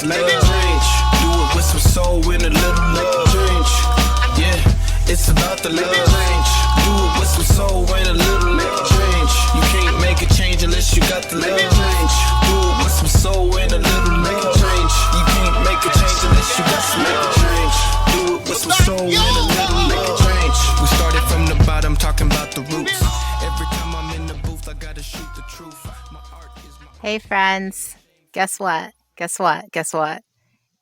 make a change. Do it with some soul and a little love. Change, yeah, it's about the love. Change, do it with some soul and a little love. Change, you can't make a change unless you got the love. Change, do it with some soul and a little love. Change, you can't make a change unless you got some make a change. Do it with some soul and a little love. Change, we started from the bottom, talking about the roots. Every time I'm in the booth, I gotta shoot the truth. My art is my... Hey, friends. Guess what? Guess what? Guess what?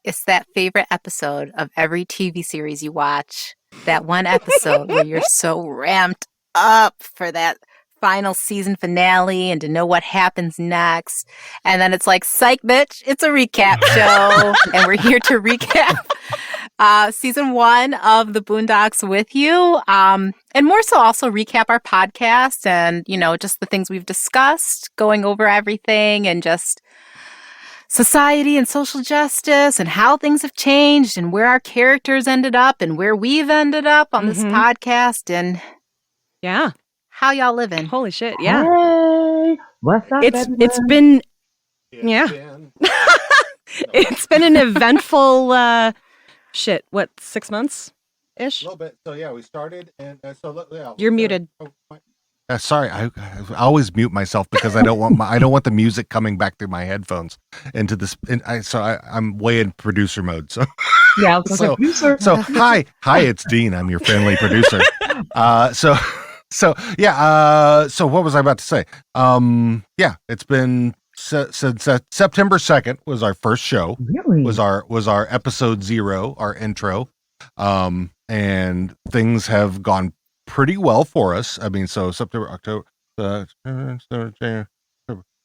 It's that favorite episode of every TV series you watch. That one episode where you're so ramped up for that final season finale and to know what happens next. And then it's like, psych, bitch, it's a recap show. And we're here to recap season 1 of the Boondocks with you. And more so also recap our podcast and, you know, just the things we've discussed, going over everything and just society and social justice and how things have changed and where our characters ended up and where we've ended up on this podcast and yeah, how y'all living. Holy shit, yeah. Hey, what's up, It's been it's been an eventful 6 months ish? A little bit. So yeah, we started and You're muted. Sorry, I always mute myself because I don't want the music coming back through my headphones into this. I'm way in producer mode. So yeah, producer. So hi, it's Dean. I'm your friendly producer. So what was I about to say? It's been since September 2nd was our first show. Really? Was our episode 0, our intro, and things have gone pretty well for us. I mean, so September, October,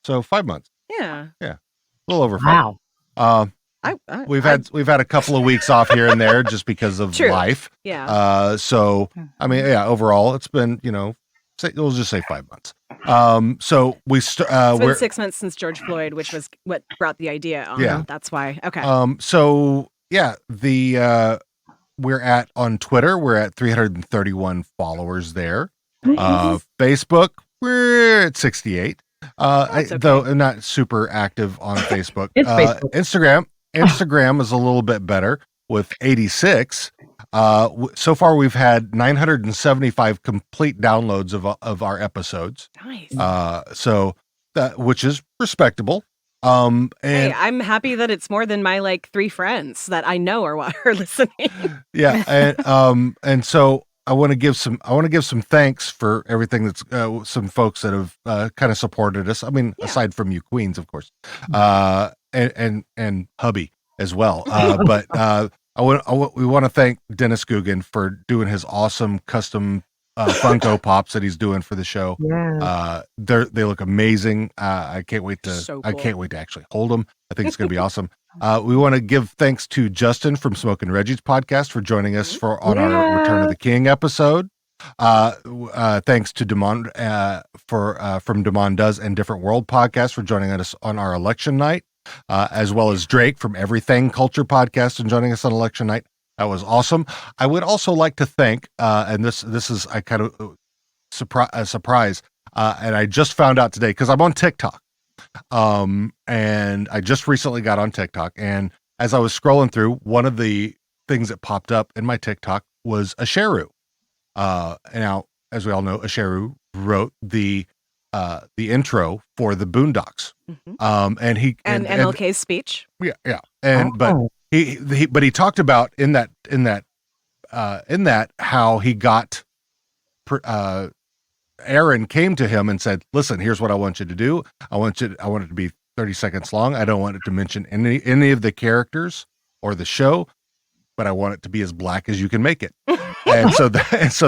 so 5 months. Yeah, a little over 5. Wow. We've had a couple of weeks off here and there just because of life. Yeah. So I mean, overall, it's been we'll just say 5 months. So it's been 6 months since George Floyd, which was what brought the idea on. Yeah. That's why. Okay. We're on Twitter, we're at 331 followers there. Nice. Facebook, we're at 68. Okay. Though I'm not super active on Facebook. It's Facebook. Instagram is a little bit better with 86. So far we've had 975 complete downloads of our episodes. Nice. So that, which is respectable. And hey, I'm happy that it's more than my 3 friends that I know are listening. Yeah, and so I want to give some thanks for everything that's some folks that have kind of supported us. I mean, aside from you queens, of course, and hubby as well. But we want to thank Dennis Guggen for doing his awesome custom Funko Pops that he's doing for the show. Yeah. They look amazing. I can't wait to So cool. I can't wait to actually hold them. I think it's going to be awesome. We want to give thanks to Justin from Smoke and Reggie's podcast for joining us on our Return of the King episode. Thanks to Demond from Demond Does and Different World podcast for joining us on our election night, as well as Drake from Everything Culture podcast and joining us on election night. That was awesome. I would also like to thank, and this is I kind of a surprise, and I just found out today because I'm on TikTok, and I just recently got on TikTok, and as I was scrolling through, one of the things that popped up in my TikTok was Asheru. And now, as we all know, Asheru wrote the intro for the Boondocks, and MLK's speech. Yeah, but. He talked about in that how he got Aaron came to him and said, "Listen, here's what I want you to do. I want it to be 30 seconds long. I don't want it to mention any of the characters or the show, but I want it to be as black as you can make it." and so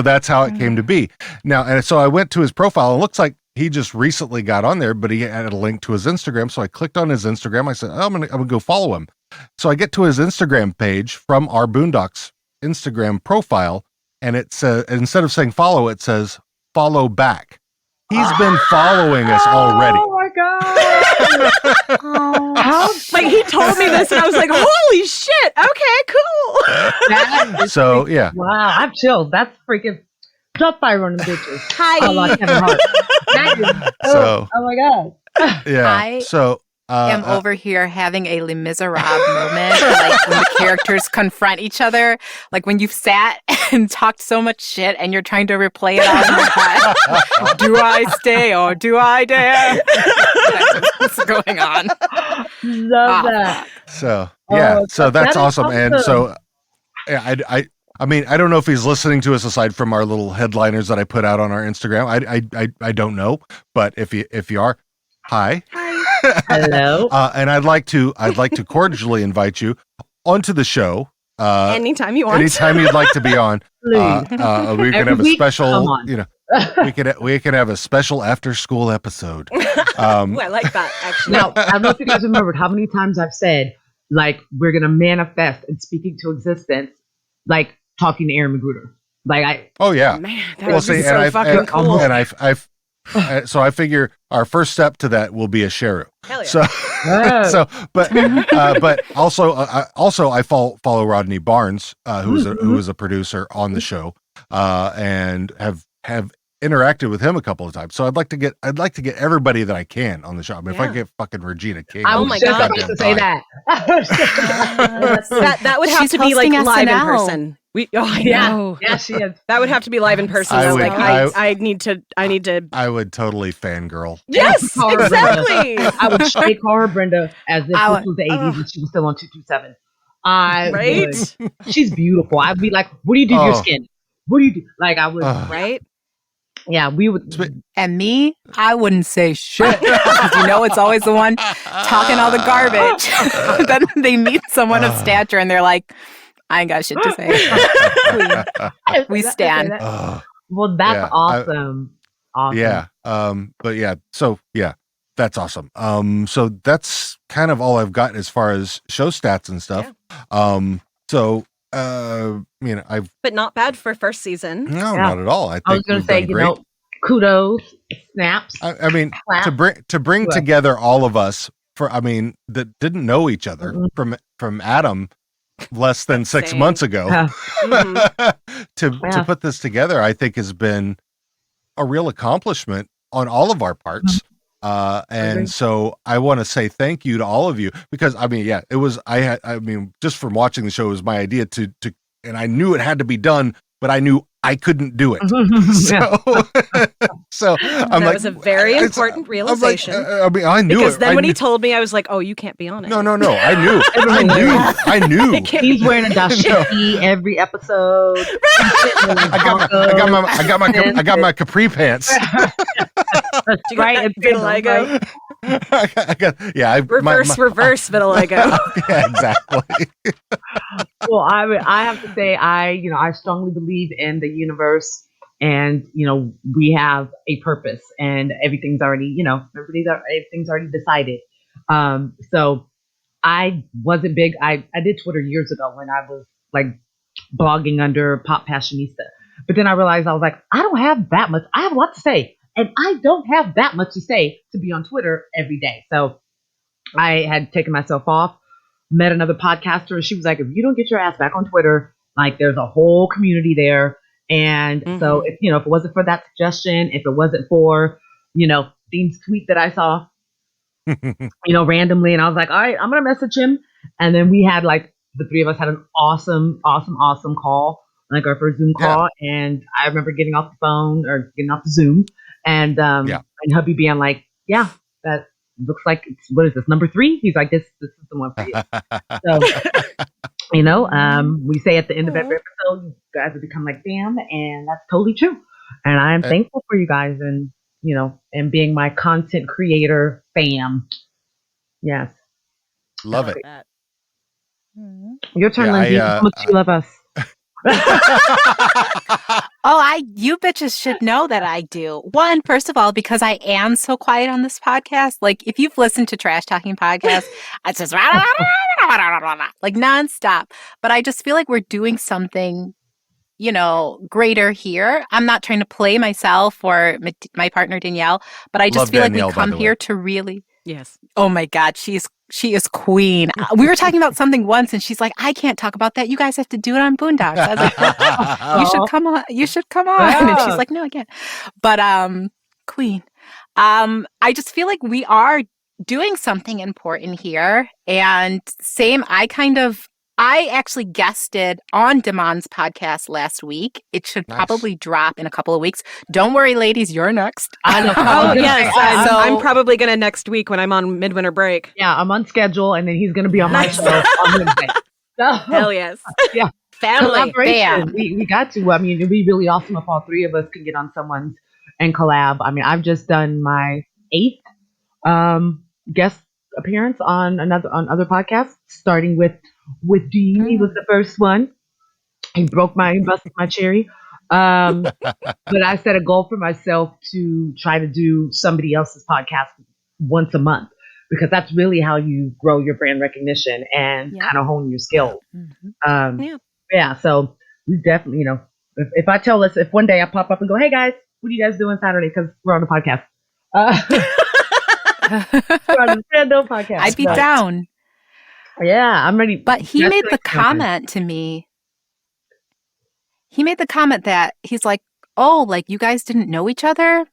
that's how it came to be. Now, and so I went to his profile, and it looks like he just recently got on there, but he had a link to his Instagram. So I clicked on his Instagram. I said, I'm gonna go follow him. So I get to his Instagram page from our Boondocks Instagram profile, and it says, instead of saying follow, it says follow back. He's been following us already. Oh my god! He told me this, and I was like, "Holy shit! Okay, cool." So yeah. Wow, I'm chilled. That's freaking top fire on the bitches. Hi. I like Kevin Hart. Oh my god. Yeah. I So am over here having a Les Miserables moment, like when the characters confront each other, like when you've sat and talked so much shit and you're trying to replay it all in your head. Do I stay or do I dare? That's what's going on. Love that. So yeah, so that's that is awesome. And so yeah, I mean, I don't know if he's listening to us aside from our little headliners that I put out on our Instagram. I don't know, but if you are, hi. Hello. And I'd like to cordially invite you onto the show. Anytime you want. Anytime you'd like to be on. We can have a special, we can have a special after school episode. Ooh, I like that actually. Now, I don't know if you guys remembered how many times I've said, like, we're going to manifest and speak into existence, like talking to Aaron Magruder. Like, oh yeah. Man, that would be so fucking cool. And so I figure our first step to that will be a Sheru. Hell yeah. So, but also I follow Rodney Barnes, who is a producer on the show, and have interacted with him a couple of times. So I'd like to get everybody that I can on the show. I mean, if I get fucking Regina King, I was my just God. about to say that. That would have She's to be like hosting live in SNL. person. I know. Yeah, she is. That would have to be live in person. I though. would- Like I- I need to. I would totally fangirl. Yes, Call her exactly. I would straight call her Brenda as if I this was the 80s and she was still on 227. Right? She's beautiful. I'd be like, what do you do to your Oh. skin? What do you do? Like, I would, Right? yeah, we would. And me, I wouldn't say shit. Because you know it's always the one talking all the garbage. Then they meet someone of stature and they're like, I ain't got shit to say. We stand. Well, that's Yeah, awesome. Awesome. Yeah. But yeah, so yeah, that's awesome. So that's kind of all I've got as far as show stats and stuff. So I've But not bad for first season. no, not at all. I I was think going we've to say, done you great. know, kudos, snaps. I mean, clap. to bring What? together all of us that didn't know each other Mm-hmm. from Adam less than 6 Same. months ago to Yeah. put this together, I think has been a real accomplishment on all of our parts. And Agree. so I want to say thank you to all of you because I mean, yeah, it was, just from watching the show, it was my idea to, and I knew it had to be done, but I knew I couldn't do it. So I'm That like, was a very it's- important I'm like, realization. I knew Because it. then I when he knew- told me, I was like, "Oh, you can't be on it." no, I knew, I knew. He's wearing a dashiki every episode. I got my capri pants. That's You got that vitiligo? Reverse vitiligo. Yeah, exactly. Well, I have to say, I strongly believe in the universe, and we have a purpose, and everything's already, everything's already decided. So I wasn't big. I did Twitter years ago when I was like blogging under Pop Passionista, but then I realized I was like, I don't have that much. I have a lot to say, and I don't have that much to say to be on Twitter every day. So I had taken myself off. Met another podcaster, and she was like, if you don't get your ass back on Twitter, like there's a whole community there. And so if it wasn't for that suggestion, if it wasn't for, Dean's tweet that I saw, randomly, and I was like, all right, I'm going to message him. And then we had like, the three of us had an awesome call, like our first Zoom call. And I remember getting off the Zoom and hubby being like, yeah, that looks like what is this, number 3? He's like, this is the one for you. So we say at the end of every episode, you guys have become like fam, and that's totally true. And I am thankful for you guys, and and being my content creator fam. Yes. Love it. Your turn, Yeah, Lindsay. How much do you love us? You bitches should know that I do. One, first of all, because I am so quiet on this podcast. Like, if you've listened to Trash Talking Podcast, it's just like nonstop. But I just feel like we're doing something, greater here. I'm not trying to play myself or my partner Danielle, but I just Love feel Danielle, like we by come the here way. to really. Yes. Oh my God, she is queen. We were talking about something once, and she's like, "I can't talk about that. You guys have to do it on Boondocks." I was like, "You should come on. You should come on." And she's like, "No, I can't." But queen. I just feel like we are doing something important here. And same, I actually guested on Damon's podcast last week. It should probably drop in a couple of weeks. Don't worry, ladies, you're next. Oh, yes. I'm probably going to next week when I'm on midwinter break. Yeah, I'm on schedule, and then he's going to be on my show on Wednesday. So, hell yes. Yeah. Family. Bam. We got to. I mean, it'd be really awesome if all three of us could get on someone's and collab. I mean, I've just done my 8th guest appearance on other podcasts, starting with Dean. He was the first one. He busted my cherry. But I set a goal for myself to try to do somebody else's podcast once a month, because that's really how you grow your brand recognition and kind of hone your skills. Yeah. So we definitely, if I tell us, if one day I pop up and go, hey guys, what are you guys doing Saturday? Because we're on the podcast. We're on a random podcast. I'd be down. Yeah, I'm ready. But he made the comment to me. He made the comment that he's like, oh, like you guys didn't know each other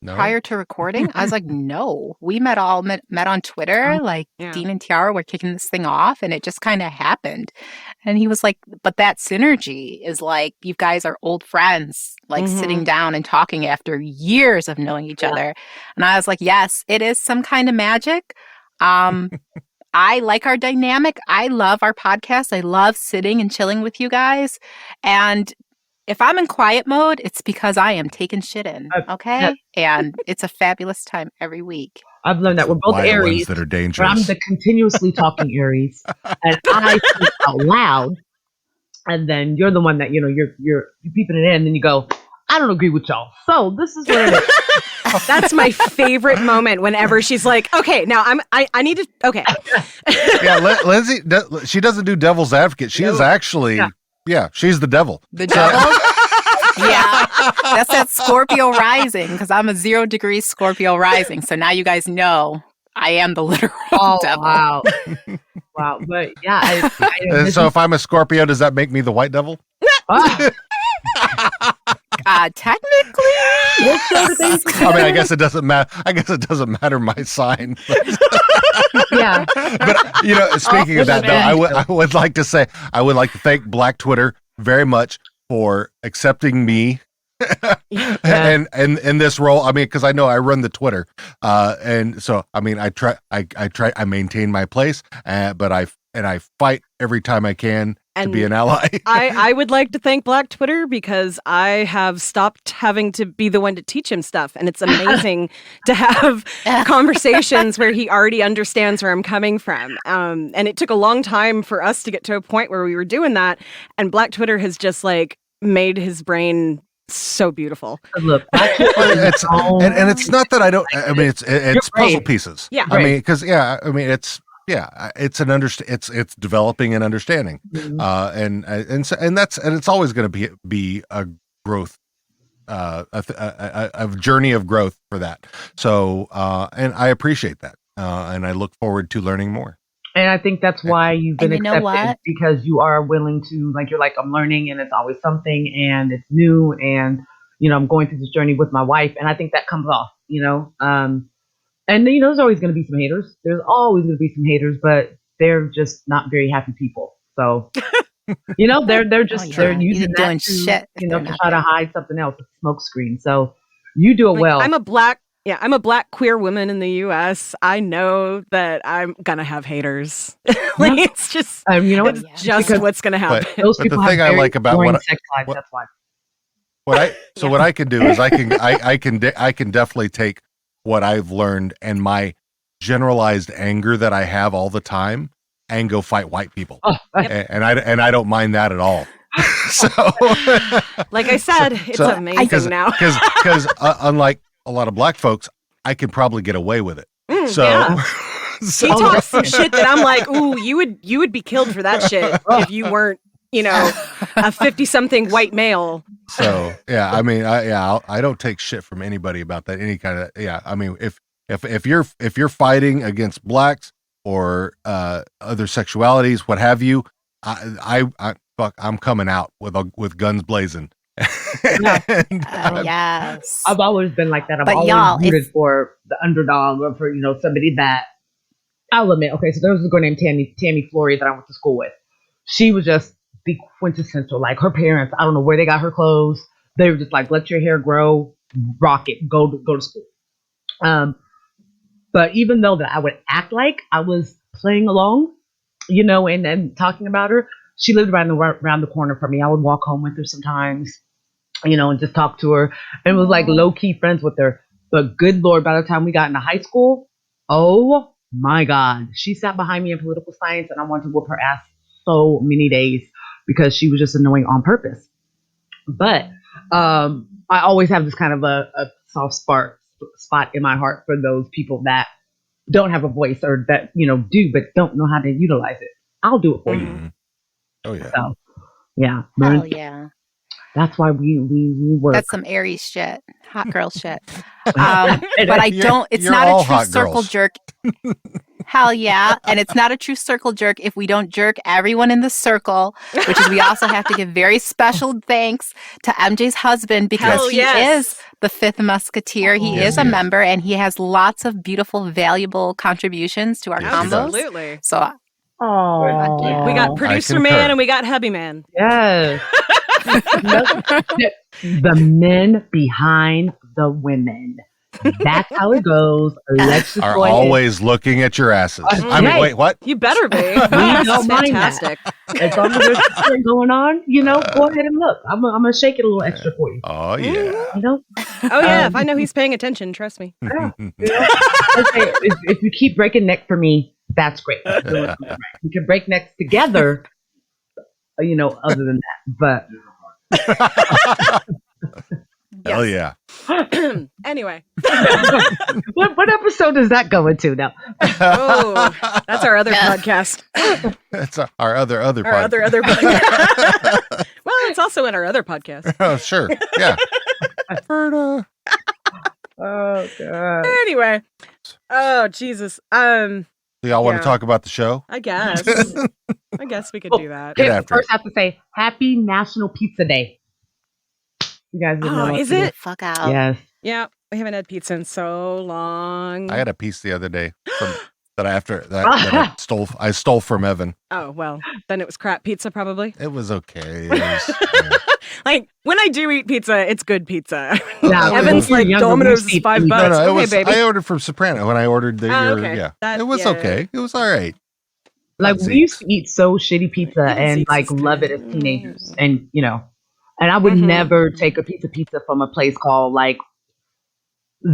prior to recording? I was like, no, we met on Twitter. Like Dean and Tiara were kicking this thing off and it just kind of happened. And he was like, but that synergy is like, you guys are old friends, like sitting down and talking after years of knowing each other. And I was like, yes, it is some kind of magic. I like our dynamic. I love our podcast. I love sitting and chilling with you guys. And if I'm in quiet mode, it's because I am taking shit in, okay? And it's a fabulous time every week. I've learned that we're both Aries. That are dangerous. I'm the continuously talking Aries, and I speak out loud. And then you're the one that you're peeping it in, and then you go, I don't agree with y'all. So this is what it is. That's my favorite moment. Whenever she's like, okay, now I need to. Okay. Yeah, Lindsay. She doesn't do devil's advocate. She is actually. Yeah, she's the devil. The devil? Yeah. That's that Scorpio rising, because I'm a 0 degrees Scorpio rising. So now you guys know I am the literal devil. Wow. Wow. But yeah. So if I'm a Scorpio, does that make me the white devil? Technically. I mean, I guess it doesn't matter. I guess it doesn't matter my sign. Yeah. But speaking of that, though, I would like to say I would like to thank Black Twitter very much for accepting me and this role. I mean, because I know I run the Twitter, and so I mean, I maintain my place, but I fight every time I can to be an ally. I would like to thank Black Twitter because I have stopped having to be the one to teach him stuff. And it's amazing to have conversations where he already understands where I'm coming from. And it took a long time for us to get to a point where we were doing that. And Black Twitter has just like made his brain so beautiful. Look, it's not that I don't. I mean, it's puzzle pieces. Yeah. I mean, because it's developing and understanding, and it's always going to be a growth, a journey of growth for that. So, and I appreciate that, and I look forward to learning more. And I think that's why you've been accepted, because you are willing to, like, you're like, I'm learning, and it's always something, and it's new, and I'm going through this journey with my wife, and I think that comes off, And there's always going to be some haters. There's always going to be some haters, but they're just not very happy people. So, they're just they're using that to, to try to hide something else, a smoke screen. So you do it well. I'm a black queer woman in the U.S. I know that I'm gonna have haters. It's just it's just what's gonna happen. Those people the thing I like about sex lives, that's why. What I can do is I can definitely take what I've learned and my generalized anger that I have all the time and go fight white people. And I don't mind that at all. So like I said, it's amazing now. Because unlike a lot of black folks, I can probably get away with it. He talks some shit that I'm like, ooh, you would be killed for that shit if you weren't, a 50-something white male. So yeah, I mean, I don't take shit from anybody about that. Any kind of I mean, if you're fighting against blacks or other sexualities, what have you, I'm coming out with guns blazing. And, Yes. I've always been like that. I've But always y'all, rooted for the underdog or for, somebody that I'll admit. Okay, so there was a girl named Tammy Flory that I went to school with. She was just the quintessential, like her parents, I don't know where they got her clothes. They were just like, let your hair grow, rock it, go to school. But even though that I would act like I was playing along, and talking about her, she lived around the corner from me. I would walk home with her sometimes, and just talk to her. And was like low key friends with her. But good Lord, by the time we got into high school, oh my God, she sat behind me in political science, and I wanted to whoop her ass so many days because she was just annoying on purpose. But I always have this kind of a soft spot in my heart for those people that don't have a voice or that do but don't know how to utilize it. I'll do it for you. Oh yeah. So, yeah. Hell yeah. That's why we work. That's some Aries shit. Hot girl shit. But I don't, it's You're not all a true hot circle girls. jerk. Hell yeah. And it's not a true circle jerk if we don't jerk everyone in the circle, which is we also have to give very special thanks to MJ's husband because Hell he yes. is the fifth musketeer. He Yes, is a he is. member and he has lots of beautiful, valuable contributions to our Yes, he does. combos. Absolutely. So Oh, We got I producer concur. man and we got hubby man. yes. The men behind the women. That's how it goes. Let's just Are go ahead. always looking at your asses. I mean, Hey. wait, what? You better be. We That's don't mind that. fantastic. As long as there's something going on, go ahead and look. I'm gonna shake it a little extra for you. Oh yeah. You know, Oh yeah, if I know he's paying attention, trust me. okay. If you keep breaking neck for me, that's great. We can break necks together. Other than that, but Hell yeah. Anyway. what episode does that go into now? Oh, that's our other podcast. That's our other Our part. other podcast. Well, it's also in our other podcast. Oh, sure. Yeah. Oh God. Anyway. Oh Jesus. Do y'all want Yeah. to talk about the show? I guess. I guess we could do that. Get Okay, after first I have to say Happy National Pizza Day. You guys didn't know Oh, what is to it? fuck out. do. Yes. Yeah, we haven't had pizza in so long. I had a piece the other day that I stole from Evan. Oh, well, then it was crap pizza probably. It was okay. It was, Like, when I do eat pizza, it's good pizza. Yeah, Evan's when like, you're younger, Domino's we is $5. see- no, no, it Okay, was. baby. I ordered from Soprano when I ordered the. Oh, okay. Yeah, That- it was yeah. okay. It was all right. Like Not we used Zeke's. to eat so shitty pizza and Zeke's like is love good. it as teenagers, and and I would Mhm. never take a piece of pizza from a place called like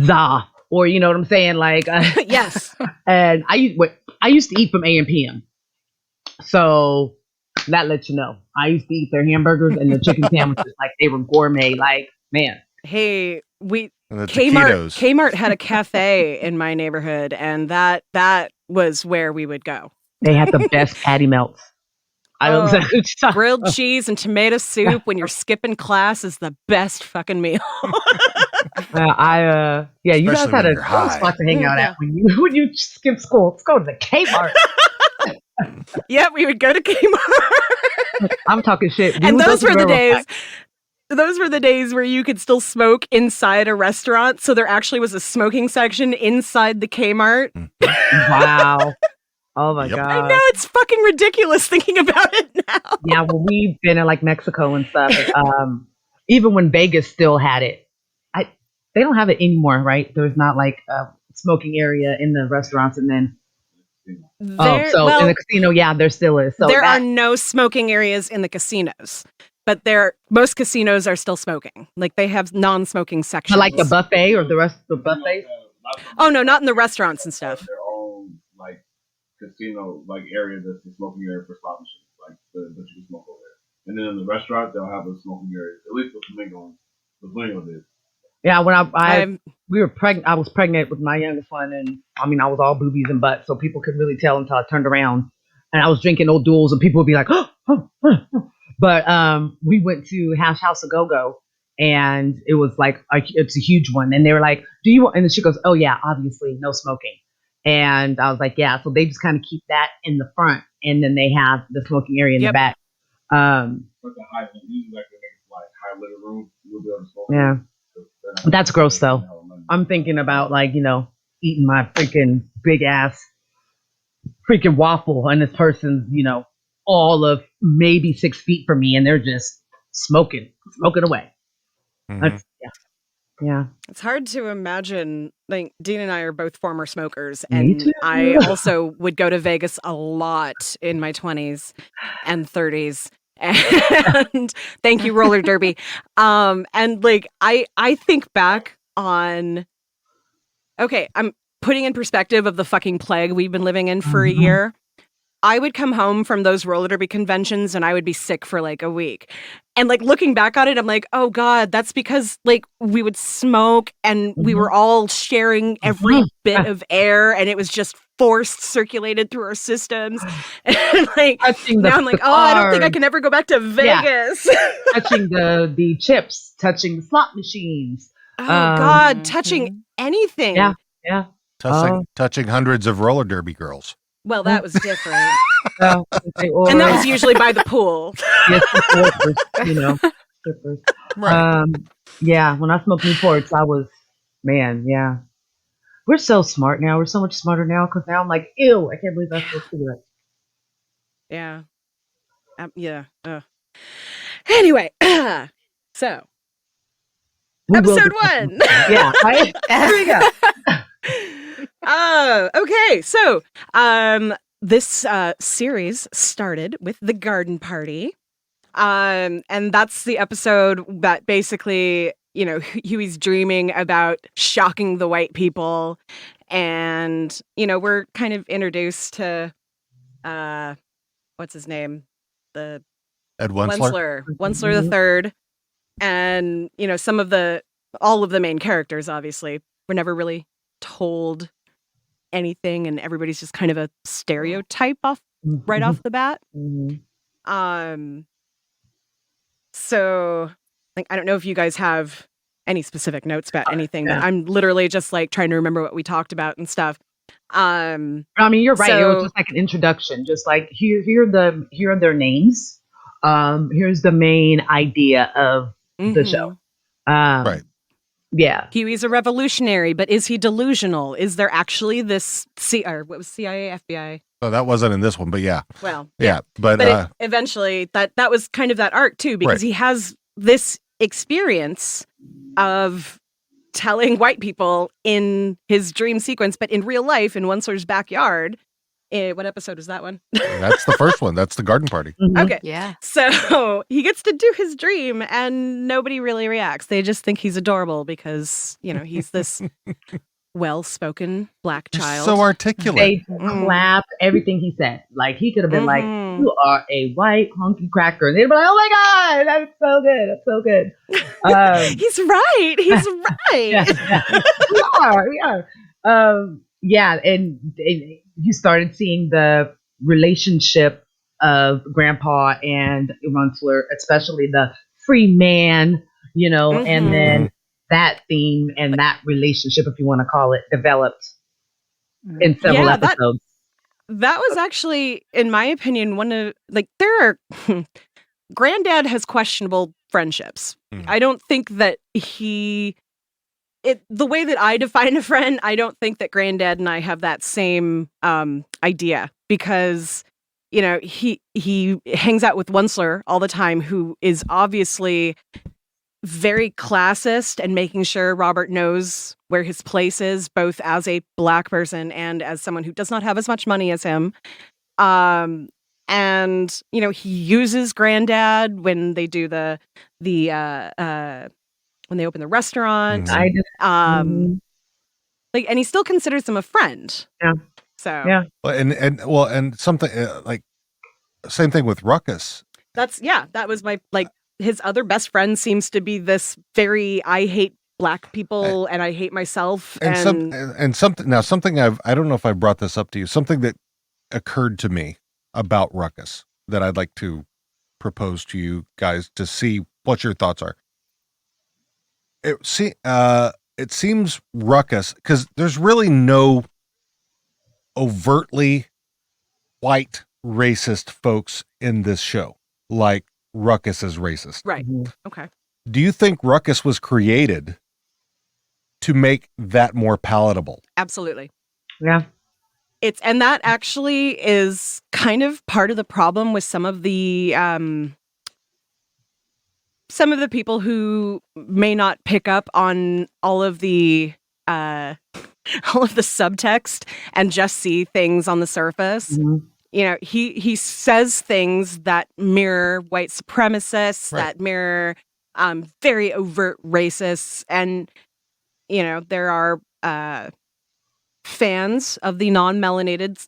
Za, or you know what I'm saying, like. Yes. And I used to eat from A&PM, so that lets you know. I used to eat their hamburgers and their chicken sandwiches like they were gourmet. Like, man, Hey, And the Kmart taquitos. Kmart had a cafe in my neighborhood, and that was where we would go. they had the best patty melts. I don't know what you're talking Grilled cheese and tomato soup when you're skipping class is the best fucking meal. yeah, you guys Especially had when a you're high. spot to hang out Yeah. at when you skip school. Let's go to the Kmart. Yeah, we would go to Kmart. I'm talking shit. We And would go those to were the railroad days. Those were the days where you could still smoke inside a restaurant. So there actually was a smoking section inside the Kmart. pack. Wow. Oh my Yep. god. I know it's fucking ridiculous thinking about it now. Yeah, well, we've been in like Mexico and stuff. Even when Vegas still had it, they don't have it anymore, right? There's not like a smoking area in the restaurants, and then in the casino, yeah, there still is. So there that, are no smoking areas in the casinos, but most casinos are still smoking. Like they have non-smoking sections. like the buffet or the rest of the buffet. Oh no, not in the restaurants and stuff. Their own like casino like area that's the smoking area for slot machines, like that you can smoke over there. And then in the restaurant they'll have a smoking area. At least the Flamingo did. Yeah, when I'm- we were pregnant, I was pregnant with my youngest one, and I mean I was all boobies and butts, so people couldn't really tell until I turned around, and I was drinking old duels, and people would be like, oh. But we went to House of Go-Go, and it was like it's a huge one, and they were like, do you want? And then she goes, oh yeah, obviously no smoking, and I was like, yeah. So they just kind of keep that in the front, and then they have the smoking area in the Yep. back. But the high usually like they make it like had living room, we'll be able to smoke. Yeah. That's gross, though. I'm I'm thinking about, like, eating my freaking big ass freaking waffle, and this person's, all of maybe 6 feet from me, and they're just smoking away. Mhm. That's, yeah. It's hard to imagine. Like, Dean and I are both former smokers, Me and too. I also would go to Vegas a lot in my 20s and 30s. And thank you, roller derby. And like I think back on, okay, I'm putting in perspective of the fucking plague we've been living in for a year. I would come home from those roller derby conventions and I would be sick for like a week. And like looking back on it, I'm like, oh God, that's because like we would smoke and we were all sharing every bit of air, and it was just forced circulated through our systems. And like now I'm like, oh, I don't think I can ever go back to Vegas. Touching the chips, touching the slot machines. Oh God, touching anything. Yeah. Touching hundreds of roller derby girls. Well, that was different. And And that was usually by the pool. yes, strippers. Right. Yeah, when I smoked Newports, I was, man, yeah. We're so smart now. We're so much smarter now, because now I'm like, ew, I can't believe I smoked cigarettes. Yeah. Yeah. Anyway, so We will episode be- 1. Yeah, right? Here we go. Okay. So, this series started with the garden party. And that's the episode that basically, Huey's dreaming about shocking the white people. And, we're kind of introduced to, what's his name? The Ed Wensler. Wensler the third. And, all of the main characters, obviously, were never really told anything, and everybody's just kind of a stereotype right off the bat. So like, I don't know if you guys have any specific notes about anything, but I'm literally just like trying to remember what we talked about and stuff. I mean, you're right. It was just like an introduction, just like here are their names. Here's the main idea of the show. Right. Yeah. Huey's a revolutionary, but is he delusional? Is there actually this what was CIA, FBI? So that wasn't in this one, but yeah. Well, Yeah. But eventually that was kind of that arc too, because he has this experience of telling white people in his dream sequence, but in real life in Wensler's backyard. What episode is that one? that's the first one. That's the garden party. Okay. Yeah. So he gets to do his dream and nobody really reacts. They just think he's adorable because, he's this well-spoken black child. So articulate. They clapped everything he said. Like, he could have been like, you are a white hunky cracker. And they'd be like, oh my God, that's so good. That's so good. He's right. He's right. We are. Yeah. And you started seeing the relationship of Grandpa and Wensler, especially the free man, and then that theme and that relationship, if you want to call it, developed in several episodes. That was actually, in my opinion, one of, like, there are, Granddad has questionable friendships. I don't think that the way that I define a friend, I don't think that Granddad and I have that same idea, because, he hangs out with Wensler all the time, who is obviously very classist and making sure Robert knows where his place is, both as a black person and as someone who does not have as much money as him. And, he uses Granddad when they do when they open the restaurant. And he still considers him a friend. Yeah. So yeah. And something like same thing with Ruckus. That was my, like, his other best friend seems to be this very, I hate black people and I hate myself. Something I don't know if I brought this up to you, something that occurred to me about Ruckus that I'd like to propose to you guys to see what your thoughts are. It seems Ruckus, because there's really no overtly white racist folks in this show, like Ruckus is racist. Right. Okay. Do you think Ruckus was created to make that more palatable? Absolutely. Yeah. And that actually is kind of part of the problem with some of the people who may not pick up on all of the subtext and just see things on the surface. Mhm. You know, he says things that mirror white supremacists, Right. that mirror very overt racists, and you know, there are fans of the non-melanated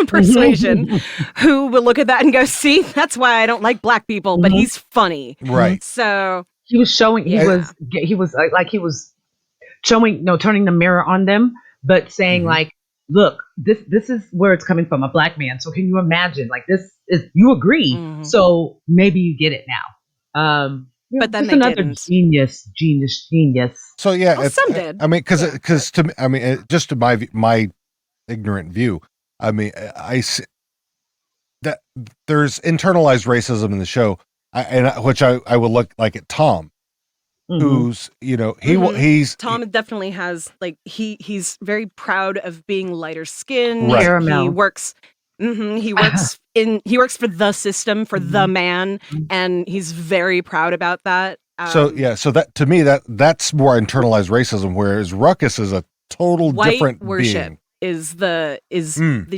persuasion who will look at that and go, see, that's why I don't like black people, but he's funny. Right. So He was showing. He Yeah. was like he was showing. No, turning the mirror on them, but saying Mhm. like, look, this is where it's coming from, a black man. So can you imagine? Like this is you agree. Mhm. So maybe you get it now. But then just they another didn't. genius. So yeah, Well, some did. I mean, because to me, I mean, just to my ignorant view, I mean, I see that there's internalized racism in the show, which I would look like at Tom, Mhm. who's Mhm. he's Tom definitely has like he's very proud of being lighter skinned. Right. Caramel. He works. He works for the system, for the man, and he's very proud about that. so that to me that's more internalized racism, whereas Ruckus is a total white different worship being. is the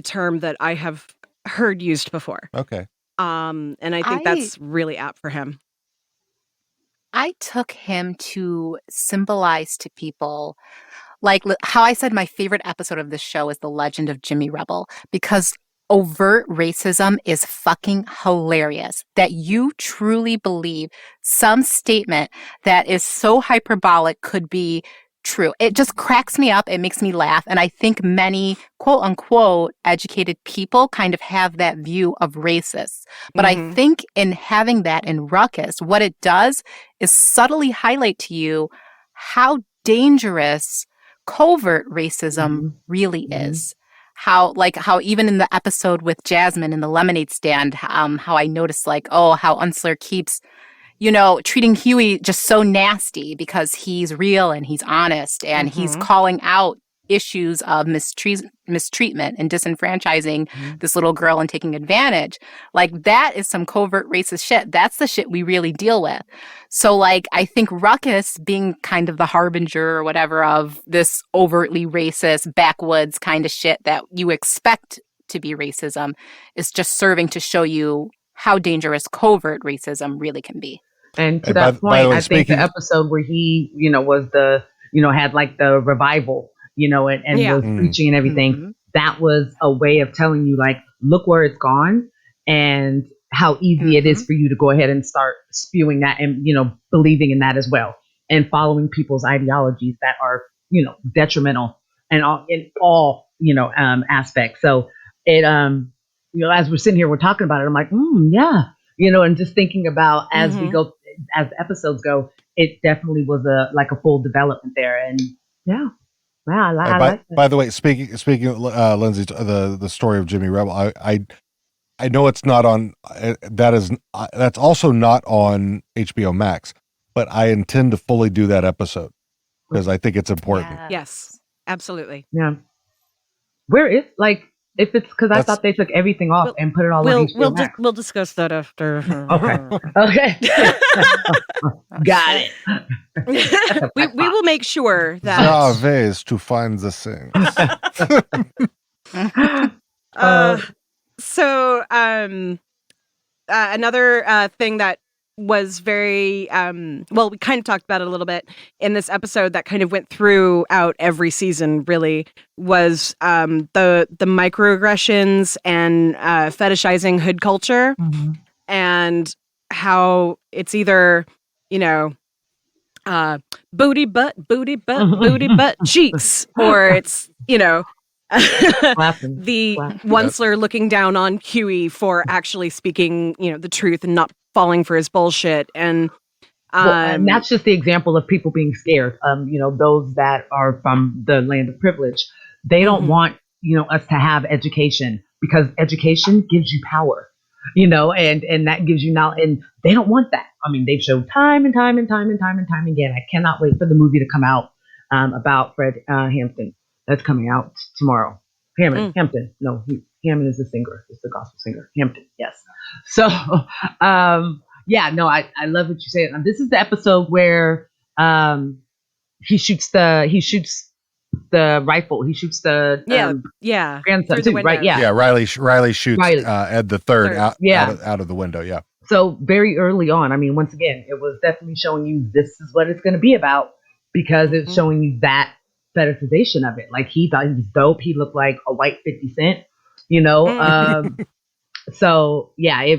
term that I have heard used before. Okay. And I think that's really apt for him. I took him to symbolize to people, like how I said my favorite episode of this show is The Legend of Jimmy Rebel, because overt racism is fucking hilarious. That you truly believe some statement that is so hyperbolic could be true. It just cracks me up. It makes me laugh. And I think many quote unquote educated people kind of have that view of racists. But I think in having that in Ruckus, what it does is subtly highlight to you how dangerous covert racism really is. How even in the episode with Jasmine in the lemonade stand, how I noticed how Unsler keeps treating Huey just so nasty because he's real and he's honest and he's calling out issues of mistreatment and disenfranchising this little girl and taking advantage. Like, that is some covert racist shit. That's the shit we really deal with. So, I think Ruckus being kind of the harbinger or whatever of this overtly racist, backwoods kind of shit that you expect to be racism is just serving to show you how dangerous covert racism really can be. And to And that by point, the way, I think the speaking- episode where he, was had like the revival, and Yeah. was preaching and everything, Mhm. that was a way of telling you, like, look where it's gone and how easy it is for you to go ahead and start spewing that and, believing in that as well and following people's ideologies that are, detrimental and in all, aspects. So it, as we're sitting here, we're talking about it, I'm like, yeah, and just thinking about as we go, as the episodes go, it definitely was a full development there. And yeah, wow, I like that. By the way, speaking of Lindsay, the story of Jimmy Rebel, I know it's not on. That's also not on HBO Max, but I intend to fully do that episode because I think it's important. Yes, absolutely. Yeah. Where is if it's because I That's- thought they took everything off and put it all on HBO Max. We'll discuss that after. Okay. Got it. we will make sure that There are ways to find the things. So another thing that was very we kind of talked about it a little bit in this episode that kind of went throughout every season really was the microaggressions and fetishizing hood culture and how it's either booty butt cheeks, or it's the Onceler looking down on Huey for actually speaking the truth and not falling for his bullshit. And and that's just the example of people being scared. Those that are from the land of privilege, they don't want us to have education because education gives you power. and that gives you now, and they don't want that. I mean, they've showed time and time again. I cannot wait for the movie to come out about Fred Hampton. That's coming out tomorrow. Hampton. No, Hammond is the singer. It's the gospel singer. Hampton. Yes. So, I love what you said. This is the episode where he shoots the rifle. He shoots the grandson too, right? Yeah. Yeah. Riley shoots Ed the third out of the window. Yeah. So very early on, I mean, once again, it was definitely showing you this is what it's going to be about, because it's showing you that fetishization of it. Like, he thought he was dope. He looked like a white 50 Cent, So yeah,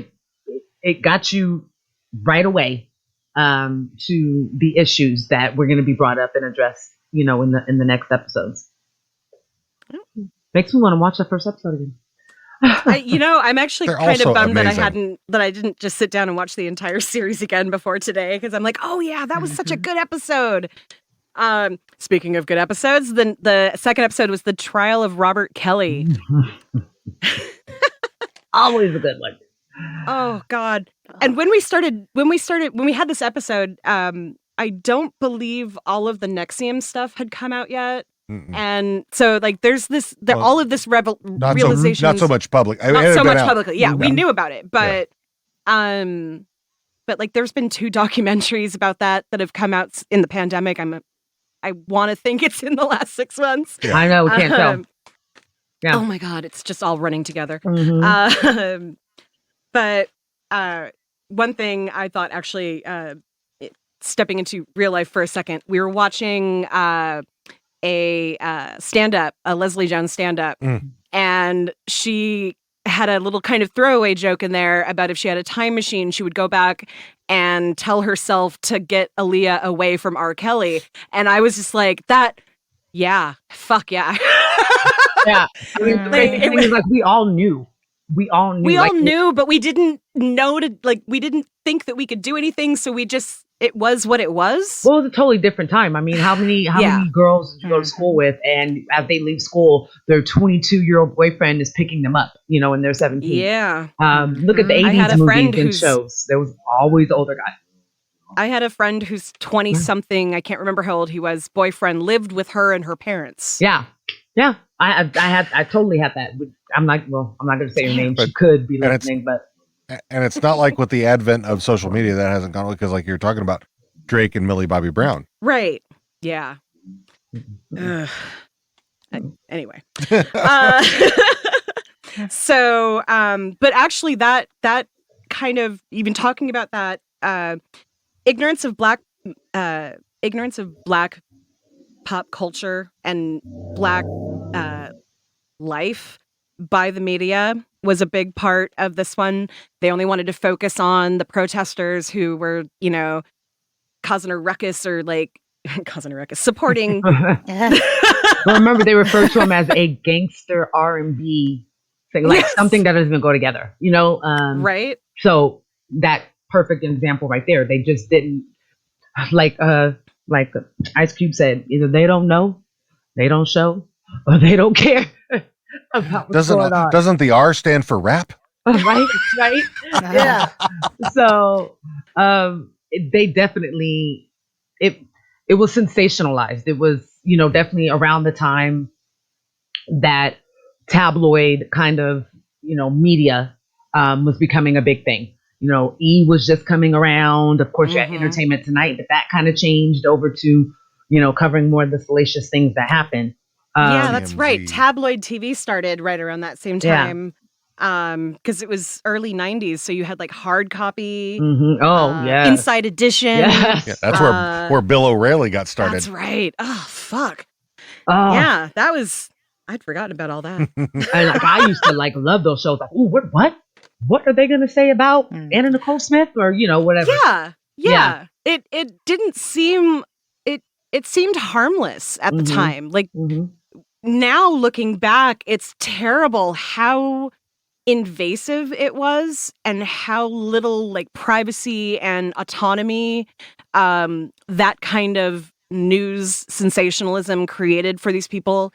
it got you right away to the issues that we're going to be brought up and addressed, in the next episodes. Makes me want to watch that first episode again. I'm actually They're kind of also bummed amazing. that I didn't just sit down and watch the entire series again before today, because I'm like, oh yeah, that was such a good episode. Speaking of good episodes, the second episode was the trial of Robert Kelly. Always a good one. Oh God. And when we had this episode, I don't believe all of the Nexium stuff had come out yet. Mm-mm. And so there's all of this realization. Not so much public. Not so much publicly. Yeah, we knew about it, but there's been 2 documentaries about that have come out in the pandemic. I want to think it's in the last 6 months. Yeah. I know, we can't tell. Yeah. Oh my God, it's just all running together. Mm-hmm. But one thing I thought, actually, stepping into real life for a second, we were watching a stand-up, a Leslie Jones stand-up, and she had a little kind of throwaway joke in there about if she had a time machine, she would go back and tell herself to get Aaliyah away from R. Kelly. And I was just like, fuck yeah. Yeah. I mean, the thing is, we all knew. We all knew, but we didn't know we didn't think that we could do anything. So it was what it was. Well, it was a totally different time. I mean, how many girls did you go to school with? And as they leave school, their 22-year-old boyfriend is picking them up, and they're 17. Yeah. Look at the 80s movies and shows. There was always the older guy. I had a friend who's 20 something. I can't remember how old he was. Boyfriend lived with her and her parents. Yeah. Yeah. I totally had that. I'm not going to say her name. She could be listening, but. And it's not like with the advent of social media that hasn't gone, because like you're talking about Drake and Millie Bobby Brown. Right. Yeah. Anyway. So, but actually that kind of, even talking about that, ignorance of black pop culture and black life by the media was a big part of this one. They only wanted to focus on the protesters who were, causing a ruckus, or supporting. Well, remember, they referred to him as a gangster R&B thing, something that doesn't even go together, right? So that perfect example right there. They just didn't, like Ice Cube said, either they don't know, they don't show, or they don't care about what's going on. Doesn't the R stand for rap? Right. Yeah. So they definitely, it was sensationalized. It was, definitely around the time that tabloid kind of, media was becoming a big thing. E! was just coming around. Of course, you had Entertainment Tonight, but that kind of changed over to, covering more of the salacious things that happen. Yeah, that's right. Tabloid TV started right around that same time. Because it was early 90s, so you had hard copy. Yeah, Inside Edition. Yes. Yeah, that's where Bill O'Reilly got started. That's right. Oh, fuck. Oh. Yeah, I'd forgotten about all that. I used to love those shows. Oh, what are they going to say about Anna Nicole Smith, or whatever? Yeah. It didn't seem, it seemed harmless at the time. Now looking back, it's terrible how invasive it was, and how little privacy and autonomy that kind of news sensationalism created for these people.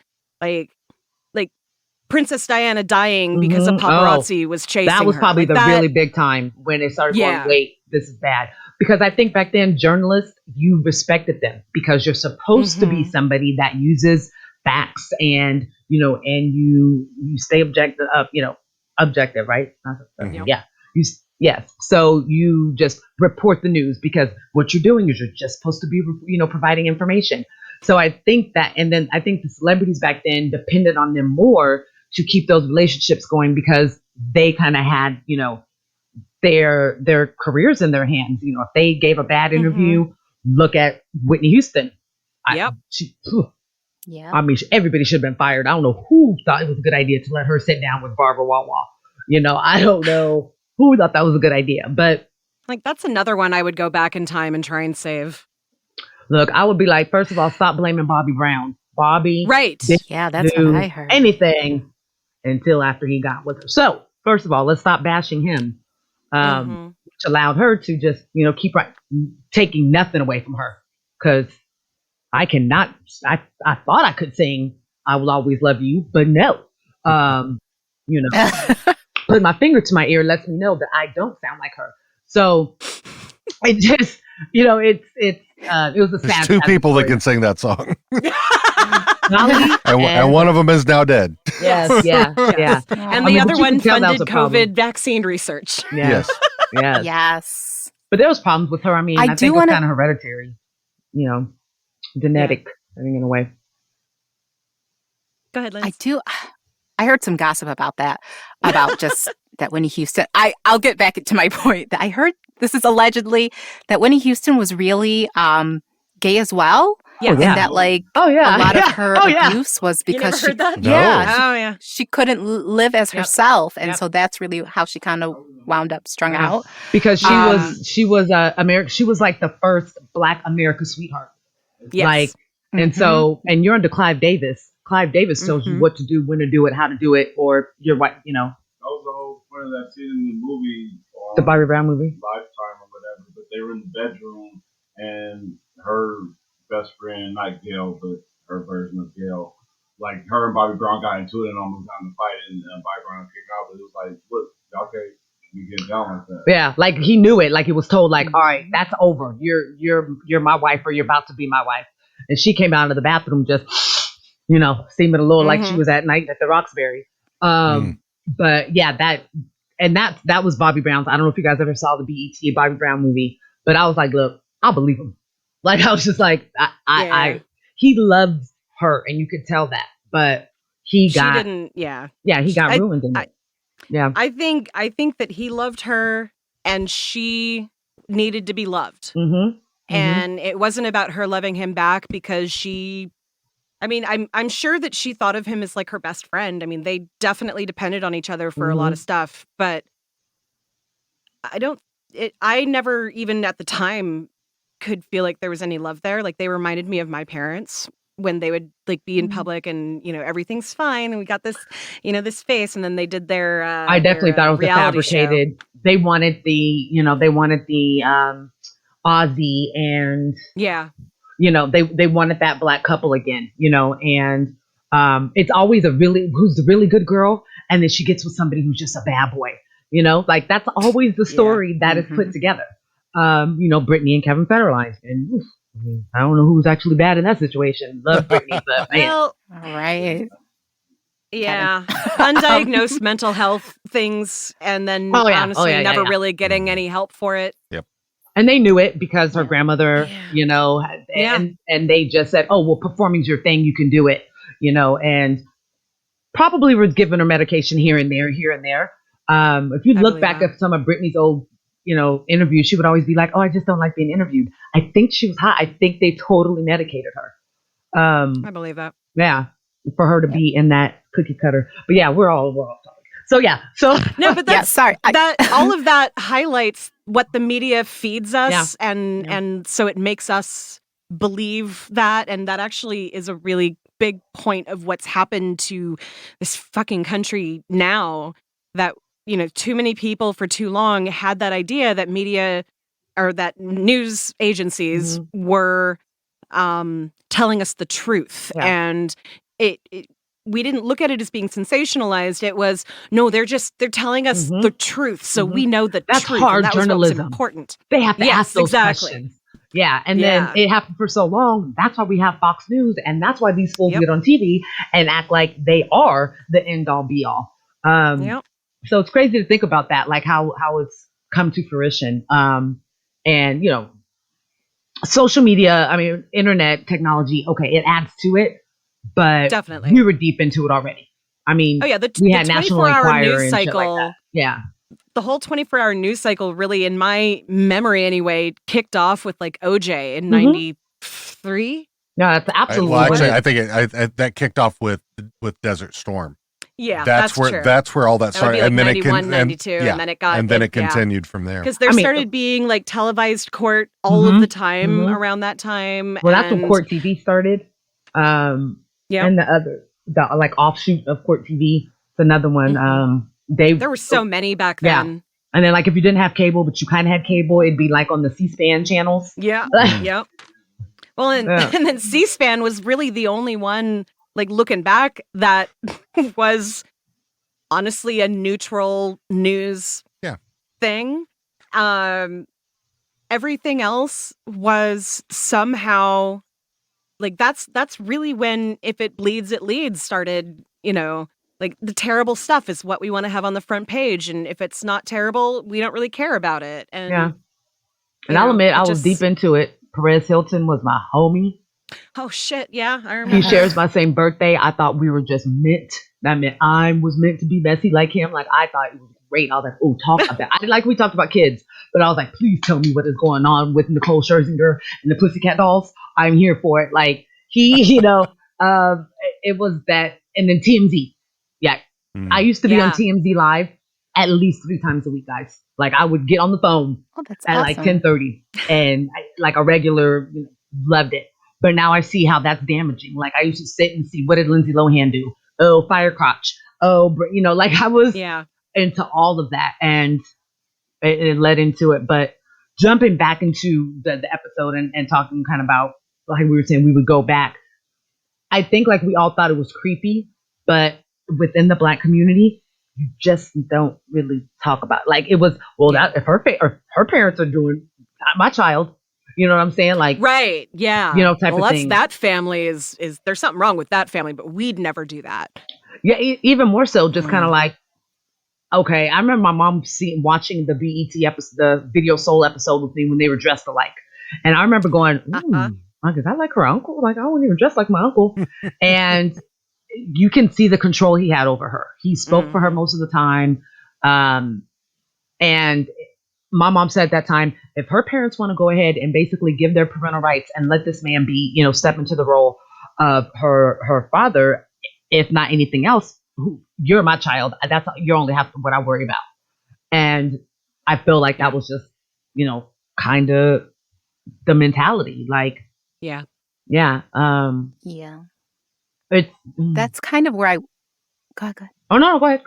Princess Diana dying because a Mhm. paparazzi was chasing That was her. probably Like the that- really big time when they started Yeah. going, wait, this is bad. Because I think back then, journalists, you respected them because you're supposed to be Mhm. somebody that uses facts and, and you stay objective, right? Mhm. Yeah. Yes. So you just report the news because what you're doing is you're just supposed to be, providing information. So I think that, and then I think the celebrities back then depended on them more to keep those relationships going because they kind of had, their careers in their hands. If they gave a bad interview, look at Whitney Houston. Yep. Yeah. I mean, everybody should have been fired. I don't know who thought it was a good idea to let her sit down with Barbara Wawa. I don't know who thought that was a good idea. But Like that's another one I would go back in time and try and save. look, I would be like, first of all, stop blaming Bobby Brown. Bobby Right. didn't Yeah, that's do what I heard. anything until after he got with her. So first of all, let's stop bashing him. Mhm. Which allowed her to just, keep taking nothing away from her. Because I cannot, I thought I could sing I Will Always Love You, but no. Put my finger to my ear lets me know that I don't sound like her. So it just, it was a There's sad two people that story. can sing that song, Dolly and one of them is now dead. Yes, yeah. And I the mean, other but you one can tell that funded was a problem. COVID vaccine research. Yes. Yes. Yes. But there was problems with her. I mean, I I do think it was wanna- kind of hereditary, genetic, I think in a way. Go ahead, Liz. I heard some gossip about that, about just that Whitney Houston. I'll get back to my point. That I heard this is allegedly that Whitney Houston was really gay as well. Yeah. And that like Oh, yeah. a lot of Yeah. her Oh, yeah. abuse was You because never she heard that? No. yeah, Oh yeah. she couldn't live as Yep. herself, and Yep. so that's really how she kind of wound up strung Yeah. out. Because Um, she was she was like the first Black America sweetheart. Yes. Like, and so, and you're under Clive Davis. Clive Davis tells you Mhm. what to do, when to do it, how to do it, or you're what, That was the whole point of that scene in the movie. the Bobby Brown movie. Lifetime or whatever. But they were in the bedroom, and her best friend, not Gail, but her version of Gail, like her and Bobby Brown got into it and almost got in a fight, and Bobby Brown kicked out. But it was like, look, y'all can't get down like that. Yeah, like he knew it. Like he was told, like, all right, that's over. You're my wife, or you're about to be my wife. And she came out of the bathroom just, seeming a little like she was at night at the Roxbury. But yeah, that was Bobby Brown's. I don't know if you guys ever saw the BET Bobby Brown movie, but I was like, look, I'll believe him. Like I was just like, he loved her, and you could tell that, but he got ruined in it. Yeah. I think that he loved her and she needed to be loved. Mm-hmm. And it wasn't about her loving him back because I'm sure that she thought of him as like her best friend. I mean, they definitely depended on each other for a lot of stuff, but I never even at the time could feel like there was any love there. Like they reminded me of my parents when they would like be in public and, everything's fine. And we got this, this face. And then they did their, I definitely thought it was a fabricated. Show. They wanted the Ozzy and they wanted that Black couple again, and it's always who's the really good girl, and then she gets with somebody who's just a bad boy, like that's always the story that is put together. Brittany and Kevin Federline, and oof, I don't know who's actually bad in that situation. Love Brittany, but man. All right. Yeah, undiagnosed mental health things, and then honestly never really getting any help for it. Yep. And they knew it because her grandmother, and they just said, "Oh, well, performing's your thing; you can do it," and probably was giving her medication here and there. If you look back at some of Britney's old, interviews, she would always be like, "Oh, I just don't like being interviewed." I think she was high. I think they totally medicated her. I believe that. Yeah, for her to be in that cookie cutter. But yeah, we're all talking. So yeah, no, but that's sorry. That all of that highlights what the media feeds us, and so it makes us believe that, and that actually is a really big point of what's happened to this fucking country now. That too many people for too long had that idea that media or that news agencies were telling us the truth, and it we didn't look at it as being sensationalized. It was, no, they're telling us the truth. So we know the That's truth. hard And that was what was journalism. important. They have to Yes, ask those exactly. questions. Yeah. And Yeah. then it happened for so long. That's why we have Fox News. And that's why these fools Yep. get on TV and act like they are the end all be all. Yep. So it's crazy to think about that, like how it's come to fruition. And, you know, social media, I mean, internet technology, okay, it adds to it, but Definitely. we were deep into it already. I mean, Oh, yeah. we the had National 24-hour Enquirer news and shit cycle. like that. Yeah. The whole 24-hour news cycle really, in my memory anyway, kicked off with like OJ in 93. No, that's absolutely. Well, actually, what I think that kicked off with Desert Storm. Yeah, That's where true. that's where all that That would started, be like and then 91, 92, and then it got and then it yeah. continued from there. Because there I mean, started being like televised court all of the time around that time. Well, that's and, when Court TV started. Yeah. And the like offshoot of Court TV, it's another one. There were so many back Yeah. then. And then like if you didn't have cable, but you kind of had cable, it'd be like on the C-SPAN channels. Yeah. Yep. Well, and then C-SPAN was really the only one, like looking back, that was honestly a neutral news thing. Everything else was somehow like that's really when If It Bleeds, It Leads started, you know, like the terrible stuff is what we want to have on the front page. And if it's not terrible, we don't really care about it. And Yeah. And I'll admit, I was deep into it. Perez Hilton was my homie. Oh shit, yeah, I remember. He shares my same birthday. I thought we were just meant. That meant I was meant to be messy like him. Like I thought it was great. I was like, oh, talk about that. I didn't like we talked about kids, but I was like, please tell me what is going on with Nicole Scherzinger and the Pussycat Dolls. I'm here for it. Like he, you know, it was that, and then TMZ. Yeah, I used to be on TMZ Live at least 3 times a week, guys. Like I would get on the phone at like 10:30, and like a regular, you know, loved it. But now I see how that's damaging. Like I used to sit and see, what did Lindsay Lohan do? Oh, Firecrotch. Oh, you know, like I was into all of that, and it led into it. But jumping back into the episode and talking kind of about, like we were saying, we would go back. I think like we all thought it was creepy, but within the Black community, you just don't really talk about it. Like it was, well, that if her parents are doing, not my child. You know what I'm saying? Like, right. Yeah. You know, type of thing. That family is there's something wrong with that family, but we'd never do that. Yeah. Even more so, just kind of like, okay. I remember my mom watching the BET episode, the Video Soul episode with me when they were dressed alike. And I remember going, because I like her uncle. Like, I wouldn't even dress like my uncle. And you can see the control he had over her. He spoke for her most of the time. And my mom said at that time, if her parents want to go ahead and basically give their parental rights and let this man be, you know, step into the role of her father, if not anything else, you're my child. That's you only have what I worry about. And I feel like that was just, you know, kind of the mentality. Like, yeah. It's that's kind of where I. Go ahead. Oh no, go ahead.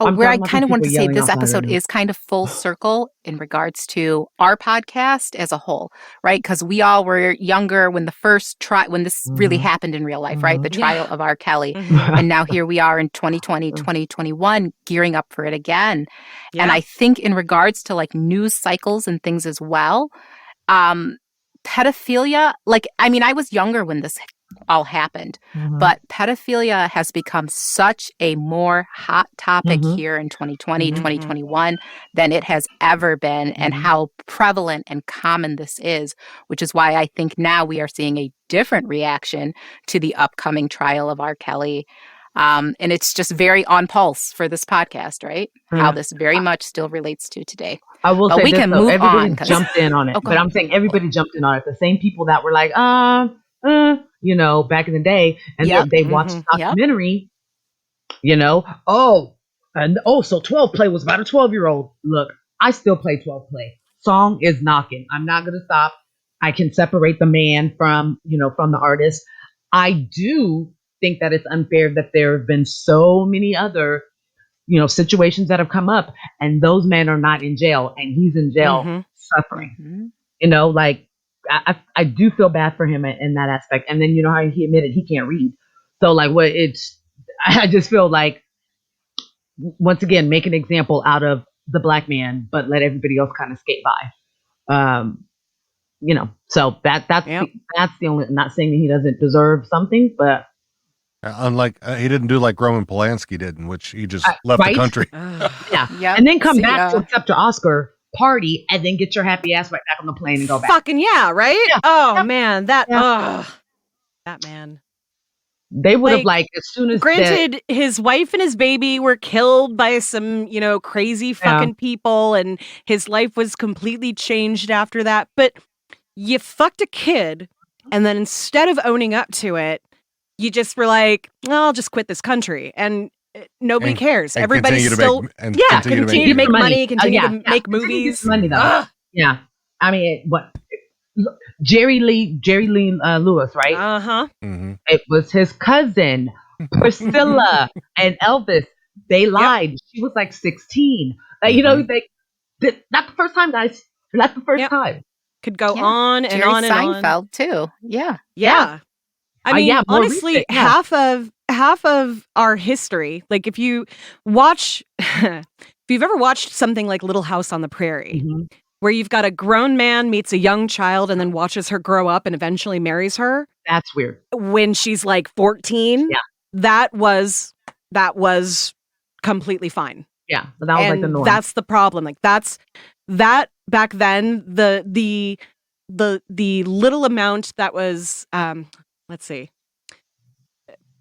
Oh, where I kind of wanted to say this episode is kind of full circle in regards to our podcast as a whole, right? Because we all were younger when the first when this really happened in real life, right? The trial of R. Kelly. And now here we are in 2020, 2021, gearing up for it again. Yeah. And I think in regards to like news cycles and things as well, pedophilia, like, I mean, I was younger when this all happened, but pedophilia has become such a more hot topic here in 2020, 2021 than it has ever been, and how prevalent and common this is, which is why I think now we are seeing a different reaction to the upcoming trial of R. Kelly. And it's just very on pulse for this podcast, right? How this very much still relates to today. I will say we this, can though, move everybody on. Jumped in on it, but I'm saying everybody jumped in on it. The same people that were like, you know, back in the day, and then they watched the documentary, you know, so 12 play was about a 12-year-old. Look, I still play 12 play. Song is knocking. I'm not going to stop. I can separate the man from the artist. I do think that it's unfair that there have been so many other, you know, situations that have come up, and those men are not in jail, and he's in jail suffering. You know, like, I do feel bad for him in that aspect. And then, you know, how he admitted he can't read. So like I just feel like, once again, make an example out of the black man, but let everybody else kind of skate by. So that's the only, not saying that he doesn't deserve something, but unlike he didn't do like Roman Polanski did, in which he just left the country. Yeah. Yep. And then come back to accept your Oscar, party, and then get your happy ass right back on the plane and go back. Fucking yeah, right? Yeah. Oh Yep. man, that man. They would have like as soon as granted, his wife and his baby were killed by some, crazy fucking people, and his life was completely changed after that. But you fucked a kid, and then instead of owning up to it, you just were like, I'll just quit this country. And nobody cares. Everybody's still continue to make money, continue to make movies. Money though. Yeah. I mean, Jerry Lee Lewis, right? Uh-huh. Mm-hmm. It was his cousin, Priscilla and Elvis. They lied. She was like 16. Not the first time, guys. Not the first time. Could go on and Jerry on and Seinfeld on. too. Yeah. I mean, honestly, recent, half of our history, like if you watch, if you've ever watched something like Little House on the Prairie, where you've got a grown man meets a young child and then watches her grow up and eventually marries her. That's weird. When she's like 14, that was completely fine. Yeah, but that was like the norm. That's the problem. Like that back then, the little amount that was, let's see.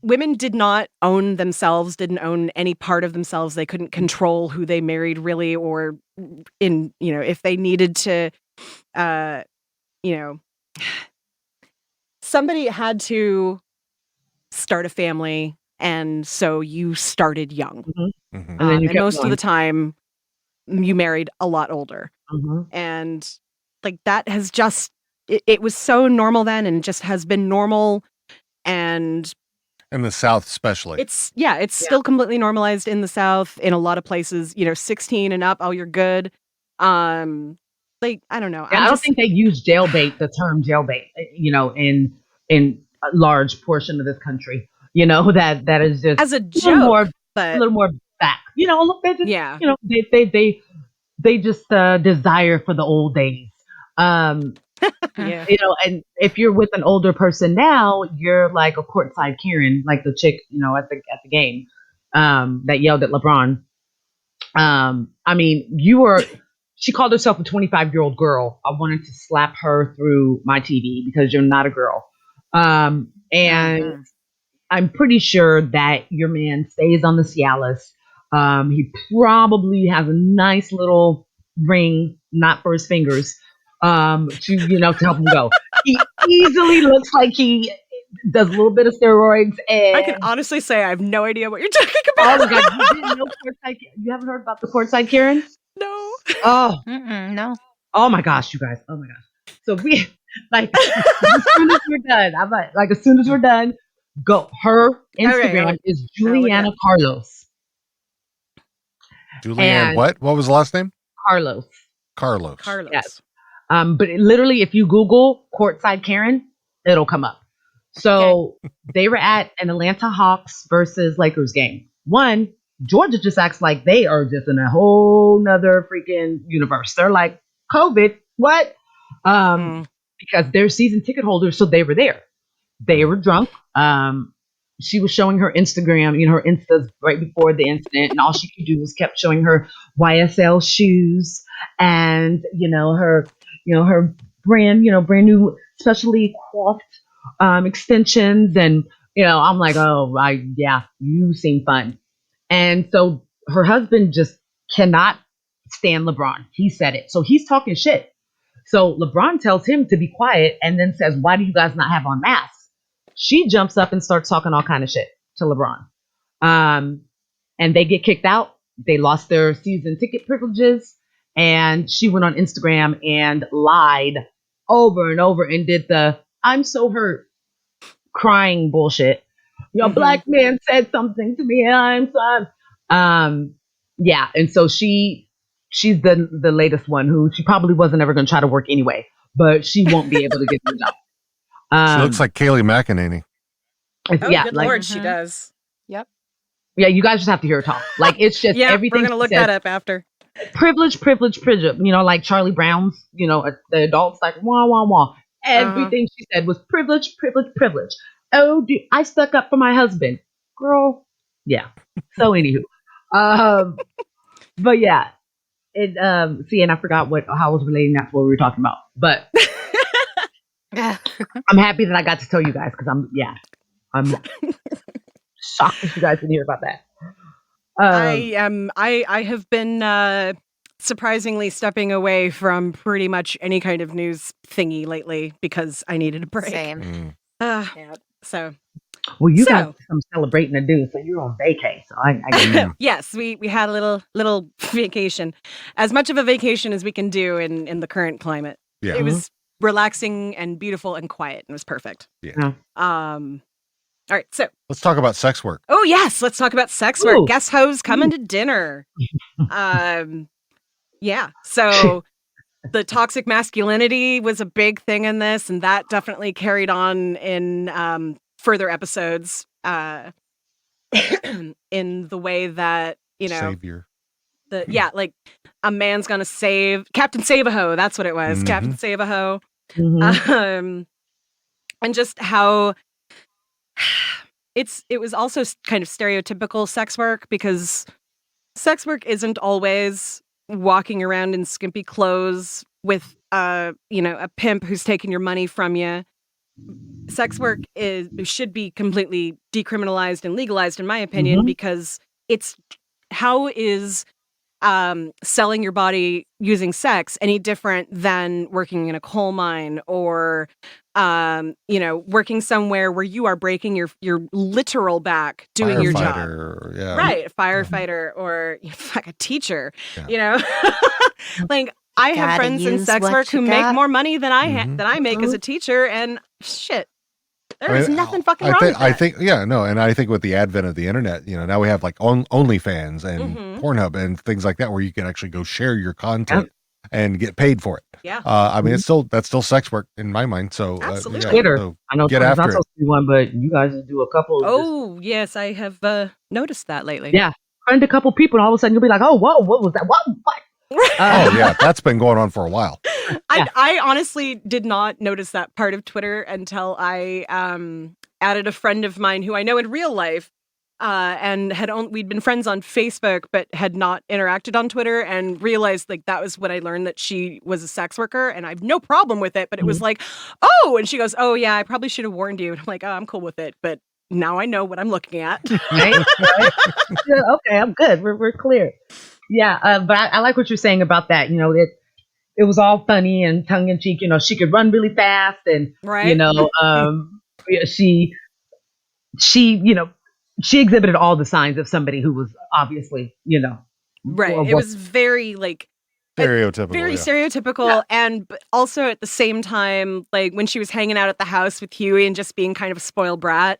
Women did not own themselves, didn't own any part of themselves. They couldn't control who they married really, or if they needed to, somebody had to start a family. And so you started young. And, and most of the time you married a lot older. Mm-hmm. And like that has just, it was so normal then and just has been normal. And in the South, especially. It's still completely normalized in the South, in a lot of places, 16 and up. Oh, you're good. I don't know. Yeah, I don't think they use jailbait, the term jailbait, in a large portion of this country. That is just as a joke, a little more back. Look, they just, they just desire for the old days. And if you're with an older person now, you're like a courtside Karen, like the chick, at the game, that yelled at LeBron. I mean, she called herself a 25-year-old girl. I wanted to slap her through my TV because you're not a girl. And I'm pretty sure that your man stays on the Cialis. He probably has a nice little ring, not for his fingers, to help him go. He easily looks like he does a little bit of steroids. And I can honestly say I have no idea what you're talking about. Oh my God, you didn't know courtside? You haven't heard about the courtside Karen? No. Oh. No. Oh my gosh, you guys. Oh my gosh. So we as soon as we're done, as soon as we're done, go. Her Instagram is Juliana Carlos. Julianne, what? What was the last name? Carlos. Yes. But literally, if you Google courtside Karen, it'll come up. So they were at an Atlanta Hawks versus Lakers game. Georgia just acts like they are just in a whole nother freaking universe. They're like, COVID, what? Because they're season ticket holders, so they were there. They were drunk. She was showing her Instagram, her Instas right before the incident, and all she could do was kept showing her YSL shoes and her brand new specially coiffed extensions, and I'm like, you seem fun. And so her husband just cannot stand LeBron. He said it, so he's talking shit. So LeBron tells him to be quiet, and then says, "Why do you guys not have on masks?" She jumps up and starts talking all kind of shit to LeBron. And they get kicked out. They lost their season ticket privileges. And she went on Instagram and lied over and over and did the "I'm so hurt" crying bullshit. Black man said something to me and I'm sorry. And so she's the latest one who she probably wasn't ever going to try to work anyway, but she won't be able to get the job. She looks like Kayleigh McEnany. Oh, Yeah, good like Lord, she does. Yep. yeah, you guys just have to hear her talk. Like it's just Yeah, everything. we're gonna she look says, that up after. privilege, privilege, privilege. You know, like Charlie Brown's. You know, the adults like wah wah wah. Everything she said was privilege, privilege, privilege. Oh, I stuck up for my husband, girl. Yeah. So anywho, but yeah, it see, and I forgot how I was relating that to what we were talking about, but I'm happy that I got to tell you guys because I'm shocked that you guys didn't hear about that. I have been surprisingly stepping away from pretty much any kind of news thingy lately because I needed a break. Same. Yeah. So Well, you got some celebrating to do, so you're on vacay. So I get it. yes, we had a little vacation, as much of a vacation as we can do in the current climate. Yeah. It was relaxing and beautiful and quiet, and it was perfect. Yeah. All right, so Let's talk about sex work. oh yes, let's talk about sex work. Ooh. Guest hoes coming to dinner. Yeah, so the toxic masculinity was a big thing in this, and that definitely carried on in further episodes. In the way that Savior. like a man's gonna save Captain Save-A-Ho. That's what it was, Mhm. Captain Save-A-Ho. Mhm. And just how it was also kind of stereotypical sex work because sex work isn't always walking around in skimpy clothes with a pimp who's taking your money from you. Sex work should be completely decriminalized and legalized, in my opinion, because it's how is selling your body using sex any different than working in a coal mine or working somewhere where you are breaking your literal back doing your job. Firefighter, yeah. Right, a firefighter or like a teacher, Yeah. Like I have Gotta friends in use sex what work who you make got. more money than I Mhm. than I make as a teacher, and shit, there is nothing fucking I wrong think, with that. I think, yeah, no, and I think with the advent of the internet, now we have like OnlyFans and Mhm. Pornhub and things like that, where you can actually go share your content and get paid for it. Yeah. I mean, that's still sex work in my mind. So Absolutely. Twitter. so I know get Twitter's not after it. supposed to be one, but you guys do a couple. Oh yes, I have noticed that lately. Yeah. Friend a couple people, and all of a sudden you'll be like, "Oh, whoa, what was that? What? Oh yeah, that's been going on for a while. I honestly did not notice that part of Twitter until I added a friend of mine who I know in real life, and we'd been friends on Facebook but had not interacted on Twitter, and realized like that was when I learned that she was a sex worker, and I have no problem with it, but it was like, oh, and she goes, oh yeah, I probably should have warned you, and I'm like, oh, I'm cool with it, but now I know what I'm looking at. Right? Yeah, okay, I'm good. We're clear. Yeah, but I like what you're saying about that. It was all funny and tongue in cheek. She could run really fast, and Right. she she exhibited all the signs of somebody who was obviously Right. or It was- was very like Stereotypical. very yeah. stereotypical, and but also at the same time, like when she was hanging out at the house with Huey and just being kind of a spoiled brat,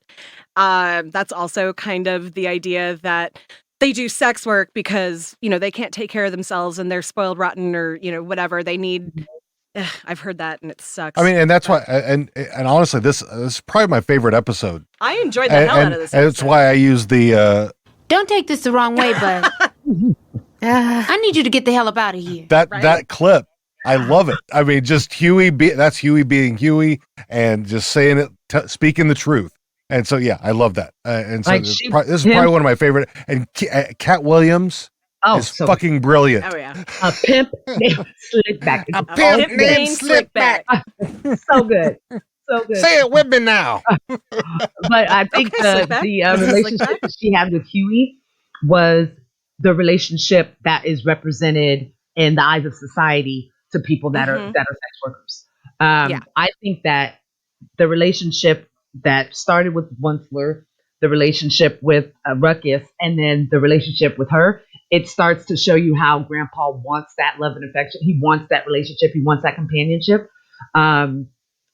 that's also kind of the idea that they do sex work because they can't take care of themselves and they're spoiled rotten or whatever they need. I've heard that and it sucks. I mean, and that's why, and honestly, this is probably my favorite episode. I enjoyed the hell out of this. And it's why I use the Don't take this the wrong way, but I need you to get the hell up out of here. that clip. I love it. I mean, just that's Huey being Huey and just saying it, speaking the truth. And so, yeah, I love that. And so Like this is probably one of my favorite. And Cat Williams is so fucking brilliant. Oh yeah, a pimp named Slickback. A Oh, pimp named named Slickback. Slickback. So good. So good. Say it with me now. But I think Okay, the Slickback. relationship Slickback. that she had with Huey was the relationship that is represented in the eyes of society to people that are sex workers. Yeah. I think that the relationship that started with Wunsler, the relationship with Ruckus, and then the relationship with her, it starts to show you how Grandpa wants that love and affection. He wants that relationship. He wants that companionship.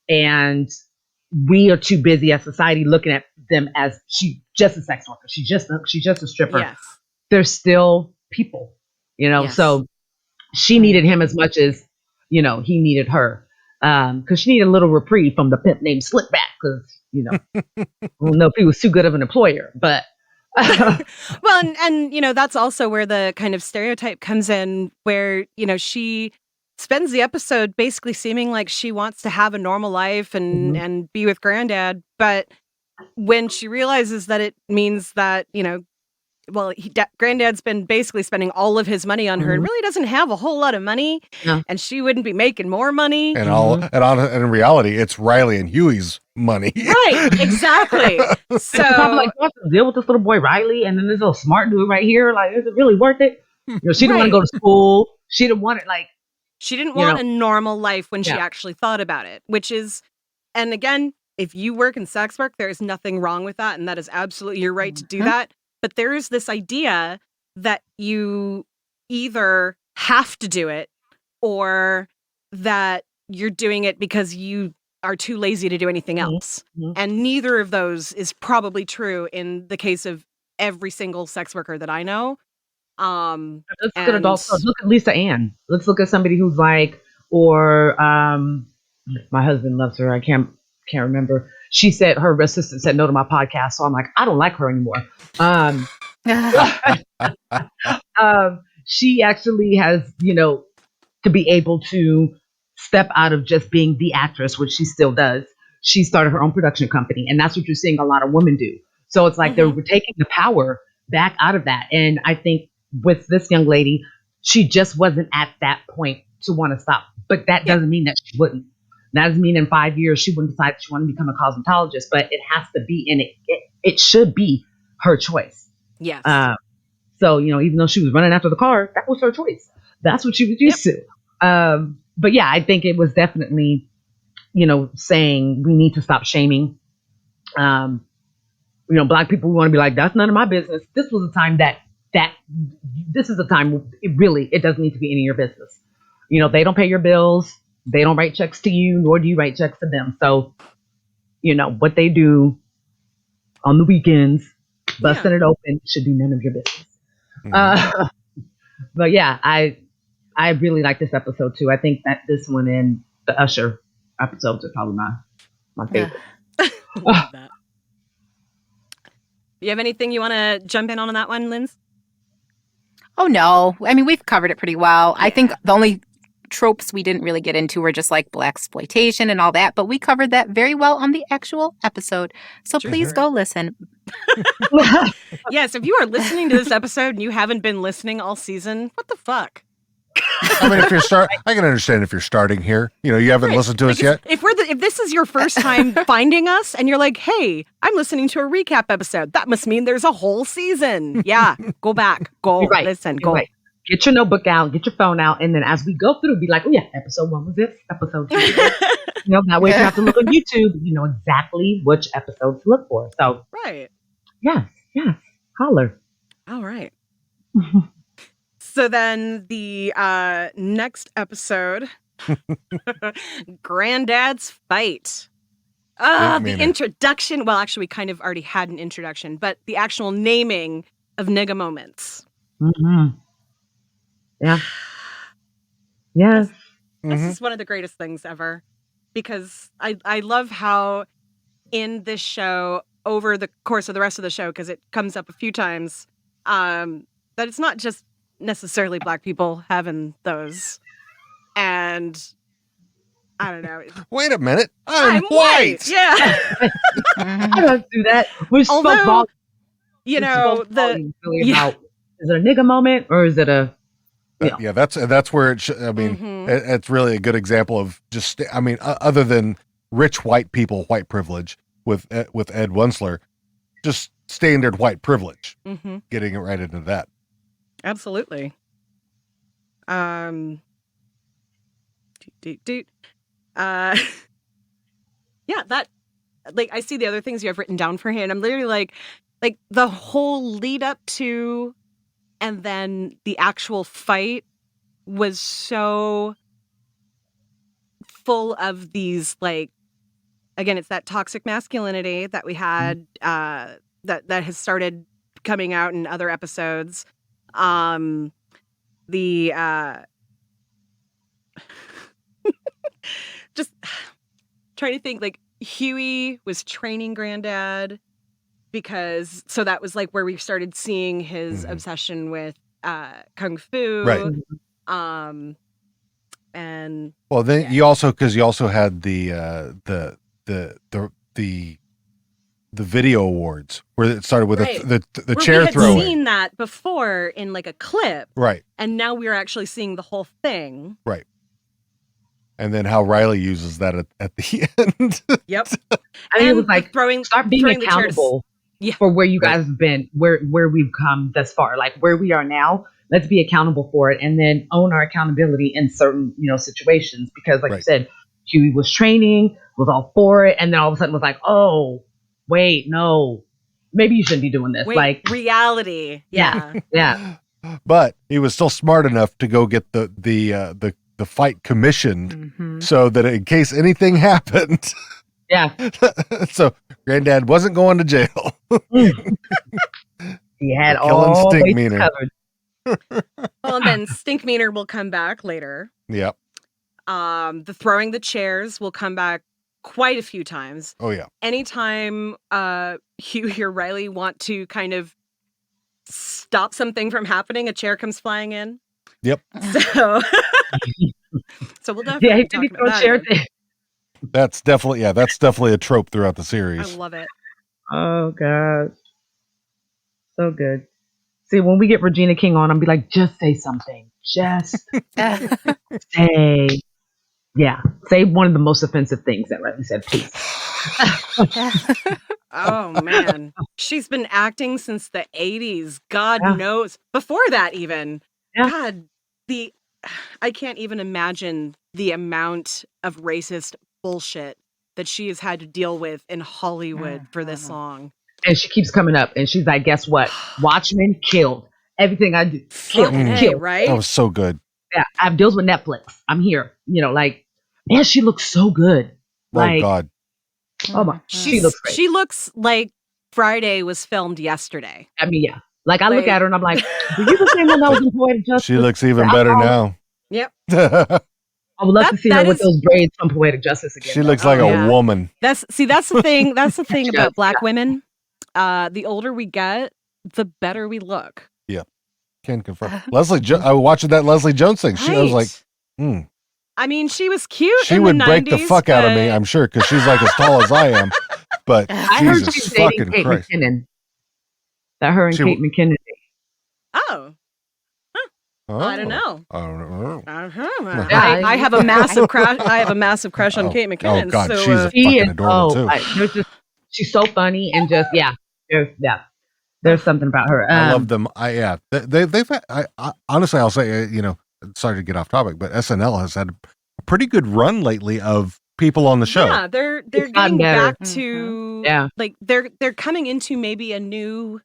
And we are too busy as society looking at them as she's just a sex worker. She's just a stripper. Yes. They're still people, Yes. So she needed him as much as, he needed her. Because she needed a little reprieve from the pimp named Slickback. Because you know, I don't know if he was too good of an employer, but Well, and that's also where the kind of stereotype comes in, where she spends the episode basically seeming like she wants to have a normal life and Mhm. and be with granddad, but when she realizes that it means that well, granddad's been basically spending all of his money on her and Mhm. really doesn't have a whole lot of money, Yeah. and she wouldn't be making more money. And Mhm. in reality, it's Riley and Huey's money. Right, exactly. So I'm like, So, you have to deal with this little boy Riley, and then this little smart dude right here. Like, is it really worth it? She didn't want to right. go to school. She didn't want it. Like, She didn't you want know, a normal life when she yeah. actually thought about it, which is, and again, if you work in sex work, there is nothing wrong with that. And that is absolutely your right to do Mhm. that. But there is this idea that you either have to do it or that you're doing it because you are too lazy to do anything Mhm. else. Mhm. And neither of those is probably true in the case of every single sex worker that I know. Let's look at And adults. So look at Lisa Ann. Let's look at somebody who's like, or my husband loves her. I can't remember. She said her assistant said no to my podcast, so I'm like, I don't like her anymore. She actually has, to be able to step out of just being the actress, which she still does. She started her own production company, and that's what you're seeing a lot of women do. So it's like they're taking the power back out of that. And I think with this young lady, she just wasn't at that point to want to stop. But that doesn't mean that she wouldn't. That doesn't mean in 5 years she wouldn't decide she wanted to become a cosmetologist. But it has to be, and it should be her choice. yes. So, even though she was running after the car, that was her choice. That's what she was used to. But yeah, I think it was definitely, saying we need to stop shaming. Black people, we want to be like, that's none of my business. This was a time that this is a time it doesn't need to be any of your business. They don't pay your bills. They don't write checks to you, nor do you write checks to them. So, what they do on the weekends, busting it open, should be none of your business. But yeah, I really like this episode too. I think that this one and the Usher episodes are probably my favorite. Love that. You have anything you want to jump in on that one, Linz? Oh, no. I mean, we've covered it pretty well. I think the only tropes we didn't really get into were just like blaxploitation and all that, but we covered that very well on the actual episode. So please go listen. Yes, if you are listening to this episode and you haven't been listening all season, what the fuck? I mean, I can understand if you're starting here. You haven't listened to us yet. If this is your first time finding us and you're like, hey, I'm listening to a recap episode, that must mean there's a whole season. Yeah, go back, go listen, go. Right. Get your notebook out, get your phone out, and then as we go through, be like, oh yeah, episode 1 was this, episode 2 was this. That way if you have to look on YouTube, you know exactly which episodes to look for. So Right. Yes, holler. All right. So then the next episode, Granddad's Fight. The introduction. Well, actually, we kind of already had an introduction, but the actual naming of Nigga Moments. Mm-hmm. Yeah. Yes. This is one of the greatest things ever, because I love how in this show, over the course of the rest of the show, because it comes up a few times, that it's not just necessarily Black people having those. And I don't know. Wait a minute. I'm white. Yeah. I don't do that. We're so Although, bald. you know, about, is it a nigga moment or is it a Yeah, that's where it. I mean, it's really a good example of just. I mean, other than rich white people, white privilege with Ed Wensler, just standard white privilege. Getting it right into that. Absolutely. Yeah, that, like, I see the other things you have written down for him. I'm literally like the whole lead up to, and then the actual fight was so full of these, like, again, it's that toxic masculinity that we had, that has started coming out in other episodes. Just trying to think, like, Huey was training Granddad because that was like where we started seeing his obsession with kung fu. Right. And well, then you also had the video awards where it started with the chair throwing. We had seen that before in like a clip, right? And now we're actually seeing the whole thing, right? And then how Riley uses that at the end. Yep. I mean, it was like start being throwing accountable for where you guys have been, where we've come thus far, like where we are now. Let's be accountable for it, and then own our accountability in certain situations. Because, like you said, Huey was training, was all for it, and then all of a sudden was like, "Oh, wait, no, maybe you shouldn't be doing this." Wait, like reality, yeah. But he was still smart enough to go get the fight commissioned, so that in case anything happened, so Granddad wasn't going to jail. He had all Stink bases covered. Well, and then Stinkmeaner will come back later. Yep. The throwing the chairs will come back quite a few times. Oh yeah. Anytime Huey or Riley want to kind of stop something from happening, a chair comes flying in. Yep. So we'll definitely talk about that. That's definitely a trope throughout the series. I love it. Oh god, so good. See, when we get Regina King on, I'll be like, just say something. Just say one of the most offensive things that Riley said, please. Oh, man. She's been acting since the 80s. God knows. Before that, even. Yeah. God, I can't even imagine the amount of racist bullshit that she has had to deal with in Hollywood for this long. And she keeps coming up, and she's like, guess what? Watchmen killed. Everything I do, killed. Right? That was so good. Yeah, I have deals with Netflix. I'm here. Man, she looks so good. Oh, God. Oh, my. She looks great. She looks like Friday was filmed yesterday. I mean, yeah. Like, I look at her, and I'm like, were you the same one that was in Poetic Justice? She looks even better now. Yep. I would love to see her with those braids from Poetic Justice again. She looks like a woman. That's the thing. That's the thing about Black women. The older we get, the better we look. Yeah, can confirm. I was watching that Leslie Jones thing. I was like, I mean, she was cute. She would break the fuck out of me, I'm sure, because she's like as tall as I am. But I heard Jesus she's dating fucking Kate Christ. McKinnon. That her and Kate McKinnon. Oh. I don't know. I don't know. I have a massive crush. I have a massive crush on Kate McKinnon. Oh God, so, she's fucking adorable too. She's so funny and just there's something about her. I love them. They've honestly, I'll say, sorry to get off topic, but SNL has had a pretty good run lately of people on the show. Yeah, they're getting back to like they're coming into maybe a new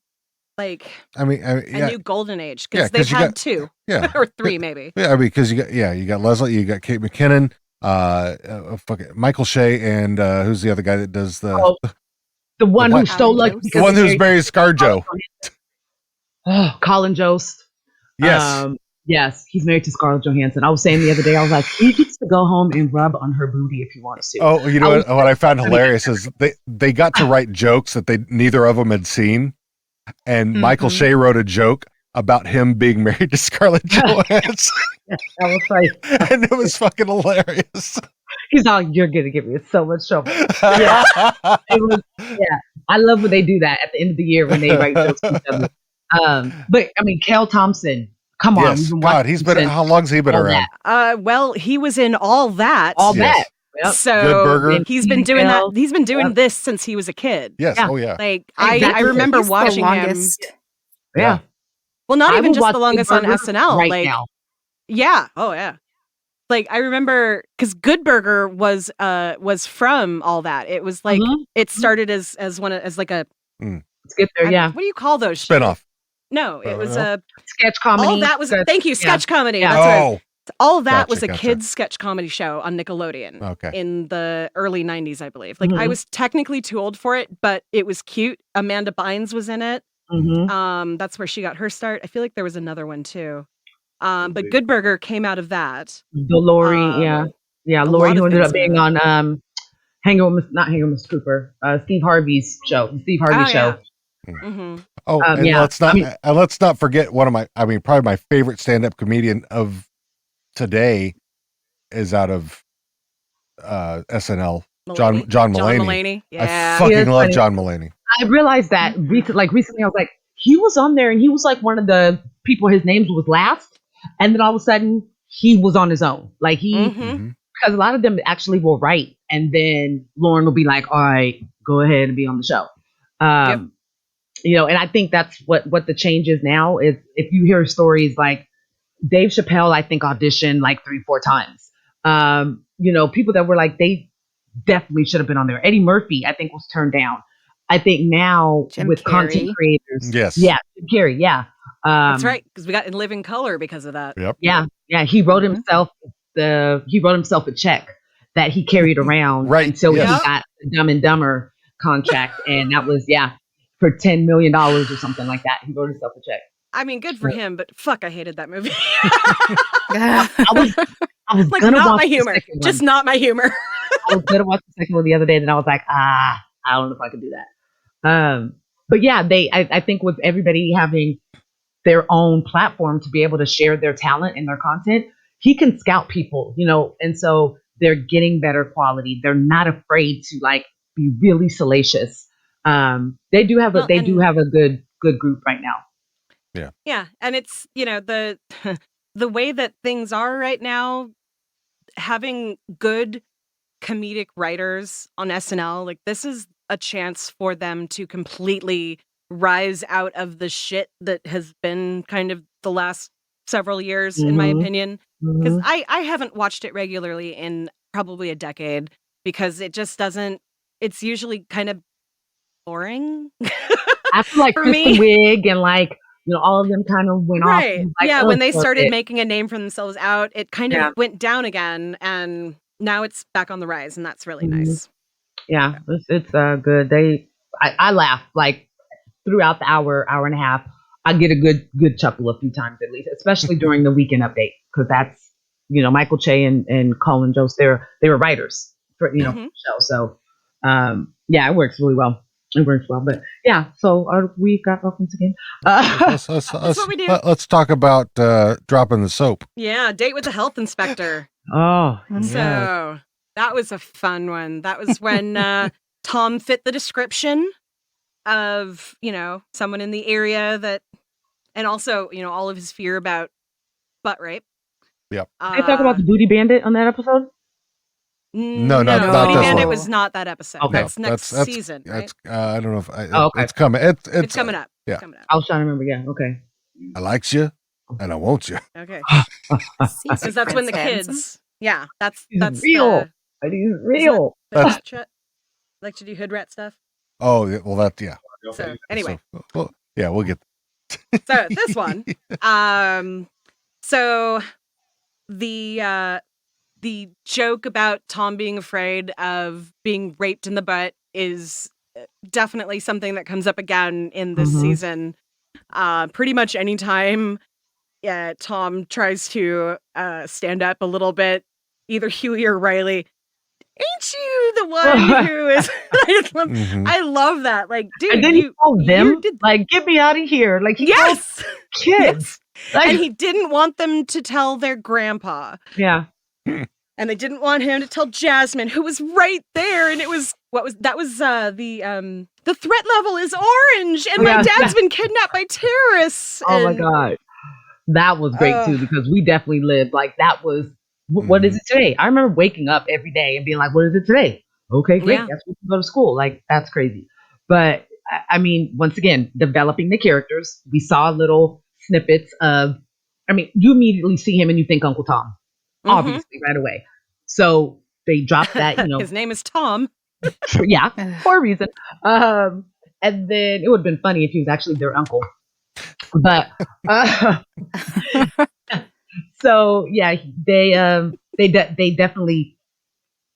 a new golden age because they've had two or three maybe. Yeah, I mean, because you got Leslie, you got Kate McKinnon, Michael Shea, and who's the other guy that does the one who stole the one who's married ScarJo. Colin Jost. Yes. Yes, he's married to Scarlett Johansson. I was saying the other day, I was like, he gets to go home and rub on her booty if he wants to. Oh, you know what I found hilarious is they got to write jokes that neither of them had seen. And Michael Shea wrote a joke about him being married to Scarlett Johansson. I was like, and it was fucking hilarious. He's all, you're gonna give me so much trouble. I love when they do that at the end of the year when they write jokes to each other. But I mean, Kel Thompson, come on. Yes, God, he's been. How long's he been around? Well, he was in All That. All that. Yep. So Good Burger. He's been doing that. He's been doing this since he was a kid. Yes. Yeah. Oh yeah. Like I remember He's watching the him. longest. Yeah. Well, not I even would just watch the longest Good on Burger SNL. right now. Yeah. Oh yeah. Like I remember because Good Burger was from All That. It was like it started as like a. Let's get there. Yeah. What do you call those? Spinoff. No, it was a sketch comedy. All That was thank you, sketch comedy. Yeah. That's right. All of that Gotcha, was a gotcha. kids sketch comedy show on Nickelodeon. Okay. In the early 90s, I believe. Like I was technically too old for it, but it was cute. Amanda Bynes was in it. That's where she got her start. I feel like there was another one too. But Good Burger came out of that. The Lori, Lori who ended up being on not hanging with Mr. Cooper, Steve Harvey's show, the Steve Harvey show. Mm-hmm. Oh, and let's not forget probably my favorite stand-up comedian of today is out of SNL, John Mulaney. Yeah, I fucking love John Mulaney. I realized that recently. I was like, he was on there, and he was like one of the people. His name was last, and then all of a sudden he was on his own. Like because a lot of them actually will write, and then Lauren will be like, "All right, go ahead and be on the show." You know, and I think that's what the change is now. Is if you hear stories like Dave Chappelle, I think auditioned like 3-4 times. You know, people that were like they definitely should have been on there. Eddie Murphy, I think, was turned down. I think now Jim with Carrey. content creators, Yes, Jim Carrey, that's right, because we got In Living Color because of that. Yep. Yeah. He wrote himself a check that he carried around until he got the Dumb and Dumber contract, and that was for $10 million or something like that. He wrote himself a check. I mean, good for him, but fuck, I hated that movie. I was like, gonna not watch my the humor, second one. just not my humor. I was gonna watch the second one the other day, and I was like, I don't know if I could do that. But yeah, I think with everybody having their own platform to be able to share their talent and their content, he can scout people, you know, and so they're getting better quality. They're not afraid to like be really salacious. They do have a good group right now. Yeah, and it's, you know, the the way that things are right now, having good comedic writers on SNL, like this is a chance for them to completely rise out of the shit that has been kind of the last several years, in my opinion. Because I haven't watched it regularly in probably a decade because it just doesn't, it's usually kind of boring. I feel like For Kristen me. Wiig and like, you know, all of them kind of went off. Right. And like, Yeah, oh, when they fuck started it. making a name for themselves out, it kind of went down again, and now it's back on the rise, and that's really nice. Yeah, it's good. I laugh like throughout the hour and a half. I get a good chuckle a few times at least, especially during the weekend update, because that's, you know, Michael Che and Colin Jost, they were writers for, you know, the show. So yeah, it works really well. It works well. But yeah, so we got off once again. That's what we do. Let's talk about dropping the soap. Yeah, Date with the Health Inspector. Oh, So that was a fun one. That was when Tom fit the description of, you know, someone in the area that, and also, you know, all of his fear about butt rape. Yep. Did they talk about the Booty Bandit on that episode? No, not Booty this Bandit one. was not that episode. Okay. That's next season, right? I don't know if okay. it's coming. It's coming up. Yeah. It's coming up. I was trying to remember. Yeah, okay. I likes you and I want you. Okay. Because Because that's when the kids. Yeah, that's real. He's real. That's like to do hood rat stuff. oh well that yeah. So anyway, Well, yeah, we'll get. so this one, so the joke about Tom being afraid of being raped in the butt is definitely something that comes up again in this season. Pretty much anytime Tom tries to stand up a little bit, either Huey or Riley, ain't you the one who is? I love that. Like, dude, And then he told them, you did like, get me out of here. Like, he told yes. kids. Like, And he didn't want them to tell their grandpa. yeah. And they didn't want him to tell Jasmine, who was right there. And it was the threat level is orange, and my dad's been kidnapped by terrorists. Oh my And- God. That was great too, because we definitely lived like that was what is it today? I remember waking up every day and being like, what is it today? Okay, great. Yeah. That's when we go to school. Like, that's crazy. But I mean, once again, developing the characters. We saw little snippets of, I mean, you immediately see him and you think Uncle Tom, obviously, right away. So they dropped that, you know. His name is Tom. Yeah, for a reason. And then it would have been funny if he was actually their uncle. But so yeah, they definitely,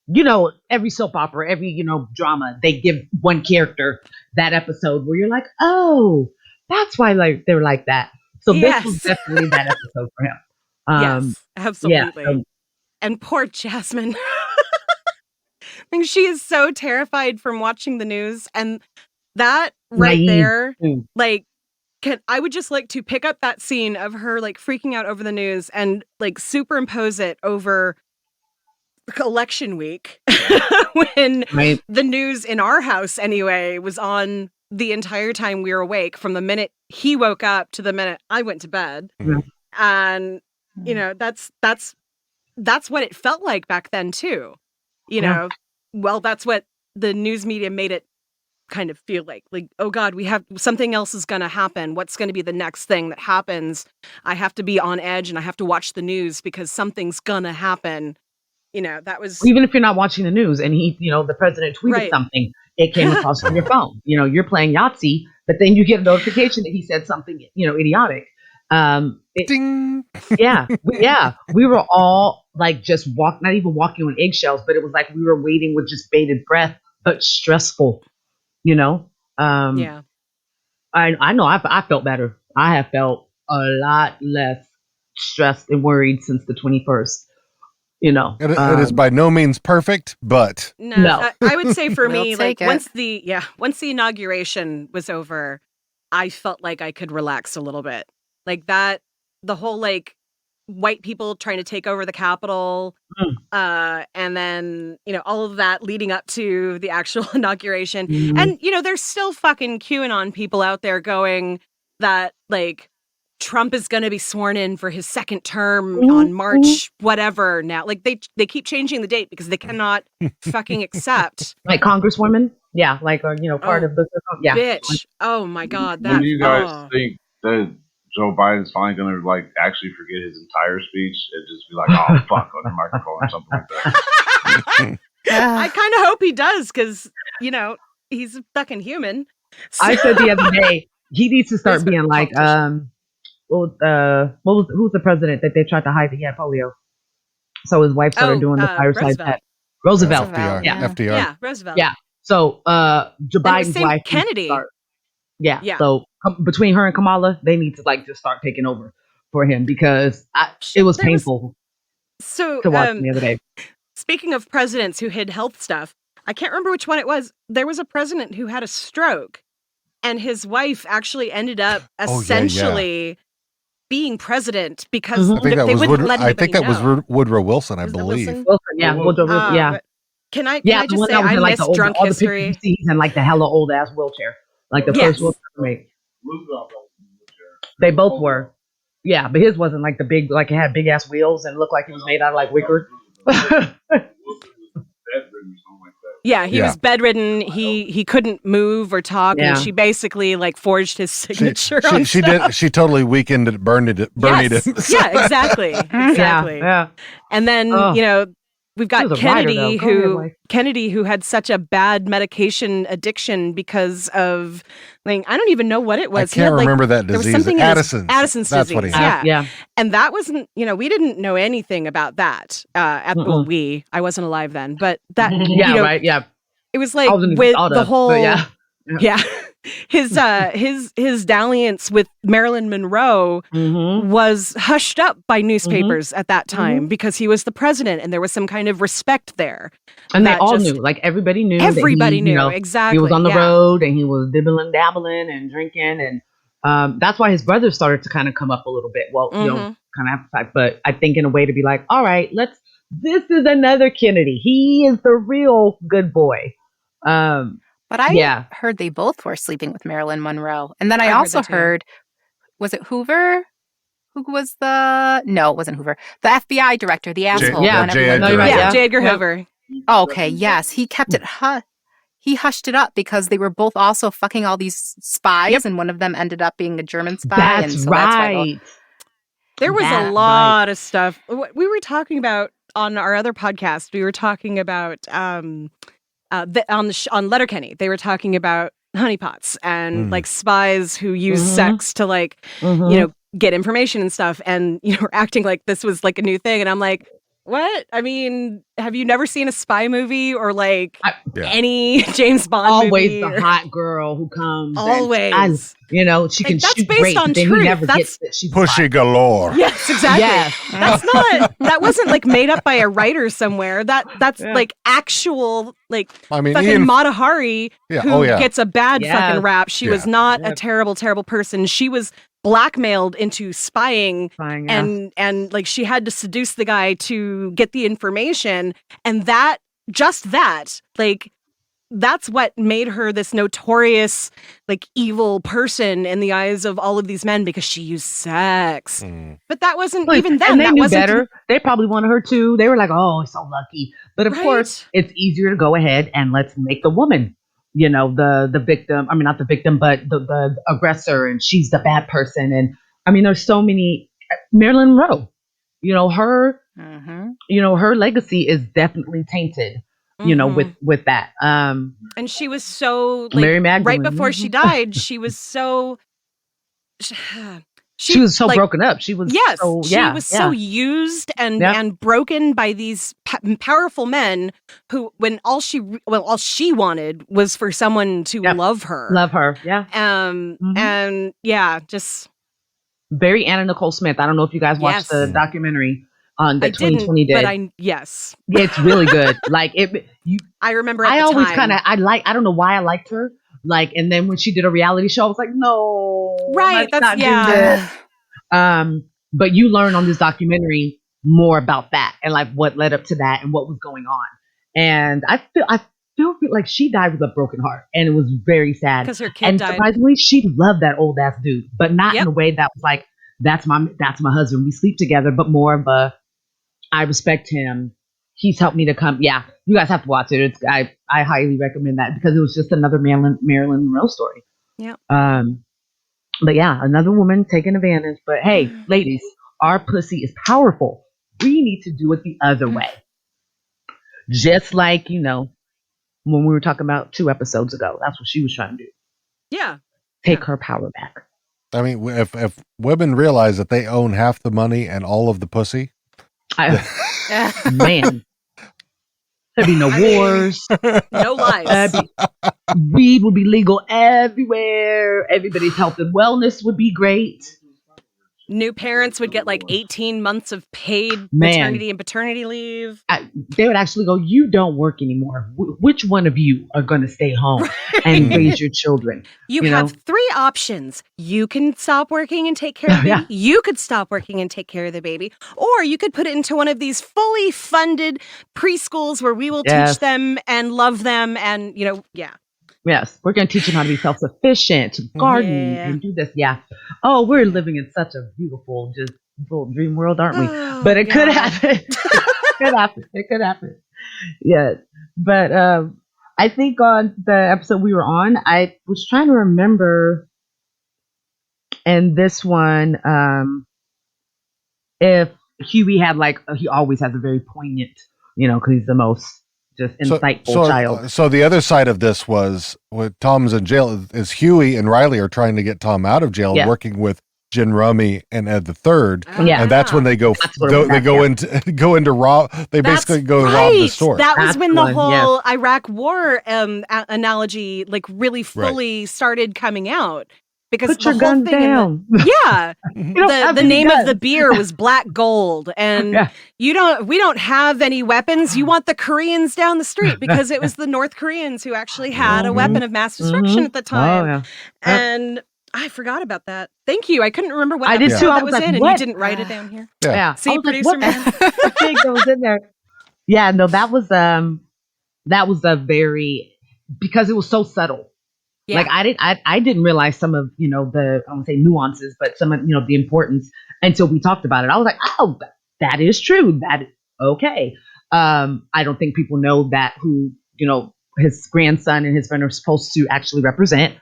you know, every soap opera, every, you know, drama, they give one character that episode where you're like, oh, that's why like they're like that. So this was definitely that episode for him. Yes, absolutely. Yeah, and poor Jasmine. Like, she is so terrified from watching the news, and that right Naive. there, Mm. like, I would just like to pick up that scene of her like freaking out over the news and like superimpose it over election week when Right. the news in our house anyway was on the entire time we were awake, from the minute he woke up to the minute I went to bed. Mhm. And you know, that's what it felt like back then too. You Yeah. know, well, that's what the news media made it kind of feel like, oh God, we have something else is going to happen. What's going to be the next thing that happens? I have to be on edge and I have to watch the news because something's going to happen. You know, that was Even if you're not watching the news and the president tweeted Right. something, it came across on your phone. You know, you're playing Yahtzee, but then you get a notification that he said something, idiotic. Ding. We were all like just not even walking on eggshells, but it was like we were waiting with just bated breath, but stressful, you know? yeah. I know I felt better. I have felt a lot less stressed and worried since the 21st, you know? It is by no means perfect, but No. I would say for We'll me, like take it. once the inauguration was over, I felt like I could relax a little bit. Like that, the whole like white people trying to take over the Capitol, and then all of that leading up to the actual inauguration, and there's still fucking QAnon people out there going that like Trump is going to be sworn in for his second term on March whatever now. Like they keep changing the date because they cannot fucking accept. Like Congresswoman, yeah, like part of the Bitch. Oh my God. When do you guys think that Joe Biden's finally going to like actually forget his entire speech and just be like, "Oh fuck" on the microphone or something like that? I kind of hope he does because he's a fucking human. So- I said the other day he needs to start He's a being like who's the president that they tried to hide that he had polio? So his wife started doing the fireside Roosevelt. chat. Roosevelt. Roosevelt, Yeah. FDR. Yeah, Roosevelt. Yeah. So Joe Biden's same wife, Kennedy. Yeah. Yeah. So between her and Kamala, they need to like just start taking over for him because it was painful So to watch the other day. speaking of presidents who hid health stuff, I can't remember which one it was. There was a president who had a stroke, and his wife actually ended up essentially being president because I think that they was wouldn't let anybody know. Woodrow Wilson, I Was that believe. Wilson? Wilson, yeah, yeah. But Can I Yeah, just say that was I in, like, miss the old, drunk all the history? pictures he sees in like the hella old ass wheelchair, like the Yes. first wheelchair made. Roosevelt was in the wheelchair. They both were. Yeah, but his wasn't like the big, like it had big ass wheels and looked like it was made out of like wicker. Wilson was bedridden or something like that. Yeah, he Yeah. was bedridden. He couldn't move or talk, Yeah. and she basically like forged his signature on She stuff. did. She totally weakened it, burned it. Yes. him. Yeah, exactly. Exactly. Yeah. And then, Oh. we've He got was a writer, Kennedy though. Go ahead, wife. Kennedy who had such a bad medication addiction because of like I don't even know what it I was. He had, can't remember that there was disease. something in his- Addison's. Addison's That's what he disease, had. yeah. Yeah. And that wasn't, we didn't know anything about that. I wasn't alive then, but that Yeah. Right. Yeah. it was like I wasn't even with thought the of, whole but yeah. yeah. His dalliance with Marilyn Monroe Mm-hmm. was hushed up by newspapers at that time because he was the president and there was some kind of respect there. And they That all just- knew, like everybody knew. that Everybody he, knew, exactly. He was on the yeah. road and he was dibbling, dabbling, and drinking, and that's why his brother started to kind of come up a little bit. Well, kind of after the fact, but I think in a way to be like, all right, this is another Kennedy. He is the real good boy. But I Yeah. heard they both were sleeping with Marilyn Monroe. And then I I heard also that too. heard, was it Hoover? Who was no, it wasn't Hoover. The FBI director, the asshole. yeah, one J. everyone- No, Edgar you're right, Yeah, yeah. J. Edgar Yeah. Hoover. Oh, okay, yes. He kept it he hushed it up because they were both also fucking all these spies, and one of them ended up being a German spy. That's and so that's why right. There was That, a lot of stuff. We were talking about on our other podcast. We were talking about on Letterkenny. They were talking about honeypots and like spies who use sex to like Mhm. get information and stuff, and we're acting like this was like a new thing. And I'm like, What? I mean, have you never seen a spy movie or like Yeah. any James Bond Always movie? the hot girl who comes. Always. You know, she Like, can that's shoot based great, on but then truth. he never That's- gets that she's Pushy galore. Yes, exactly. Yes. That wasn't like made up by a writer somewhere. That's like actual like I mean, fucking Ian, Mata Hari Yeah, who oh, yeah. gets a bad Yes. fucking rap. She was Yeah. not a terrible, terrible person. She was blackmailed into spying fine. Yeah. and like she had to seduce the guy to get the information, and that's what made her this notorious like evil person in the eyes of all of these men, because she used sex. Mm. But that wasn't Like, even then. and they That knew wasn't better. They probably wanted her too. They were like, "Oh, so lucky." But of Right. course, it's easier to go ahead and let's make the woman, you know, the victim. I mean, not the victim, but the aggressor, and she's the bad person. And I mean, there's so many. Marilyn Monroe, you know, her legacy is definitely tainted. You know, Mhm. with that. And she was so like, Mary Magdalene. right before she died, she was so She was so like, broken up. She was Yes, so, she was so used and Yep. and broken by these powerful men who, when all she wanted was for someone to Yep. love her. Love her. Yeah. And yeah, just Very Anna Nicole Smith. I don't know if you guys watched Yes. the documentary on I that 2020 didn't, did. but yes, It's really good. Like it, you. I remember. At I the always time. I don't know why I liked her. Like, and then when she did a reality show, I was like, no, Right, let's that's- not yeah. do this. But you learn on this documentary more about that and like what led up to that and what was going on. And I feel like she died with a broken heart, and it was very sad. because her kid And died. surprisingly, she loved that old ass dude, but not Yep. in a way that was like, that's my husband. We sleep together, but more of a, I respect him. He's helped me to come. Yeah, you guys have to watch it. I highly recommend that because it was just another Marilyn Monroe story. Yeah. But yeah, another woman taking advantage. But hey, ladies, our pussy is powerful. We need to do it the other way. Just like, you know, when we were talking about 2 episodes ago, that's what she was trying to do. Yeah. Take her power back. I mean, if women realize that they own half the money and all of the pussy, Man, there'd be no wars. No lies. Weed would be legal everywhere. Everybody's health and wellness would be great. New parents would get like 18 months of paid Man. maternity and paternity leave. They would actually go, you don't work anymore. Which one of you are going to stay home and raise your children? You You have know? 3 options. You can stop working and take care of the baby. Yeah. You could stop working and take care of the baby. Or you could put it into one of these fully funded preschools where we will Yes. teach them and love them and, you know, yeah. Yes, we're going to teach them how to be self-sufficient, to garden, Yeah. and do this. Yeah. Oh, we're living in such a beautiful, just little dream world, aren't we? Oh, But it could God. happen. It could happen. Yeah. But I think on the episode we were on, I was trying to remember, and this one, if Huey had he always has a very poignant, you know, because he's the most just insightful child. So the other side of this was when Tom's in jail is Huey and Riley are trying to get Tom out of jail, Yeah. working with Gin Rummy and Ed the Third. Yeah. And that's when they go That's what it was they at, go yeah. into rob. They That's basically go and rob the right. store. That was That's when the one, whole Iraq War analogy like really fully started coming out. Because Put the your whole guns thing down. yeah. You don't have The any name of guns. the beer was Black Gold, and Yeah. we don't have any weapons. You want the Koreans down the street because it was the North Koreans who actually had a weapon of mass destruction at the time. Oh, yeah. And I forgot about that. Thank you. I couldn't remember what I did episode too. I that was was like, in, and what? you didn't write it down here. Yeah. Yeah. See, I was like, producer what man. the thing that was in there? Yeah, no, that was a very, because it was so subtle. Yeah. Like I didn't realize some of, you know, the, I won't say nuances, but some of, you know, the importance until we talked about it. I was like, oh, that is true. That is okay. I don't think people know that who, you know, his grandson and his friend are supposed to actually represent.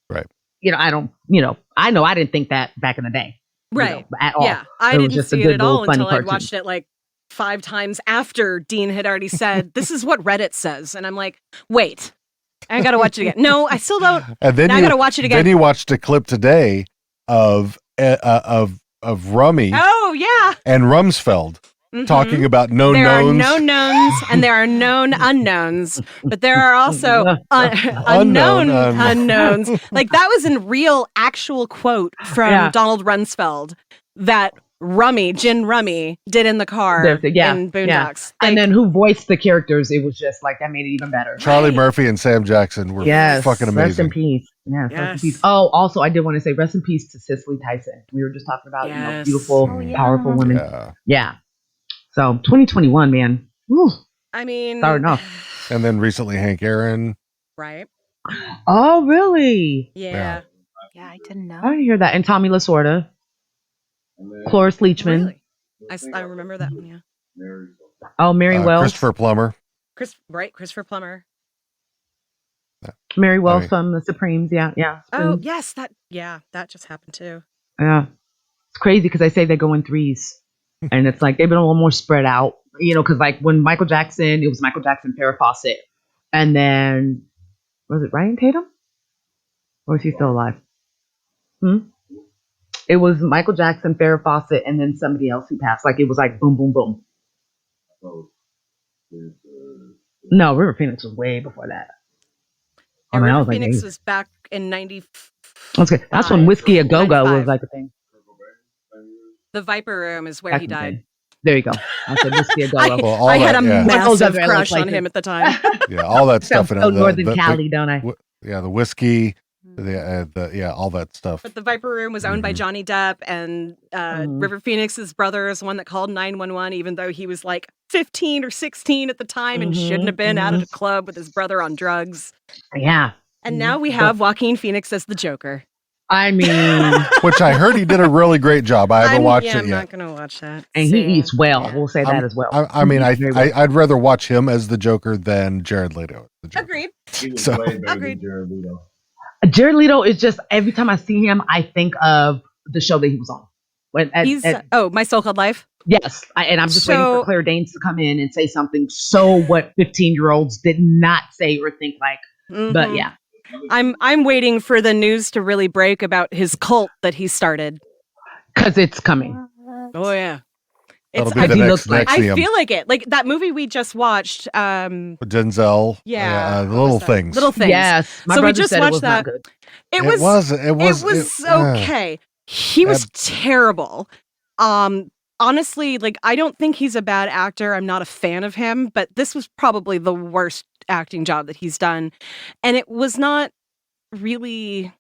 Right. You know, I know I didn't think that back in the day. you know, Right. at all. Yeah. I It was didn't just a see it good at all little funny until I cartoon. watched it like 5 times after Dean had already said, this is what Reddit says. And I'm like, wait, I got to watch it again. No, I still don't. And then Now I got to watch it again. Then you watched a clip today of Rummy Oh, yeah. and Rumsfeld. talking about known There are knowns. known knowns and there are known unknowns, but there are also unknown unknowns. Like that was a real actual quote from Donald Rumsfeld that Gin Rummy did in the car in Boondocks. And then who voiced the characters, it was just like, that made it even better. Charlie Murphy and Sam Jackson were fucking amazing. Rest in peace. Yes, rest in peace. Oh, also, I did want to say rest in peace to Cicely Tyson. We were just talking about, beautiful, powerful women. Yeah. So 2021, man. Woo. I mean, starting off. And then recently Hank Aaron. Right. Oh, really? Yeah. Yeah, I didn't know. I didn't hear that. And Tommy Lasorda. Cloris Leachman. Really? I remember that one, yeah. Oh, Mary Wells. Christopher Plummer. Christopher Plummer. Mary Wells from the Supremes, yeah. Oh, yes, that just happened too. Yeah. It's crazy because I say they go in threes. And it's like they've been a little more spread out, because like when Michael Jackson, it was Michael Jackson, Farrah Fawcett. And then, was it Ryan Tatum? Or is he still alive? It was Michael Jackson, Farrah Fawcett, and then somebody else who passed. Like it was like boom, boom, boom. No, River Phoenix was way before that. And River Phoenix was back in 90. Okay, that's when Whiskey A Go Go was like a thing. The Viper Room is where he died. There you go. I said Whiskey A Go Go. I had a massive crush on him at the time. Yeah, all that stuff. Northern Cali, don't I? The whiskey. All that stuff. But the Viper Room was owned by Johnny Depp, and River Phoenix's brother is the one that called 911, even though he was like 15 or 16 at the which and shouldn't have been out at a club with his brother on drugs. Yeah. And now we have Joaquin Phoenix as the Joker. I mean, which I heard he did a really great job. I haven't watched it yet. I'm not going to watch that. And he eats well. Yeah. We'll say that as well. I'd rather watch him as the Joker than Jared Leto. Agreed. Agreed. Jared Leto. Jared Leto is just, every time I see him, I think of the show that he was on. My So-Called Life? Yes. I'm just waiting for Claire Danes to come in and say something what 15-year-olds did not say or think like. But yeah. I'm waiting for the news to really break about his cult that he started. Because it's coming. Oh, yeah. That'll be the I feel like it. Like that movie we just watched. Denzel. Yeah. Little Things. Little Things. Yes. So we just watched that. It was okay. He was terrible. Honestly, like I don't think he's a bad actor. I'm not a fan of him, but this was probably the worst acting job that he's done. And it was not really,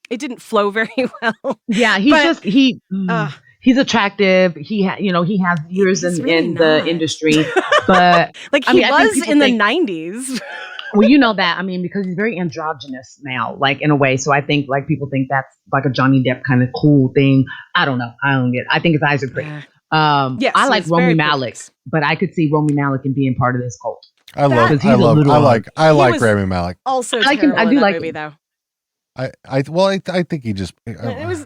it didn't flow very well. Yeah, he's attractive. He has years in the industry, but like he was in the 90s. Well, you know that. I mean, because he's very androgynous now, like in a way. So I think like people think that's like a Johnny Depp kind of cool thing. I don't know. I don't get it. I think his eyes are great. Yes, I like Rami Malek, but I could see Rami Malek in being part of this cult. I like Rami Malek. Also, I do like movie though. I think he just. He was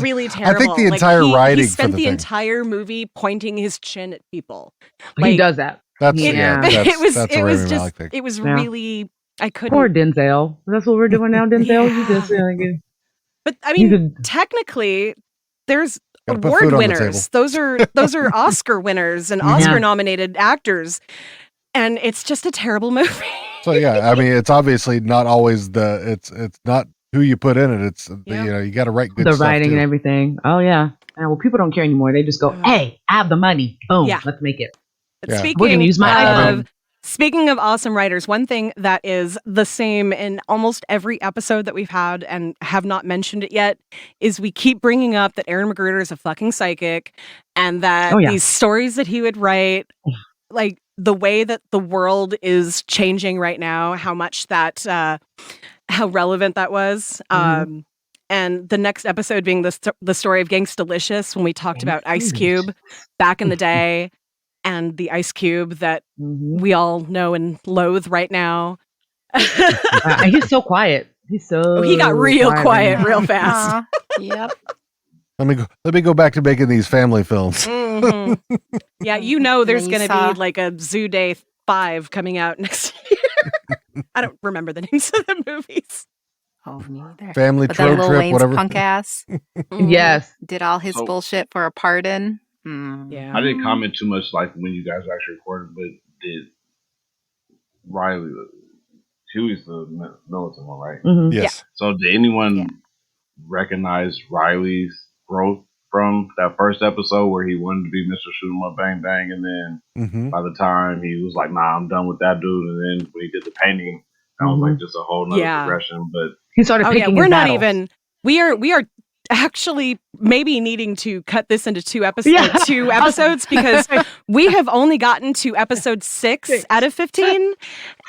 really terrible. I think the entire writing. He spent the entire movie pointing his chin at people. He does that. It was really. I couldn't. Poor Denzel. That's what we're doing now, Denzel. You just good. But I mean, technically, there's award winners. Those are Oscar winners and Oscar nominated actors, and it's just a terrible movie. So yeah, I mean, it's obviously not always it's not who you put in it. It's you got to write good stuff. The writing and everything. Oh yeah. Well, people don't care anymore. They just go, "Hey, I have the money. Boom, let's make it." But we're gonna use my speaking of awesome writers, one thing that is the same in almost every episode that we've had and have not mentioned it yet is we keep bringing up that Aaron McGruder is a fucking psychic and that these stories that he would write, like the way that the world is changing right now, how much that, how relevant that was. And the next episode being the story of Gangstalicious when we talked about Ice Cube back in the day. And the Ice Cube that we all know and loathe right now. He's so quiet. He got real quiet real fast. Yep. Let me go back to making these family films. Yeah, there's going to be like a Zoo Day 5 coming out next year. I don't remember the names of the movies. Oh, neither. Family but Road Lil Trip, Wayne's whatever. Punk ass. Yes. Did all his bullshit for a pardon. Yeah. I didn't comment too much like when you guys actually recorded, but did Riley, Huey's the militant one, right? Mhm. Yes. So did anyone recognize Riley's growth from that first episode where he wanted to be Mr. Shoot 'em Up Bang Bang, and then by the time he was like, "Nah, I'm done with that dude," and then when he did the painting, that was like just a whole nother progression. But he started picking we're his not battles. even. We are actually maybe needing to cut this into two episodes because we have only gotten to episode 6 out of 15,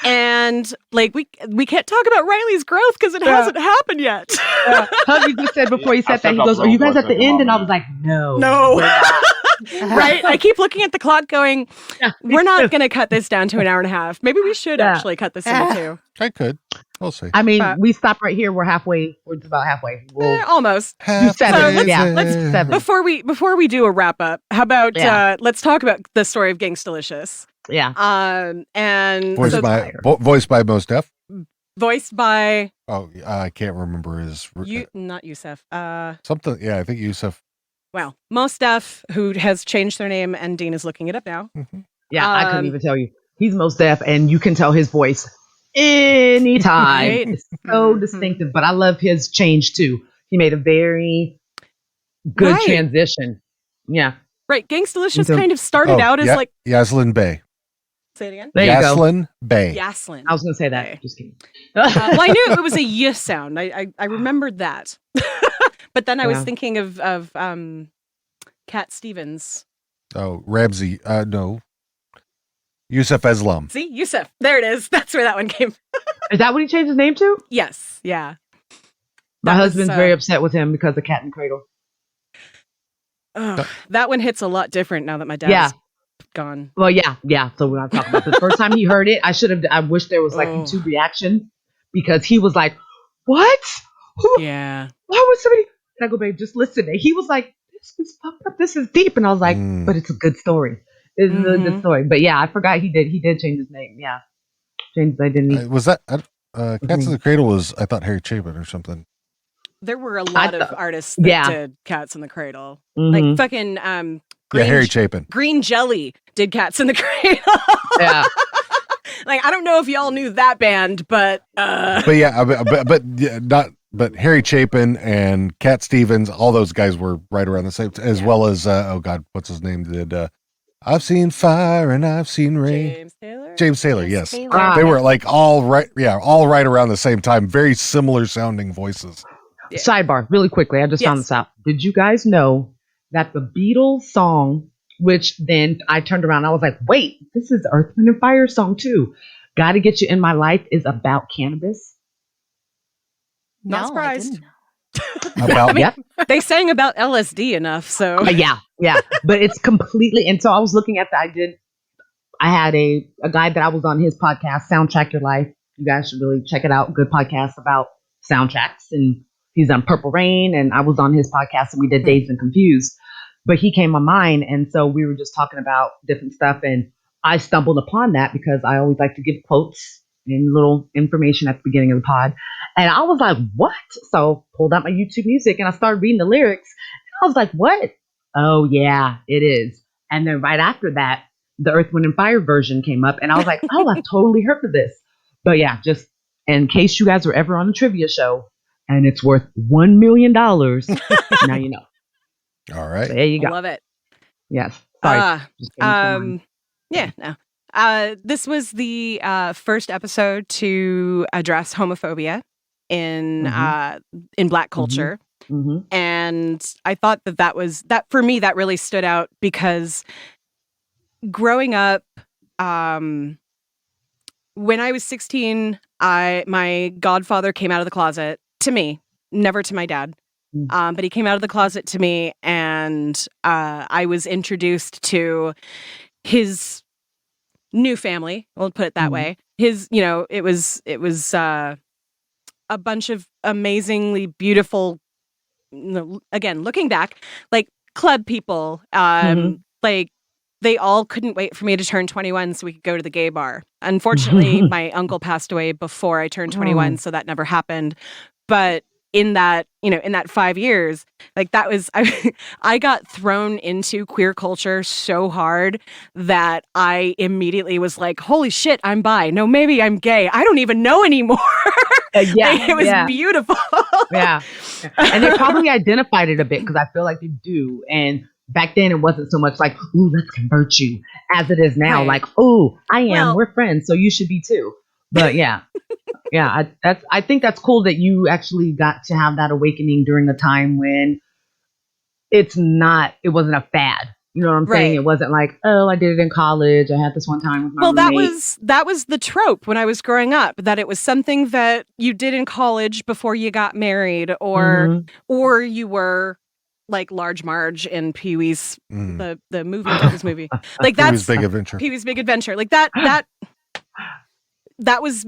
and like we can't talk about Riley's growth because it hasn't happened yet. Hubby just said before he said that, he goes, "Are you guys at the end?" And I was like, "No, No. Right? I keep looking at the clock going, we're not going to cut this down to an hour and a half. Maybe we should actually cut this into 2. I could. We'll see. I mean, we stop right here. We're halfway. We're just about halfway. We'll Almost. do 7. let's- yeah, let's- 7. Before we do a wrap up, how about Yeah. let's talk about the story of Gangstalicious. Yeah. And Voiced by Mos Def. voiced by Oh, I can't remember his not Yusuf. something. Yeah, I think Yusuf. Well, Mos Def, who has changed their name, and Dean is looking it up now. Yeah, I couldn't even tell you. He's most deaf, and you can tell his voice anytime. Right? It's so distinctive, but I love his change too. He made a very good Right. transition. Yeah. Right. Gangstalicious So- kind of started out as like Yaslin Bey. say it again. There you go. Yaslin Bey. Yaslin. I was going to say that. Okay. Just kidding. Well, I knew it was a y sound. I remembered that. But then I was Yeah. thinking of Cat Stevens. Oh, Ramsey. No. Yusuf Islam. See, Yusuf. There it is. That's where that one came. Is that what he changed his name to? Yes. Yeah. My That was, husband's very upset with him because of Cat in the Cradle. That one hits a lot different now that my dad's Yeah. gone. Well, yeah. So when I'm talking about the first time he heard it, I wish there was like YouTube reaction because he was like, "What? Who? Yeah. Why would somebody?" And I go, "Babe, just listen." And he was like, "This is fucked up. This is deep." And I was like, "But it's a good story. It's a good story." But yeah, I forgot he did change his name. Yeah, changed his identity. Was that Cats in the Cradle? Was I thought Harry Chapin or something? There were a lot of artists that did Cats in the Cradle. Mhm. Like fucking Harry Chapin. Green Jelly did Cats in the Cradle. Yeah. Like I don't know if y'all knew that band, but But yeah, but Harry Chapin and Cat Stevens, all those guys were right around the same, as well as oh God, what's his name? Did I've seen fire and I've seen rain. James Taylor, yes. Taylor. They were like all right around the same time. Very similar sounding voices. Yeah. Sidebar, really quickly. I just found this out. Did you guys know that the Beatles song, which then I turned around, I was like, wait, this is Earth, Wind, and Fire song too. Gotta Get You in My Life is about cannabis. Not No, surprised. About Yep. They sang about LSD enough, so Yeah. But it's completely, and so I was looking at that. I had a guy that I was on his podcast, Soundtrack Your Life. You guys should really check it out. Good podcast about soundtracks. And he's on Purple Rain, and I was on his podcast and we did Dazed and Confused. But he came on mine, and so we were just talking about different stuff, and I stumbled upon that because I always like to give quotes and little information at the beginning of the pod. And I was like, what? So pulled out my YouTube music and I started reading the lyrics. And I was like, what? Oh, yeah, it is. And then right after that, the Earth, Wind, and Fire version came up. And I was like, oh, I've totally heard of this. But yeah, just in case you guys were ever on a trivia show and it's worth $1 million, now you know. all right. So there you I go. love it. Yes. Sorry. Just came to mind. Yeah, no. This was the first episode to address homophobia in Black culture. Mhm. And I thought that was for me, that really stood out because growing up, when I was 16, my godfather came out of the closet to me, never to my dad. But he came out of the closet to me, and I was introduced to his new family. We'll put it that way. It was a bunch of amazingly beautiful, again, looking back, like club people, like they all couldn't wait for me to turn 21 so we could go to the gay bar. Unfortunately, my uncle passed away before I turned 21, so that never happened. But in that, in that 5 years, like that was, I got thrown into queer culture so hard that I immediately was like, holy shit, I'm bi. No, maybe I'm gay. I don't even know anymore. Like, it was beautiful. Yeah. And they probably identified it a bit because I feel like they do. And back then it wasn't so much like, ooh, let's convert you as it is now. Right. Like, ooh, we're friends, so you should be too. But yeah. Yeah, I think that's cool that you actually got to have that awakening during a time when it wasn't a fad. You know what I'm saying? It wasn't like, oh, I did it in college. I had this one time with my roommate. that was the trope when I was growing up, that it was something that you did in college before you got married, or you were like Large Marge in Pee-wee's the movie, Texas movie. Like that's Pee-wee's Big Adventure. Pee-wee's Big Adventure. Like that was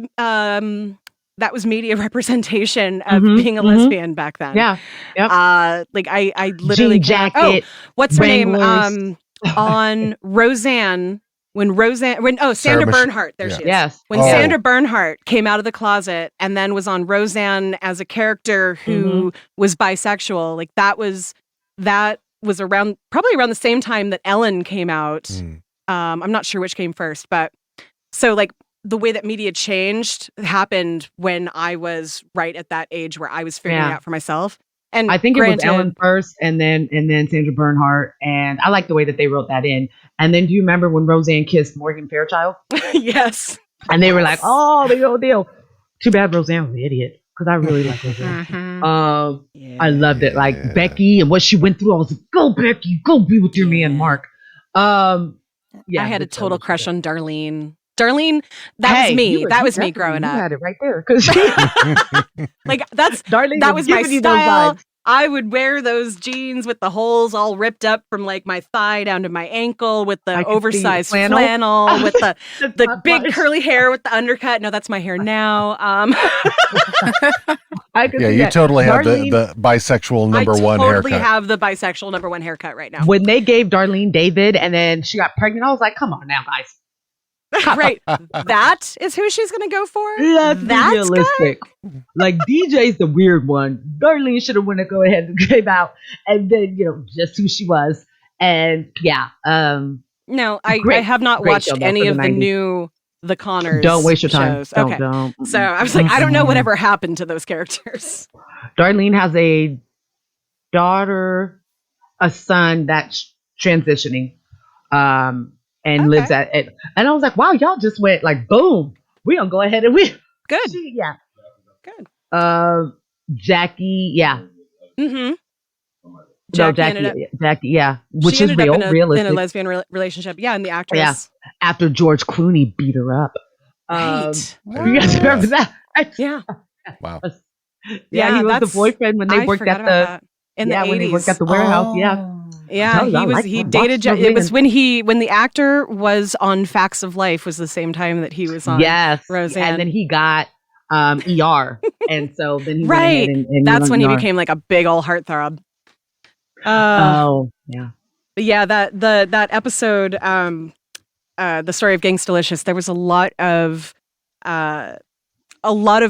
media representation of being a lesbian back then. Yeah. Yep. Like I literally jean jacket. What's her name? Wranglers. On Roseanne. Sandra Bernhardt. There she is. Yes. When Sandra Bernhardt came out of the closet and then was on Roseanne as a character who was bisexual, like that was probably around the same time that Ellen came out. I'm not sure which came first, but so like the way that media changed happened when I was right at that age where I was figuring it out for myself. And I think it was Ellen first, and then Sandra Bernhardt, and I like the way that they wrote that in. And then, do you remember when Roseanne kissed Morgan Fairchild? Yes. And they were like, "Oh, the old deal." Too bad Roseanne was an idiot because I really like Roseanne. I loved it, like Becky and what she went through. I was like, "Go, Becky, go be with your man, Mark." I had a total crush on Darlene. Darlene, that was me. That was me growing up. You had it right there, because like Darlene. That was my style. I would wear those jeans with the holes all ripped up from like my thigh down to my ankle, with the oversized flannel with the big curly hair with the undercut. No, that's my hair now. You totally have the bisexual number one haircut. I totally have the bisexual number one haircut right now. When they gave Darlene David and then she got pregnant, I was like, come on now, guys. Right. That is who she's going to go for? That's realistic. Like, DJ's the weird one. Darlene should have went to go ahead and came out and then, just who she was. And no, I have not watched any of the new The Connors. Don't waste your time. Shows. Okay. Don't. So I was like, I don't know whatever happened to those characters. Darlene has a daughter, a son that's transitioning. And lives at it. And I was like, wow, y'all just went like, boom. We gonna go ahead and Good. Yeah. Good. Jackie, yeah. Mm-hmm. Jackie, yeah. Which she is real, realistic. In a lesbian relationship. Yeah, and the actress. Yeah. After George Clooney beat her up. Right. You guys remember that? Yeah. Wow. Yeah, he was the boyfriend when they worked at the 80s. When they worked at the warehouse. Yeah. Yeah, he dated. It was when the actor was on Facts of Life, was the same time that he was on. Yes, Roseanne, and then he got ER, and so then he right. Went and that's when ER. He became like a big old heartthrob. Yeah. But yeah, that episode, the story of Gangstalicious, there was a lot of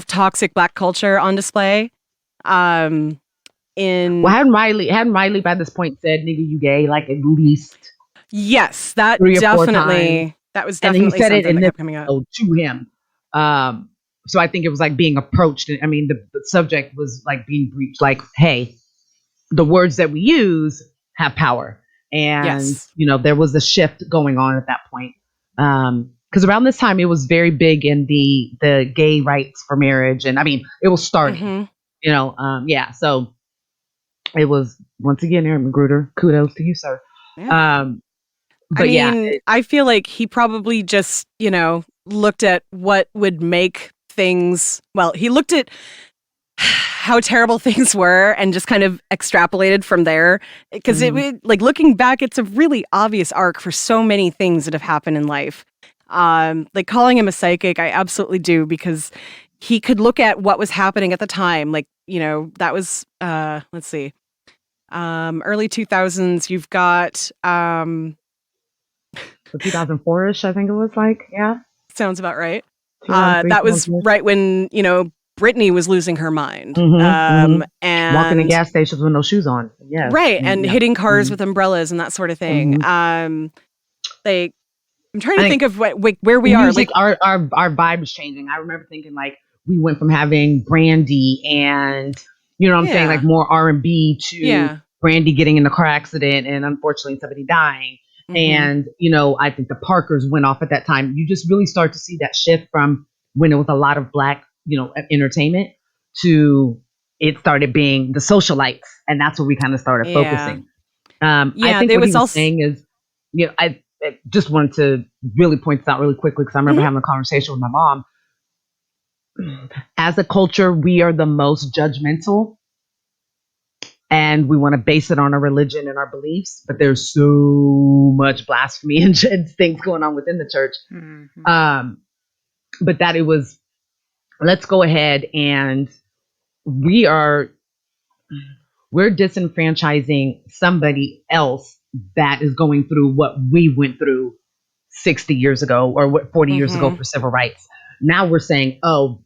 toxic Black culture on display. Hadn't Riley by this point said "nigga, you gay" like at least yes, that 3 or 4 times. That was definitely and he said something it in that kept coming up to him. So I think it was like being approached. I mean, the subject was like being breached. Like, hey, the words that we use have power, and there was a shift going on at that point. Because around this time, it was very big in the gay rights for marriage, and I mean, it was starting. Mm-hmm. So. It was, once again, Aaron Magruder. Kudos to you, sir. Yeah. I feel like he probably just, looked at what would make things, he looked at how terrible things were and just kind of extrapolated from there. Because looking back, it's a really obvious arc for so many things that have happened in life. Like calling him a psychic, I absolutely do, because he could look at what was happening at the time. Like, that was, let's see. Early 2000s, you've got 2004-ish, I think it was like, yeah. Sounds about right. That was right when, Britney was losing her mind. And walking in And gas stations with no shoes on. Yeah. right, and hitting cars with umbrellas and that sort of thing. Like, I'm trying to think of where we are. Music, Like, our vibe is changing. I remember thinking like we went from having Brandy and you know what I'm saying, like more R&B to Brandy getting in a car accident and unfortunately somebody dying. And, you know, I think the Parkers went off at that time. You just really start to see that shift from when it was a lot of Black, you know, entertainment to it started being the socialites. And that's where we kind of started focusing. I think what he was saying is, you know, I just wanted to really point this out really quickly because I remember having a conversation with my mom. As a culture, we are the most judgmental. And we want to base it on our religion and our beliefs, but there's so much blasphemy and things going on within the church. But that it was, let's go ahead and we're disenfranchising somebody else that is going through what we went through 60 years ago or what 40 years ago for civil rights. Now we're saying, oh,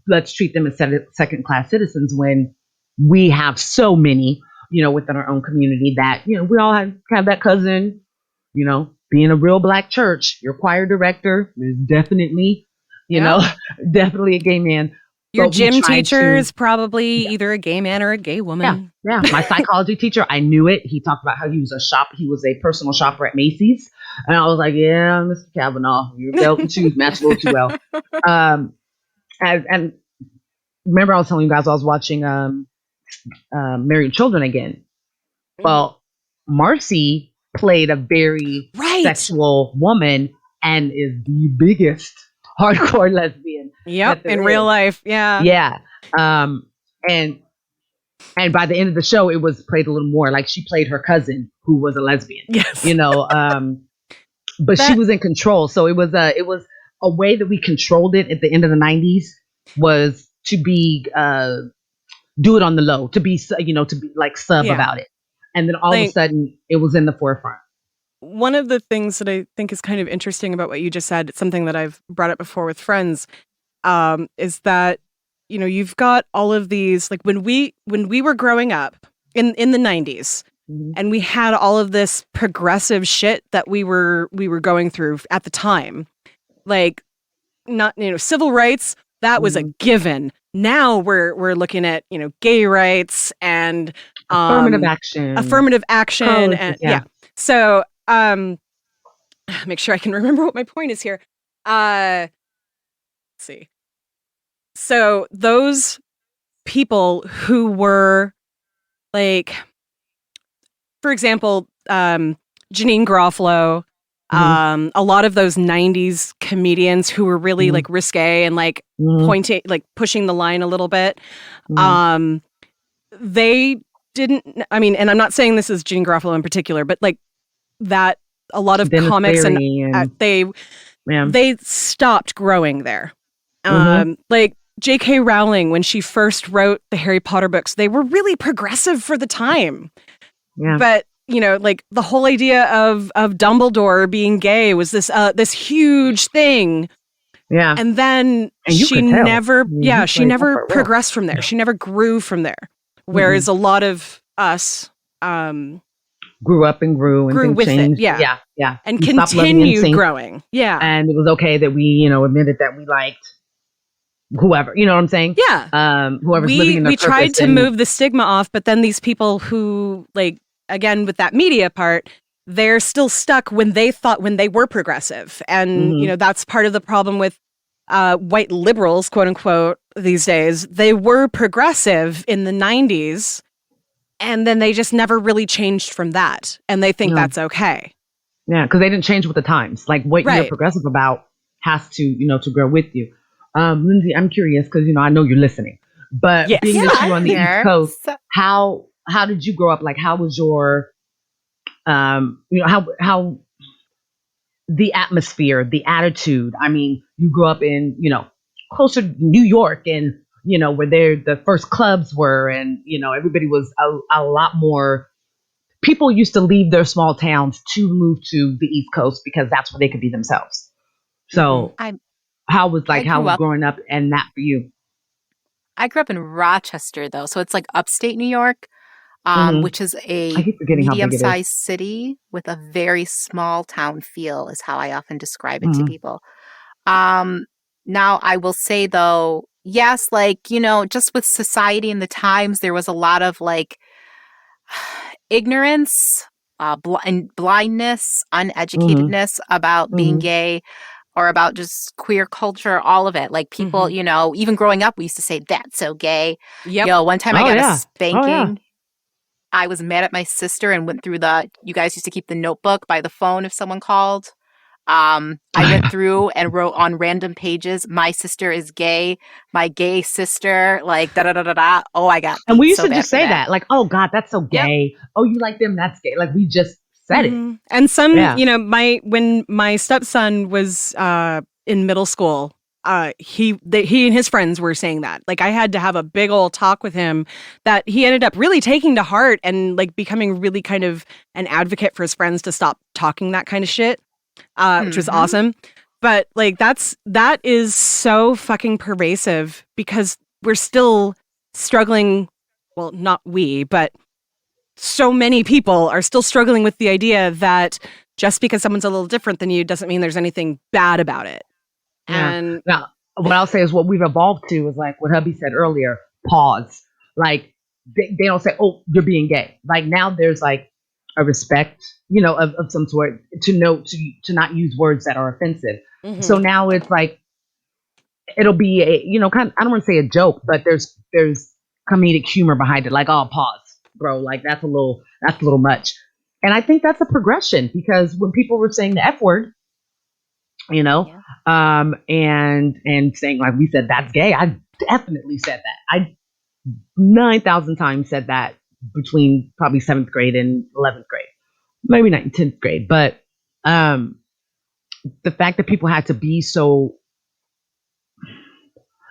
let's treat them as second-class citizens when we have so many, you know, within our own community that, you know, we all have that cousin, you know, being a real Black church. Your choir director is definitely, you know, definitely a gay man. Your gym teacher is probably either a gay man or a gay woman. Yeah. My psychology teacher, I knew it. He talked about how he was a personal shopper at Macy's. And I was like, yeah, Mr. Kavanaugh, your belt and shoes match a little too well. And remember I was telling you guys I was watching Married Children again. Well, Marcy played a very sexual woman and is the biggest hardcore lesbian. Yep, in real life. Yeah. Yeah. And by the end of the show, it was played a little more like she played her cousin who was a lesbian. Yes. You know, but she was in control. So it was a way that we controlled it at the end of the 90s was to be do it on the low, to be, you know, to be like sub about it. And then all of a sudden it was in the forefront. One of the things that I think is kind of interesting about what you just said, something that I've brought up before with friends, is that, you know, you've got all of these, like when we were growing up in the 90s and we had all of this progressive shit that we were going through at the time, like not, you know, civil rights, that was a given. Now we're looking at, you know, gay rights and affirmative action, and So make sure I can remember what my point is here. Let's see. So those people who were like, for example, Janine Garofalo, a lot of those 90s comedians who were really like risque and like pointing, like pushing the line a little bit. They didn't, I mean, and I'm not saying this is Janine Garofalo in particular, but like that a lot of Dennis comics Leary and they stopped growing there. Like J.K. Rowling, when she first wrote the Harry Potter books, they were really progressive for the time. Yeah. But, you know, like the whole idea of Dumbledore being gay was this huge thing. Yeah. And then she never progressed from there. She never grew from there. Whereas a lot of us grew up and grew with changed. It. Yeah. And we continued growing. Yeah. And it was okay that we, you know, admitted that we liked whoever, you know what I'm saying? Yeah. Whoever's living in their we tried to move the stigma off, but then these people who, like, again, with that media part, they're still stuck when they were progressive. And, you know, that's part of the problem with white liberals, quote unquote, these days. They were progressive in the 90s, and then they just never really changed from that. And they think that's okay. Yeah, because they didn't change with the times. Like, what you're progressive about has to, you know, to grow with you. Lindsay, I'm curious because, you know, I know you're listening. But being that you're on the East Coast, how did you grow up? Like, how was your, you know, how the atmosphere, the attitude? I mean, you grew up in, you know, closer to New York and, you know, where the first clubs were and, you know, everybody was a lot more, people used to leave their small towns to move to the East Coast because that's where they could be themselves. So how was growing up and that for you? I grew up in Rochester, though, so it's like upstate New York, which is a I keep forgetting how big it is. medium-sized city with a very small town feel, is how I often describe it to people. Now, I will say, though, yes, like, you know, just with society and the times, there was a lot of like ignorance, blindness, uneducatedness about being gay or about just queer culture, all of it. Like people, you know, even growing up, we used to say, that's so gay. Yep. Yo, one time I got a spanking. Oh, yeah. I was mad at my sister and went through you guys used to keep the notebook by the phone if someone called. I went through and wrote on random pages, my sister is gay, my gay sister, like da-da-da-da-da. Oh, I got And we used so to bad just for say that. Like, oh God, that's so gay. Oh, you like them, that's gay. Like we just said it. And some, you know, when my stepson was in middle school, he and his friends were saying that. Like I had to have a big old talk with him that he ended up really taking to heart and like becoming really kind of an advocate for his friends to stop talking that kind of shit, which was awesome. But like that is so fucking pervasive because we're still struggling. Well, not we, but so many people are still struggling with the idea that just because someone's a little different than you doesn't mean there's anything bad about it. Yeah. And now, what I'll say is what we've evolved to is like what hubby said earlier, pause. Like they don't say, oh, you're being gay. Like now there's like a respect, you know, of some sort to not use words that are offensive. So now it's like, it'll be a, you know, kind of, I don't want to say a joke, but there's comedic humor behind it. Like, oh, pause, bro. Like that's a little much. And I think that's a progression because when people were saying the F word, you know, and saying, like we said, that's gay. I definitely said that. I 9,000 times said that between probably 7th grade and 11th grade, maybe not 10th grade. But the fact that people had to be so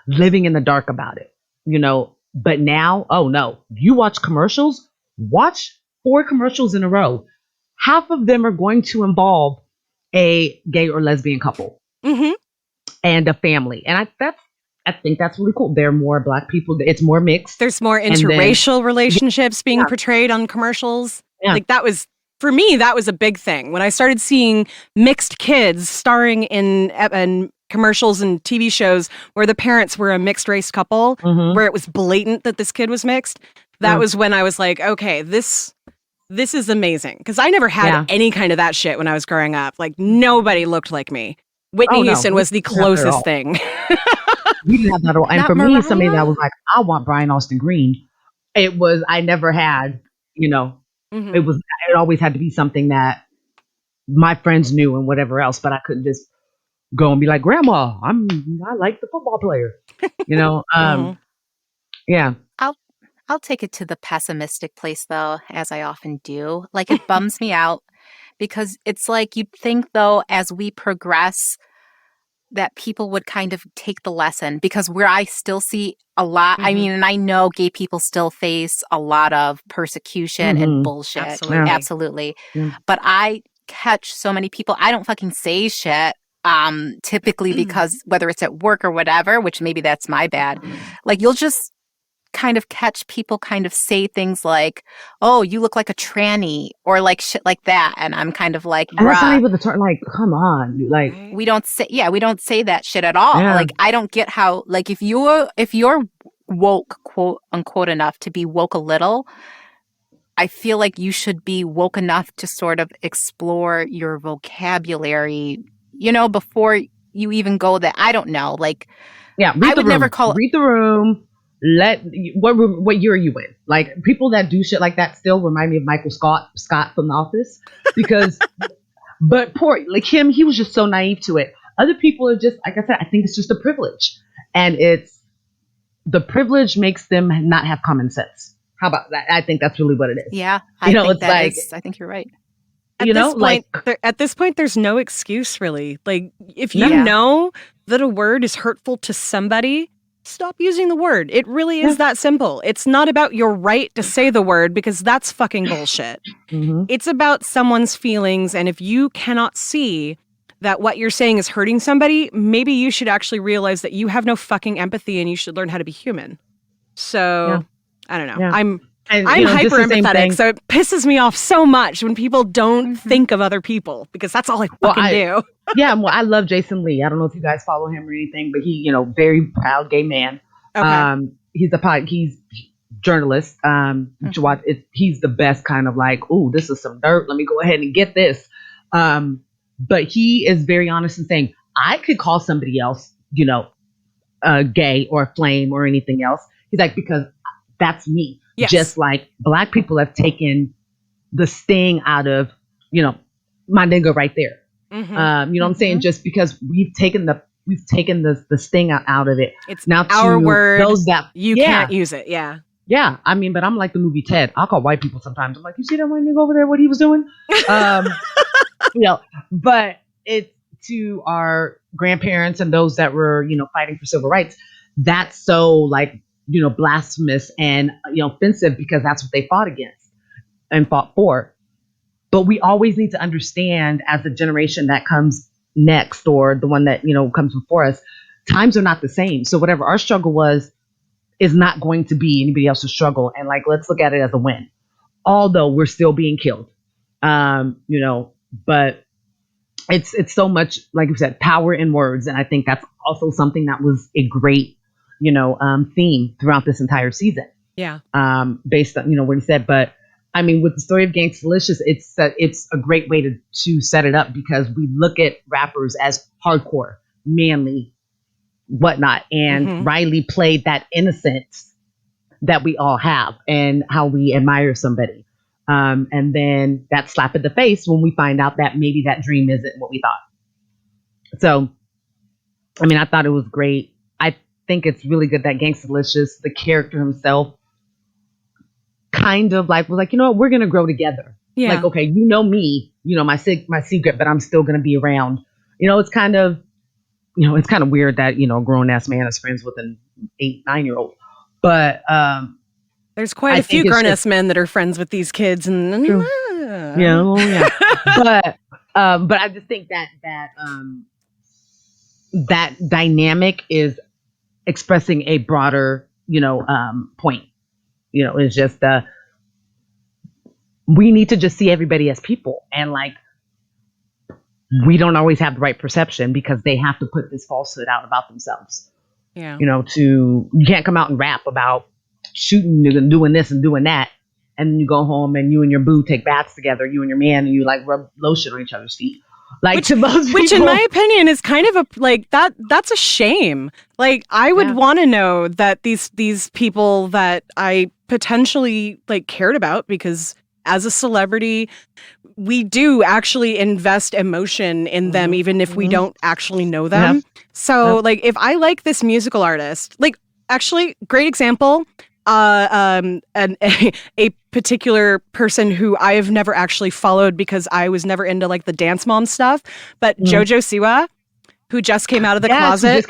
living in the dark about it, you know, but now, oh no, you watch commercials, watch 4 commercials in a row. Half of them are going to involve a gay or lesbian couple and a family. And I think that's really cool. There are more Black people. It's more mixed. there's more interracial relationships being portrayed on commercials. Yeah. Like that was, for me, that was a big thing. When I started seeing mixed kids starring in commercials and TV shows where the parents were a mixed race couple, where it was blatant that this kid was mixed, that was when I was like, okay, this is amazing. Because I never had any kind of that shit when I was growing up. Like, nobody looked like me. Whitney Houston was the closest thing. We didn't have that at all. And for me, somebody that was like, I want Brian Austin Green. I never had, you know, it always had to be something that my friends knew and whatever else. But I couldn't just go and be like, Grandma, I like the football player. You know? Yeah. I'll take it to the pessimistic place, though, as I often do. Like, it bums me out because it's like you'd think, though, as we progress, that people would kind of take the lesson. Because where I still see a lot, I mean, and I know gay people still face a lot of persecution and bullshit. Absolutely. But I catch so many people, I don't fucking say shit. Typically because whether it's at work or whatever, which maybe that's my bad, like you'll just kind of catch people kind of say things like, oh, you look like a tranny or like shit like that. And I'm kind of like, and that's not even the term. Like, come on, dude. Like we don't say that shit at all. Like, I don't get how, like, if you're woke, quote unquote, enough to be woke a little, I feel like you should be woke enough to sort of explore your vocabulary, you know, before you even go there. I don't know. Like, I would never call it. Read the room. What year are you in? Like, people that do shit like that still remind me of Michael Scott from The Office, because, but poor, like him, he was just so naive to it. Other people are just, like I said, I think it's just a privilege, and the privilege makes them not have common sense. How about that? I think that's really what it is. Yeah, I think you're right. At this point, there's no excuse really. Like, if you know that a word is hurtful to somebody, stop using the word. It really is that simple. It's not about your right to say the word, because that's fucking bullshit. It's about someone's feelings, and if you cannot see that what you're saying is hurting somebody, maybe you should actually realize that you have no fucking empathy and you should learn how to be human. So I don't know. Yeah. I'm And, hyper just the same empathetic, thing. so it pisses me off so much when people don't think of other people because that's all I fucking do. Yeah, well, I love Jason Lee. I don't know if you guys follow him or anything, but he, very proud gay man. Okay. He's journalist. He's the best kind of like, ooh, this is some dirt. Let me go ahead and get this. But he is very honest in saying, I could call somebody else, gay or flame or anything else. He's like, because that's me. Yes. Just like Black people have taken the sting out of, my nigga right there. Mm-hmm. You know what I'm saying? Just because we've taken the sting out of it. It's now our to word. Those that You can't use it. Yeah. Yeah, I mean, but I'm like the movie Ted. I'll call white people sometimes. I'm like, you see that white nigga over there? What he was doing? But it's to our grandparents and those that were, fighting for civil rights. That's so like, blasphemous and offensive because that's what they fought against and fought for. But we always need to understand as the generation that comes next or the one that, comes before us, times are not the same. So whatever our struggle was is not going to be anybody else's struggle. And like, let's look at it as a win, although we're still being killed. But it's so much, like you said, power in words. And I think that's also something that was a great, theme throughout this entire season. Yeah. Based on, what he said. But I mean, with the story of Gangstalicious, it's a great way to set it up because we look at rappers as hardcore, manly, whatnot. And Riley played that innocence that we all have and how we admire somebody. And then that slap in the face when we find out that maybe that dream isn't what we thought. So, I mean, I thought it was great. I think it's really good that Gangstalicious, the character himself, kind of like was like, we're going to grow together. Yeah. Like, okay, me, my secret, but I'm still going to be around. It's kind of, it's kind of weird that, a grown ass man is friends with an 8-9-year-old. But, there's quite a few grown-ass men that are friends with these kids, and yeah. But I just think that dynamic is expressing a broader, point. It's just we need to just see everybody as people, and like we don't always have the right perception because they have to put this falsehood out about themselves. Yeah, you can't come out and rap about shooting and doing this and doing that, and then you go home and you and your boo take baths together, you and your man, and you like rub lotion on each other's feet. Like to most people, which in my opinion is kind of that's a shame. Like I would want to know that these people that I potentially like cared about, because as a celebrity, we do actually invest emotion in them, even if we don't actually know them. Yeah. So like if I like this musical artist, like actually great example, a particular person who I have never actually followed because I was never into like the dance mom stuff, but JoJo Siwa, who just came out of the closet.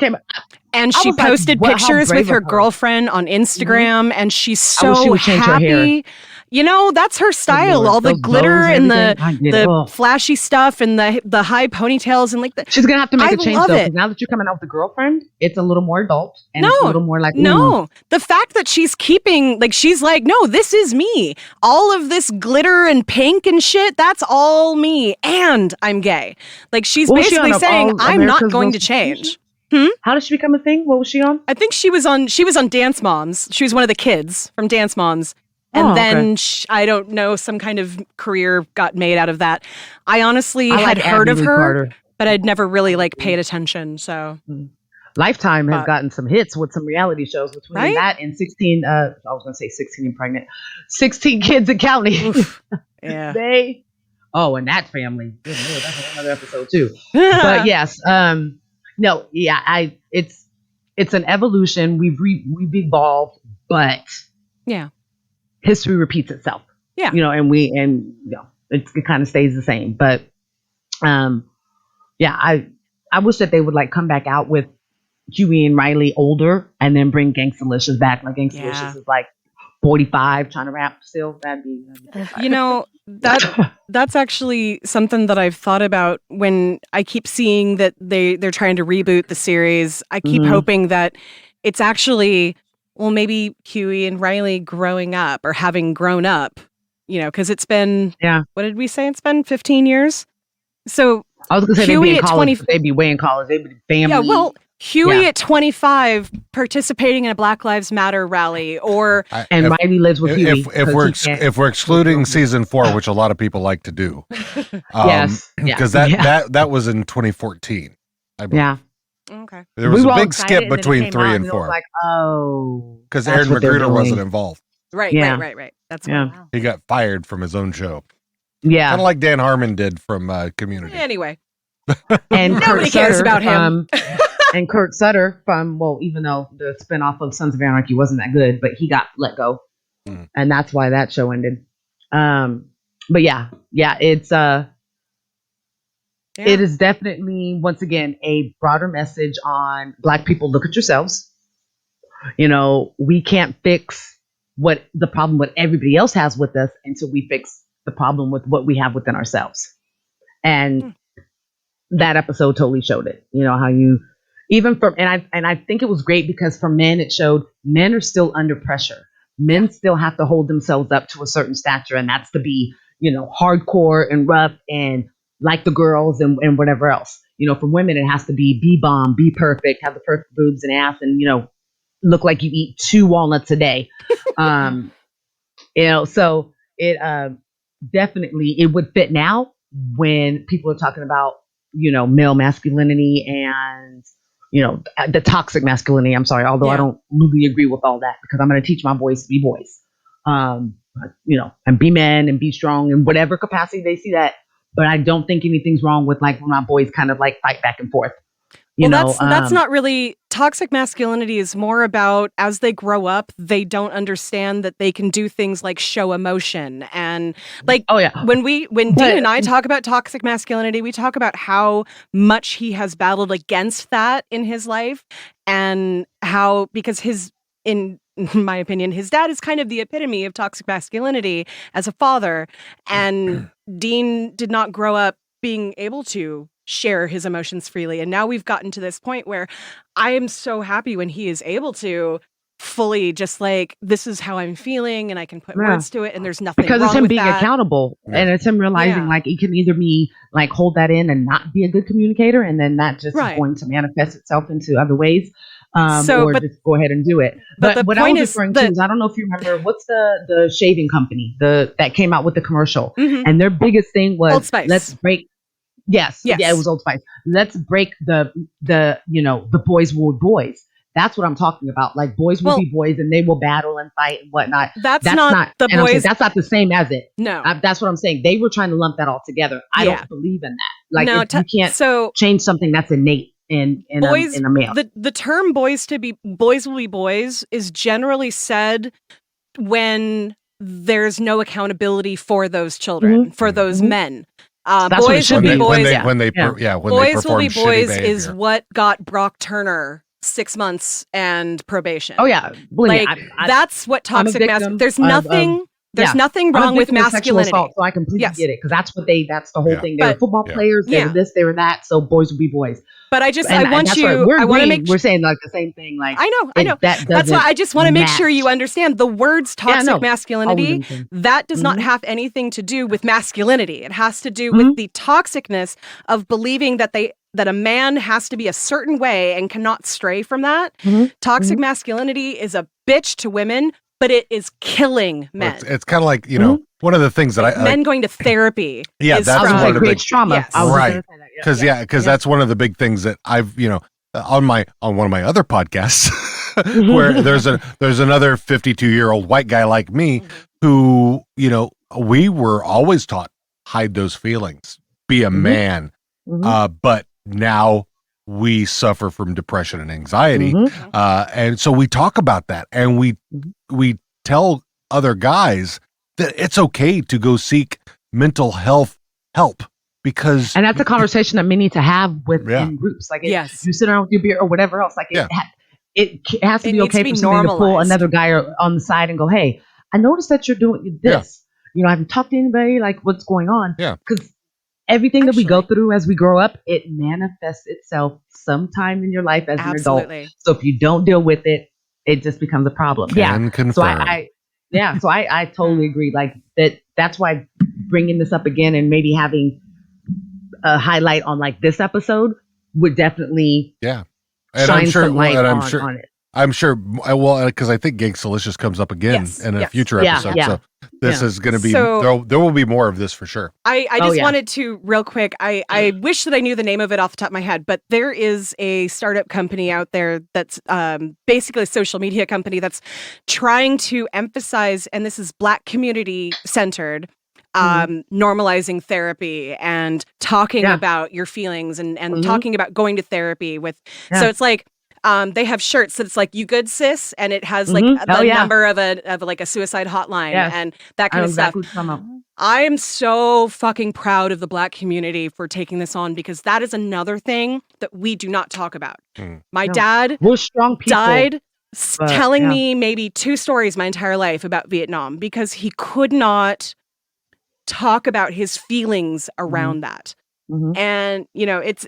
And she posted pictures with her girlfriend on Instagram, and she's so happy. That's her style. All the glitter and the flashy stuff and the high ponytails and like she's gonna have to make a change though. Now that you're coming out with a girlfriend, it's a little more adult and it's a little more like the fact that she's keeping she's like, no, this is me. All of this glitter and pink and shit, that's all me, and I'm gay. Like she's basically saying, I'm not going to change. How did she become a thing? What was she on? I think she was on Dance Moms. She was one of the kids from Dance Moms. And then I don't know, some kind of career got made out of that. I honestly had heard of her, but I'd never really paid attention. So Lifetime has gotten some hits with some reality shows between that and 16. I was going to say 16 and pregnant. 16 Kids and Counting. Yeah. And that family. Good Lord, that's another episode too. But yes, it's an evolution. We've evolved, but yeah. History repeats itself. Yeah. It kind of stays the same. But I wish that they would come back out with Huey and Riley older and then bring Gangstalicious back. Like Gangstalicious is 45 trying to rap still. That'd be that's actually something that I've thought about when I keep seeing that they're trying to reboot the series. I keep hoping that it's actually well, maybe Huey and Riley growing up or having grown up, because it's been, what did we say? It's been 15 years. So I was going to say Huey they'd be in at college, but they'd be way in college. They'd be family. Yeah, well, Huey at 25 participating in a Black Lives Matter rally, or and Riley lives with Huey. If we're excluding season 4, which a lot of people like to do, because that was in 2014. I believe. Yeah. Okay. There was a big skip between 3 and 4. Like, because Aaron Magruder wasn't involved. Right. That's why. He got fired from his own show. Yeah. Kind of like Dan Harmon did from Community. Anyway. And nobody cares about him. And Kurt Sutter from, even though the spinoff of Sons of Anarchy wasn't that good, but he got let go. And that's why that show ended. But it's it is definitely, once again, a broader message on Black people. Look at yourselves. We can't fix the problem what everybody else has with us until we fix the problem with what we have within ourselves. And that episode totally showed it. How you, even from, and I think it was great because for men, it showed men are still under pressure. Men still have to hold themselves up to a certain stature, and that's to be, hardcore and rough and like the girls and whatever else. For women, it has to be bomb, be perfect, have the perfect boobs and ass, and, look like you eat 2 walnuts a day. So it definitely, it would fit now when people are talking about, male masculinity and, the toxic masculinity. I'm sorry, although I don't really agree with all that, because I'm going to teach my boys to be boys, and be men and be strong in whatever capacity they see that. But I don't think anything's wrong with like when my boys kind of like fight back and forth. That's not really toxic masculinity. Is more about as they grow up, they don't understand that they can do things like show emotion and like. When Dean and I talk about toxic masculinity, we talk about how much he has battled against that in his life, and how, because in my opinion, his dad is kind of the epitome of toxic masculinity as a father, and Dean did not grow up being able to share his emotions freely. And now we've gotten to this point where I am so happy when he is able to fully just like, this is how I'm feeling, and I can put words to it, and there's nothing because wrong it's him with being that. accountable, and it's him realizing like he can either be like hold that in and not be a good communicator, and then that just is going to manifest itself into other ways. Just go ahead and do it. But what I was referring to is, I don't know if you remember, what's the shaving company that came out with the commercial, and their biggest thing was Old Spice. Let's break. Yes. Yeah, it was Old Spice. Let's break the boys will be boys. That's what I'm talking about. Like, boys will be boys, and they will battle and fight and whatnot. That's not the boys. That's not the same as it. No, that's what I'm saying. They were trying to lump that all together. I don't believe in that. Like, you can't change something that's innate in boys, in a male. The term boys will be boys is generally said when there's no accountability for those children, for those men. Boys will be boys. When they boys will be boys is behavior. what got Brock Turner 6 months and probation. Oh yeah, that's what toxic masculinity. There's nothing. There's nothing wrong with masculinity. Assault, so I completely get it, because that's what that's the whole thing. They were football players. They were this, they were that. So boys will be boys. But I want to make. We're saying like the same thing. Like I know. That's why I just want to make sure you understand the words toxic masculinity. That does not have anything to do with masculinity. It has to do with the toxicness of believing that a man has to be a certain way and cannot stray from that. Toxic masculinity is a bitch to women, but it is killing men. It's kind of like, one of the things that men going to therapy. Yeah, that's one of the big trauma. Yes. Right. Because that's one of the big things that I've, on one of my other podcasts where there's another 52-year-old white guy like me who, we were always taught, hide those feelings, be a man. But now we suffer from depression and anxiety. And so we talk about that, and we tell other guys that it's okay to go seek mental health help, because that's a conversation that men need to have in groups. Like, you sit around with your beer or whatever else. Like, it has to be okay for somebody to pull another guy on the side and go, "Hey, I noticed that you're doing this. Have you talked to anybody? Like, what's going on?" Because everything that we go through as we grow up, it manifests itself sometime in your life as an adult. So if you don't deal with it, it just becomes a problem. Can So confirm. I totally agree. Like that's why bringing this up again and maybe having a highlight on like this episode would definitely And shine some light and on it. I'm sure. Well, because I think Gangsta-licious comes up again in a future episode. So this is going to be. There will be more of this for sure. I just wanted to real quick. I wish that I knew the name of it off the top of my head, but there is a startup company out there that's basically a social media company that's trying to emphasize, and this is Black community centered. Normalizing therapy and talking about your feelings and talking about going to therapy with. So it's like. They have shirts that it's like "You good, sis," and it has like the number of a suicide hotline and that kind of stuff. I am so fucking proud of the Black community for taking this on because that is another thing that we do not talk about. My dad We're strong people, died telling me maybe 2 stories my entire life about Vietnam because he could not talk about his feelings around that. And it's.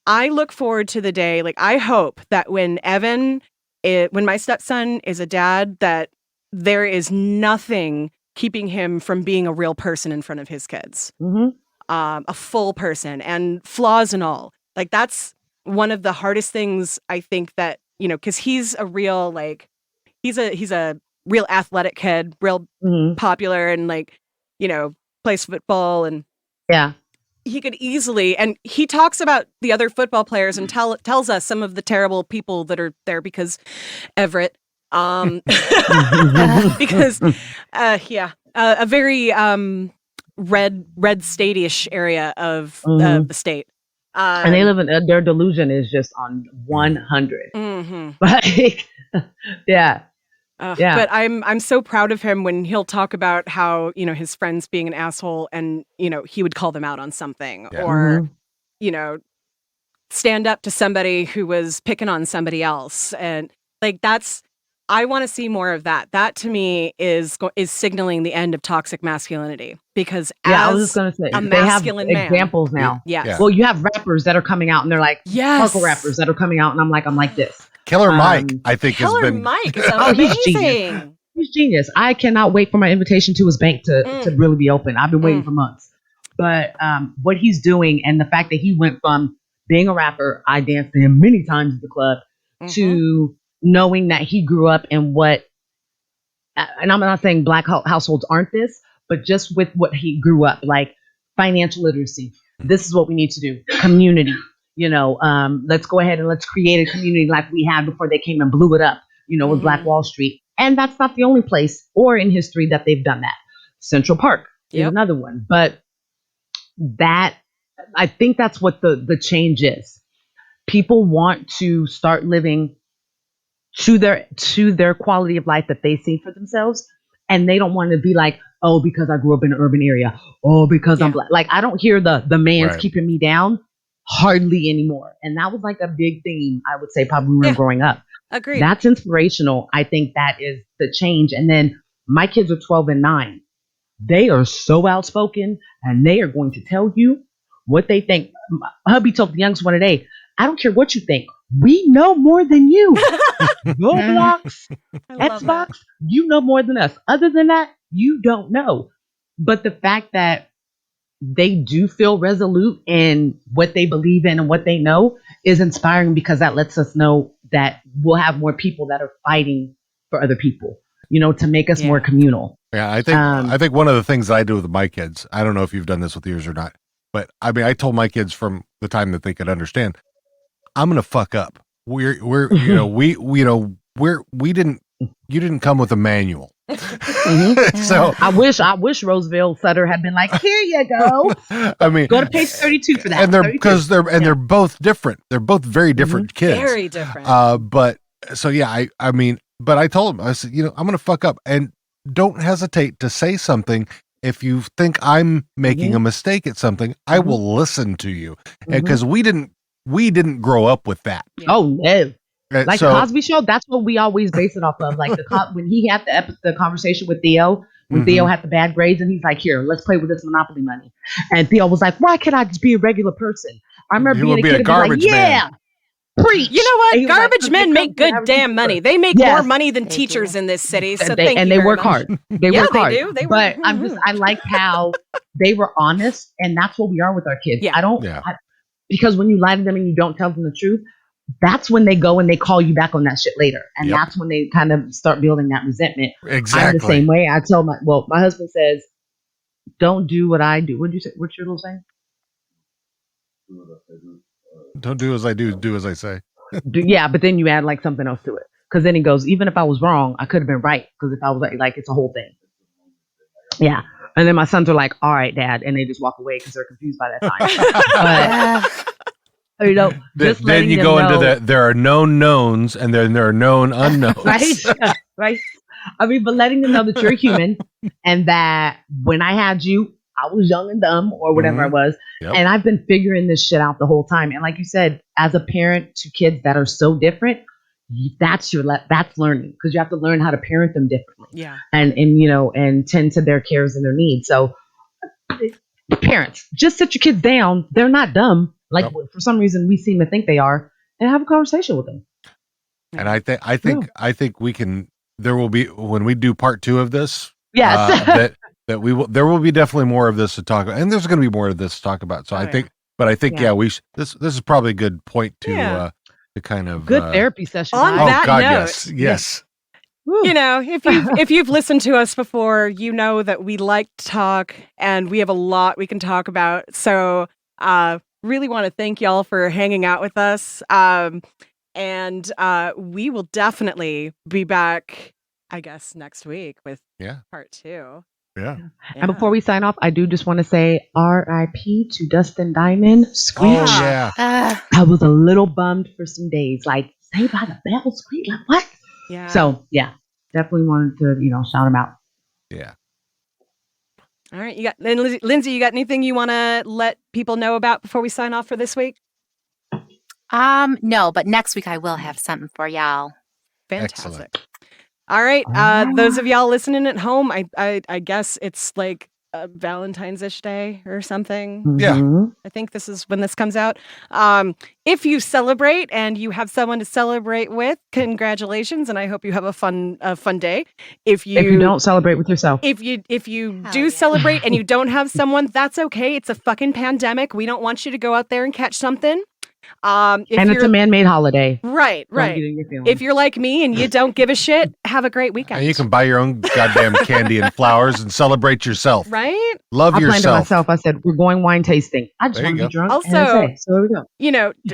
I look forward to the day, like I hope that when when my stepson is a dad, that there is nothing keeping him from being a real person in front of his kids, a full person and flaws and all. Like that's one of the hardest things I think that, because he's a real, like, he's a real athletic kid, real popular and plays football and he could easily, and he talks about the other football players and tells us some of the terrible people that are there because Everett, because a very red state-ish area of the state, and they live in their delusion is just on 100. Like, but I'm so proud of him when he'll talk about how, his friends being an asshole and, he would call them out on something or, stand up to somebody who was picking on somebody else. And like, I want to see more of that. That to me is signaling the end of toxic masculinity because I was just going to say, they have examples now. Well, you have rappers that are coming out and they're like, hardcore rappers that are coming out and I'm like this. Killer Mike, I think, has been. Mike is amazing. He's genius. I cannot wait for my invitation to his bank to really be open. I've been waiting for months. But what he's doing and the fact that he went from being a rapper, I danced to him many times at the club, to knowing that he grew up in what, and I'm not saying Black households aren't this, but just with what he grew up, like financial literacy. This is what we need to do. Community. Let's go ahead and let's create a community like we had before they came and blew it up, with Black Wall Street. And that's not the only place or in history that they've done that. Central Park is another one. But I think that's what the change is. People want to start living to their quality of life that they see for themselves. And they don't want to be like, oh, because I grew up in an urban area. Oh, because I'm Black. Like, I don't hear the man's keeping me down. Hardly anymore. And that was like a big theme, I would say, probably when we were growing up. Agreed. That's inspirational. I think that is the change. And then my kids are 12 and 9. They are so outspoken and they are going to tell you what they think. Hubby told the youngest one today, I don't care what you think. We know more than you. Roblox, Xbox, you know more than us. Other than that, you don't know. But the fact that they do feel resolute in what they believe in and what they know is inspiring because that lets us know that we'll have more people that are fighting for other people, to make us more communal. Yeah, I think one of the things I do with my kids, I don't know if you've done this with yours or not, but I mean, I told my kids from the time that they could understand, I'm going to fuck up. You didn't come with a manual. So I wish Roseville Sutter had been like, here you go. I mean, go to page 32 for that. And they're both different. They're both very different kids. Very different. But so I mean, but I told them, I said, I'm going to fuck up and don't hesitate to say something. If you think I'm making a mistake at something, I will listen to you. Because we didn't grow up with that. Oh no. Like Cosby Show, that's what we always base it off of. Like when he had the conversation with Theo, when Theo had the bad grades, and he's like, "Here, let's play with this Monopoly money." And Theo was like, "Why can't I just be a regular person?" I remember being a kid, garbage man. Preach. You know And he what? was like, Garbage men make good damn money. They make Yes. more money than They teachers do. in this city. So they, thank and you they very work much. hard. They Yeah, work they hard. do. They but work. I like how they were honest, and that's what we are with our kids. Yeah. I don't Yeah. because when you lie to them and you don't tell them the truth, that's when they go and they call you back on that shit later, and Yep. that's when they kind of start building that resentment. Exactly. I'm the same way. I tell my husband says, "Don't do what I do." What'd you say? What's your little saying? Don't do as I do as I say. Yeah, but then you add like something else to it, because then he goes, "Even if I was wrong, I could have been right." Because if I was like, it's a whole thing. Yeah. And then my sons are like, "All right, Dad," and they just walk away because they're confused by that time. But you know, just Then letting you them go know, into there are known knowns, and then there are known unknowns. right, right. I mean, but letting them know that you're human, and that when I had you, I was young and dumb, or whatever I was, Yep. and I've been figuring this shit out the whole time. And like you said, as a parent to kids that are so different, that's learning, because you have to learn how to parent them differently. Yeah. And you know, and tend to their cares and their needs. So parents, just sit your kids down. They're not dumb. Like for some reason we seem to think they are, and have a conversation with them. And I think we can. There will be, when we do part 2 of this. Yes. There will be definitely more of this to talk about, and there's going to be more of this to talk about. So I think this is probably a good point to kind of good therapy session. On Oh that God, note, yes. You know, if you've listened to us before, you know that we like to talk, and we have a lot we can talk about. So, really want to thank y'all for hanging out with us. And we will definitely be back, I guess, next week with part 2. Yeah. And before we sign off, I do just want to say R.I.P. to Dustin Diamond. Screech. Oh yeah. I was a little bummed for some days. Like, Saved by the Bell, Screech. Like, what? Yeah. So, yeah, definitely wanted to, shout him out. Yeah. All right. You got Lindsay, you got anything you want to let people know about before we sign off for this week? No, but next week I will have something for y'all. Fantastic. Excellent. All right. Those of y'all listening at home, I guess it's like a Valentine's-ish day or something. Yeah. I think this is when this comes out. If you celebrate and you have someone to celebrate with, congratulations, and I hope you have a fun day. If you don't celebrate with yourself, if you do celebrate and you don't have someone, that's okay. It's a fucking pandemic. We don't want you to go out there and catch something. And it's a man-made holiday. Right. Don't get in your feelings. If you're like me and you don't give a shit, have a great weekend. And you can buy your own goddamn candy and flowers and celebrate yourself. Right? Love I planned it yourself. myself. I said, we're going wine tasting. I just There want you to be drunk. Also, and that's it. So there we go.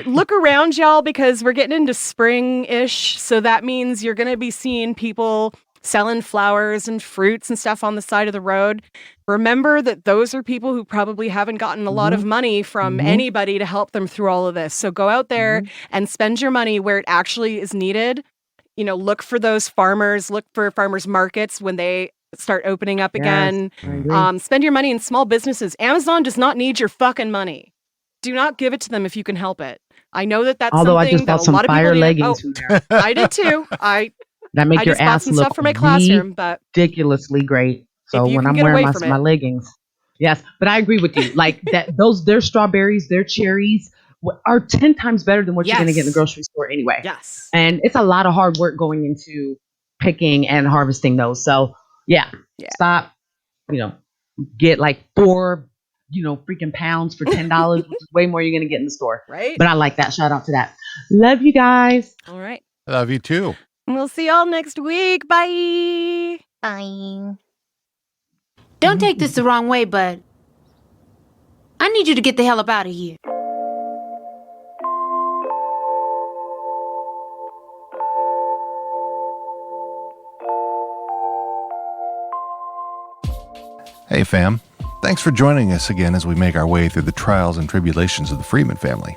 Look around, y'all, because we're getting into spring-ish. So that means you're going to be seeing people selling flowers and fruits and stuff on the side of the road. Remember that those are people who probably haven't gotten a lot of money from anybody to help them through all of this. So go out there and spend your money where it actually is needed. Look for those farmers, look for farmers markets when they start opening up again. Spend your money in small businesses. Amazon does not need your fucking money. Do not give it to them if you can help it. I know that's Although something I just that bought a some lot of fire people leggings from there. I did too. That make I your just bought ass some look stuff for my classroom, but ridiculously great. So if you when can I'm get wearing away from my it. leggings, yes. But I agree with you. Like that, their strawberries, their cherries are 10 times better than what you're going to get in the grocery store anyway. Yes. And it's a lot of hard work going into picking and harvesting those. So yeah. Stop. Get like 4, freaking pounds for $10, which is way more you're going to get in the store. Right. But I like that. Shout out to that. Love you guys. All right. I love you too. We'll see y'all next week. Bye. Bye. Don't take this the wrong way, but I need you to get the hell up out of here. Hey fam, thanks for joining us again as we make our way through the trials and tribulations of the Freeman family.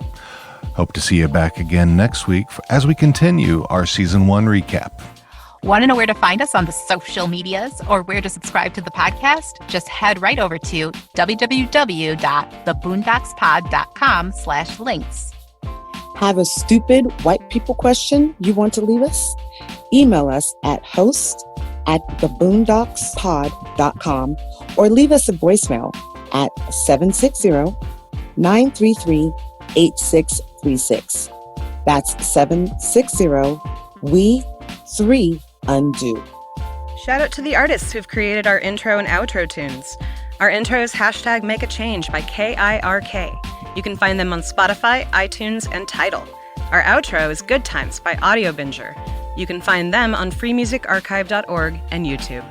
Hope to see you back again next week as we continue our Season 1 recap. Want to know where to find us on the social medias or where to subscribe to the podcast? Just head right over to www.theboondockspod.com/links. Have a stupid white people question you want to leave us? Email us at host@theboondockspod.com or leave us a voicemail at 760-933-8636. That's 760-WE3UNDO. Shout out to the artists who've created our intro and outro tunes. Our intro is #MakeAChange by KIRK. You can find them on Spotify, iTunes, and Tidal. Our outro is Good Times by Audio Binger. You can find them on freemusicarchive.org and YouTube.